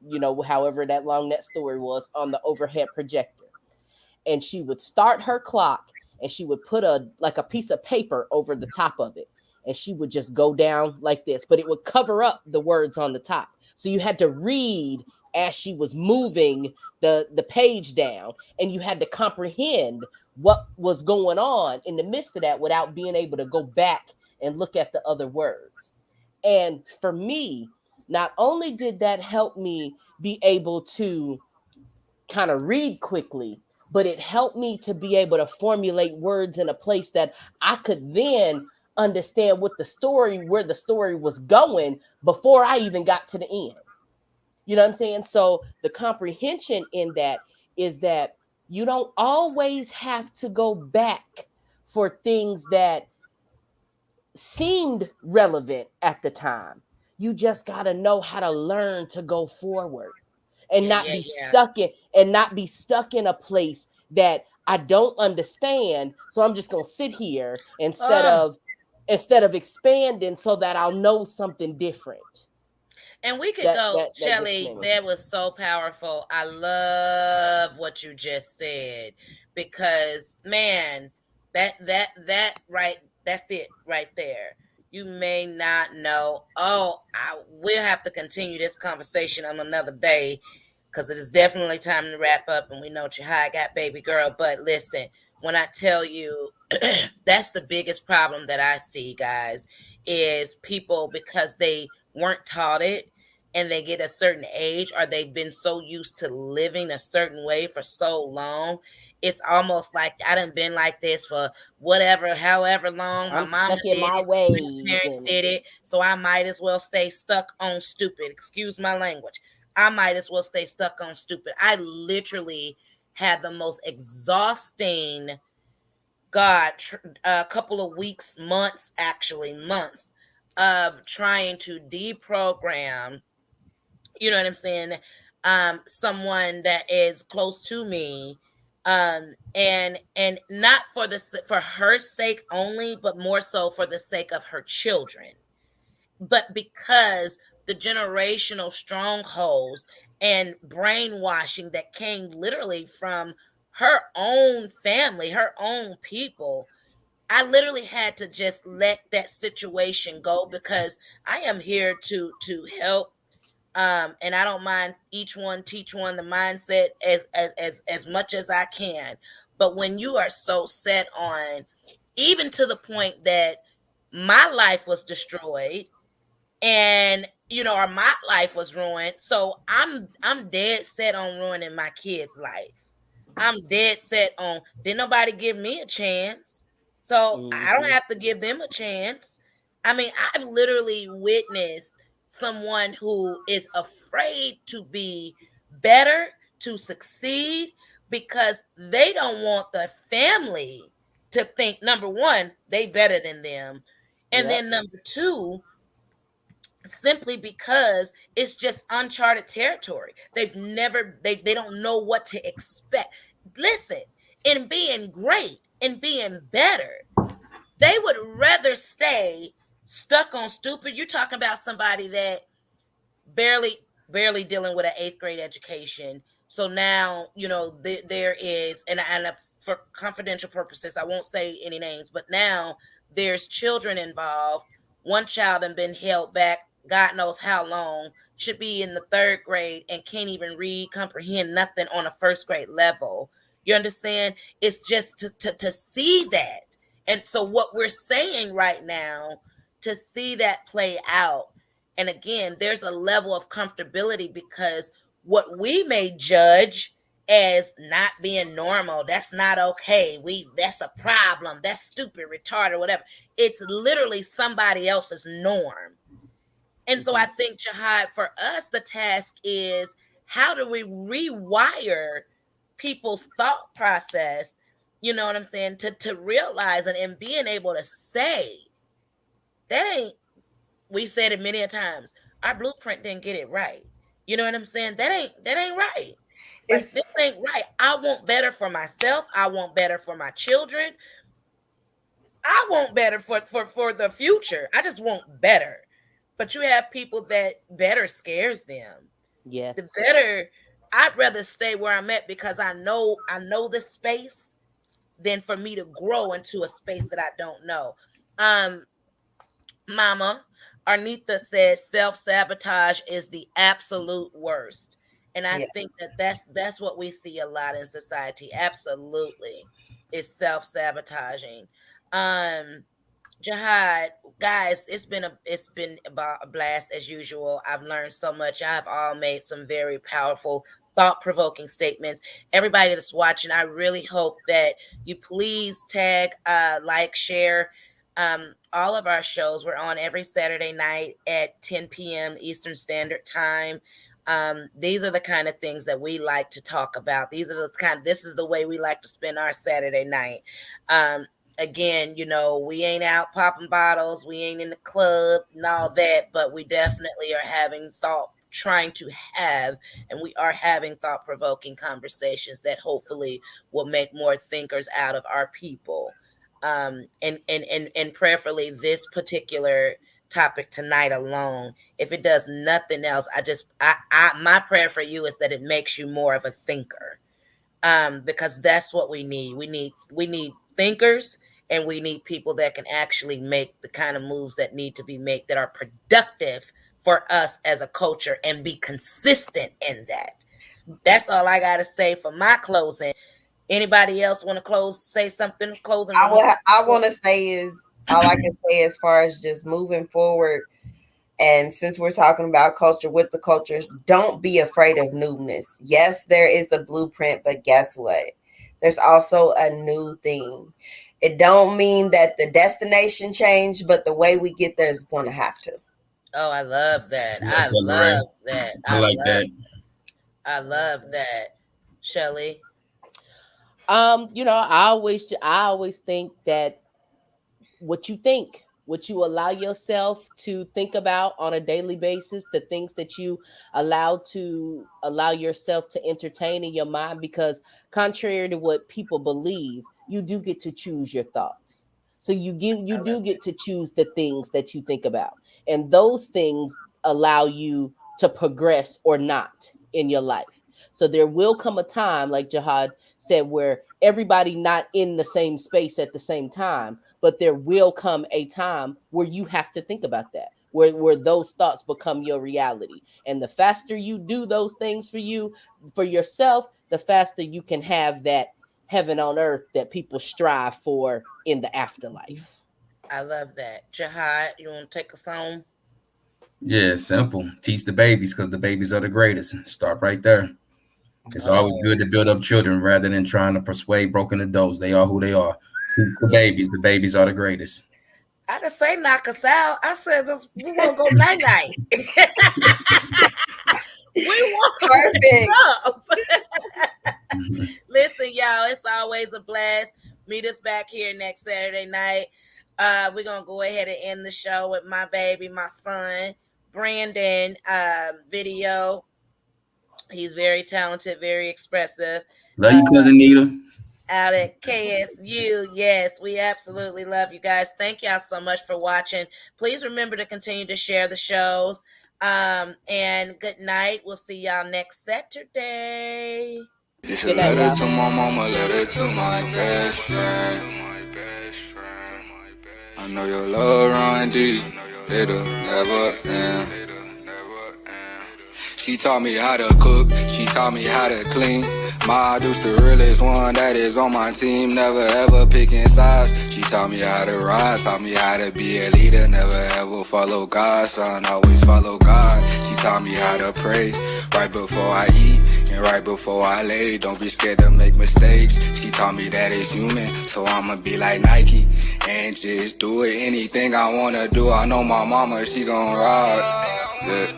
however that long that story was, on the overhead projector. And she would start her clock, and she would put a piece of paper over the top of it. And she would just go down like this, but it would cover up the words on the top. So you had to read as she was moving the page down, and you had to comprehend what was going on in the midst of that without being able to go back and look at the other words. And for me, not only did that help me be able to kind of read quickly, but it helped me to be able to formulate words in a place that I could then understand where the story was going before I even got to the end. You know what I'm saying? So the comprehension in that is that you don't always have to go back for things that seemed relevant at the time. You just got to know how to learn to go forward and not be stuck in a place that I don't understand. So I'm just going to sit here instead of expanding so that I'll know something different. And we could go, Shelly, that was so powerful. I love what you just said, because man, that right, that's it right there. You may not know. We'll have to continue this conversation on another day, because it is definitely time to wrap up, and we know you high got baby girl. But listen, when I tell you, that's the biggest problem that I see, guys, is people, because they weren't taught it, and they get a certain age, or they've been so used to living a certain way for so long, it's almost like I done been like this for whatever, however long. My I'm mama stuck in did my it, my ways, parents and did it, so I might as well stay stuck on stupid. Excuse my language. I might as well stay stuck on stupid. I literally had the most exhausting, God, a couple of weeks, months, actually months of trying to deprogram, you know what I'm saying, someone that is close to me, and not for for her sake only, but more so for the sake of her children, but because the generational strongholds and brainwashing that came literally from her own family, her own people. I literally had to just let that situation go, because I am here to help, and I don't mind each one teach one the mindset as much as I can. But when you are so set on, even to the point that my life was destroyed, and or my life was ruined, so I'm dead set on ruining my kids' life. I'm dead set on, did nobody give me a chance, so I don't have to give them a chance. I mean, I've literally witnessed someone who is afraid to be better, to succeed, because they don't want the family to think, number one, they better than them, and yep. then number two, simply because it's just uncharted territory. They don't know what to expect. Listen, in being great, in being better, they would rather stay stuck on stupid. You're talking about somebody that barely barely dealing with an eighth grade education. So now, there is, and for confidential purposes, I won't say any names, but now there's children involved. One child has been held back, God knows how long, should be in the third grade and can't even read, comprehend nothing on a first grade level. You understand? It's just to see that. And so what we're saying right now, to see that play out, and again, there's a level of comfortability, because what we may judge as not being normal, that's not okay. That's a problem. That's stupid, retarded, whatever. It's literally somebody else's norm. And so I think, Jihad, for us, the task is, how do we rewire people's thought process? You know what I'm saying? To realize, and being able to say, that ain't, we've said it many a times, our blueprint didn't get it right. You know what I'm saying? That ain't right. Like, this ain't right. I want better for myself. I want better for my children. I want better for the future. I just want better. But you have people that better scares them. The Yes. better, I'd rather stay where I'm at, because I know the space, than for me to grow into a space that I don't know. Mama Arnita says self-sabotage is the absolute worst. And I think that's what we see a lot in society. Absolutely. Is self-sabotaging. Um Jihad, guys, it's been about a blast as usual. I've learned so much. I've all made some very powerful, thought-provoking statements. Everybody that's watching, I really hope that you please tag, like, share, all of our shows. We're on every Saturday night at 10 p.m. Eastern Standard Time. These are the kind of things that we like to talk about. This is the way we like to spend our Saturday night. Again, we ain't out popping bottles, we ain't in the club and all that, but we definitely are trying to have, and we are having thought-provoking conversations that hopefully will make more thinkers out of our people. And prayerfully, this particular topic tonight alone, if it does nothing else, my prayer for you is that it makes you more of a thinker, because that's what we need. We need thinkers, and we need people that can actually make the kind of moves that need to be made, that are productive for us as a culture, and be consistent in that. That's all I got to say for my closing. Anybody else want to say something, closing remarks? I want to say is, all I can say as far as just moving forward, And since we're talking about culture with the cultures, don't be afraid of newness. Yes, there is a blueprint, but guess what? There's also a new thing. It don't mean that the destination changed, but the way we get there is going to have to. Oh, I love that. I love that. I like that. I love that. Shelly. I always think that what you allow yourself to think about on a daily basis, the things that you allow yourself to entertain in your mind, because contrary to what people believe, you do get to choose your thoughts. So you do get to choose the things that you think about, and those things allow you to progress or not in your life. So there will come a time, like Jihad said, where everybody not in the same space at the same time, but there will come a time where you have to think about that, where those thoughts become your reality. And the faster you do those things for yourself, the faster you can have that heaven on earth that people strive for in the afterlife. I love that. Jihad, you want to take us home? Yeah, simple. Teach the babies, because the babies are the greatest. Start right there. It's always good to build up children rather than trying to persuade broken adults. They are who they are. Teach the babies. The babies are the greatest. I didn't say knock us out. I said we want to go night night. We want up. Listen, y'all, it's always a blast. Meet us back here next Saturday night. We're gonna go ahead and end the show with my baby, my son, Brandon. Video. He's very talented, very expressive. Love you, cousin Nita. Out at KSU. Yes, we absolutely love you guys. Thank y'all so much for watching. Please remember to continue to share the shows. And good night. We'll see y'all next Saturday. It's a letter to my mama, letter to my best friend. I know your love run deep, it'll never end. She taught me how to cook, she taught me how to clean. My dude's the realest one that is on my team, never ever picking sides. She taught me how to rise, taught me how to be a leader, never ever follow God, son, always follow God. She taught me how to pray, right before I eat, and right before I lay, don't be scared to make mistakes. She taught me that it's human, so I'ma be like Nike, and just do it, anything I wanna do. I know my mama, she gon' ride, yeah.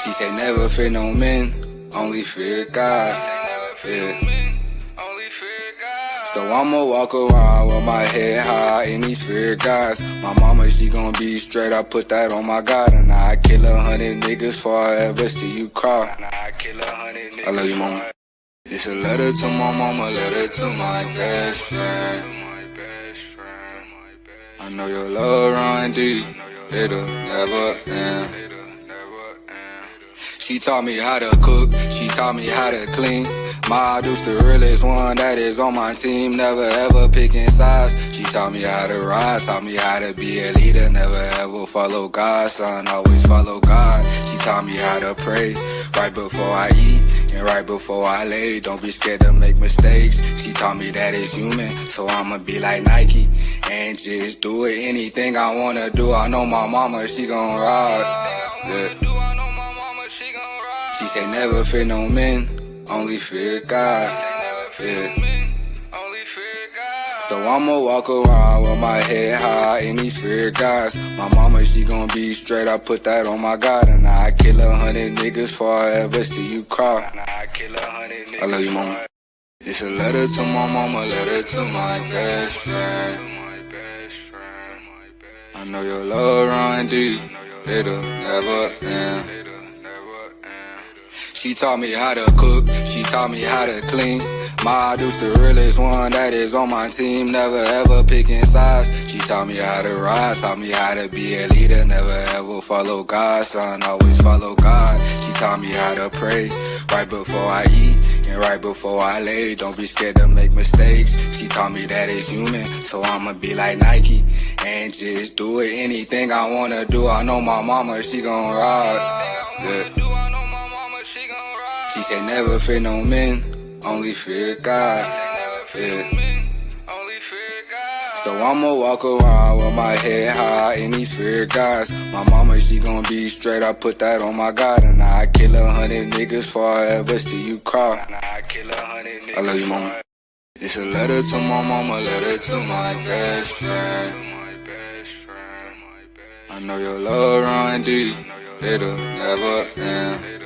She said never fear no men, only fear God, yeah. So I'ma walk around with my head high in these fear guys. My mama, she gon' be straight, I put that on my God. And I kill 100 niggas before I ever see you cry. I love you, mama. It's a letter to my mama, letter to my best friend. I know your love run deep, it'll never end. She taught me how to cook, she taught me how to clean. My dude's the realest one that is on my team, never ever picking sides. She taught me how to rise, taught me how to be a leader, never ever follow God, son, always follow God. She taught me how to pray, right before I eat, and right before I lay, don't be scared to make mistakes. She taught me that it's human, so I'ma be like Nike, and just do it, anything I wanna do. I know my mama, she gon' ride, yeah. She say never fear no men, only fear God, yeah. So I'ma walk around with my head high in these fear guys. My mama, she gon' be straight, I put that on my God. And I kill 100 niggas before I ever see you cry. I love you, mama. It's a letter to my mama, letter to my best friend. I know your love run deep, it'll never end. She taught me how to cook, she taught me how to clean. My dude's the realest one that is on my team, never ever picking sides. She taught me how to rise, taught me how to be a leader, never ever follow God, son, always follow God. She taught me how to pray, right before I eat, and right before I lay, don't be scared to make mistakes. She taught me that it's human, so I'ma be like Nike, and just do it, anything I wanna do. I know my mama, she gon' ride, yeah. She said never fear no men, only fear God, yeah. So I'ma walk around with my head high in these fear guys. My mama, she gon' be straight, I put that on my God. And I kill 100 niggas before I ever see you cry. I love you, mama. It's a letter to my mama, letter to my best friend. I know your love run deep, it'll never end.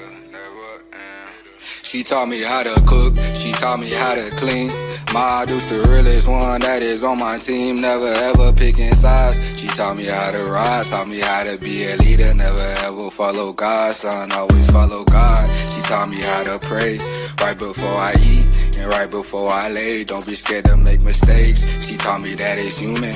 She taught me how to cook, she taught me how to clean. My dude's the realest one that is on my team, never ever picking sides. She taught me how to ride, taught me how to be a leader, never ever follow God, son, always follow God. She taught me how to pray, right before I eat and right before I lay. Don't be scared to make mistakes, she taught me that it's human.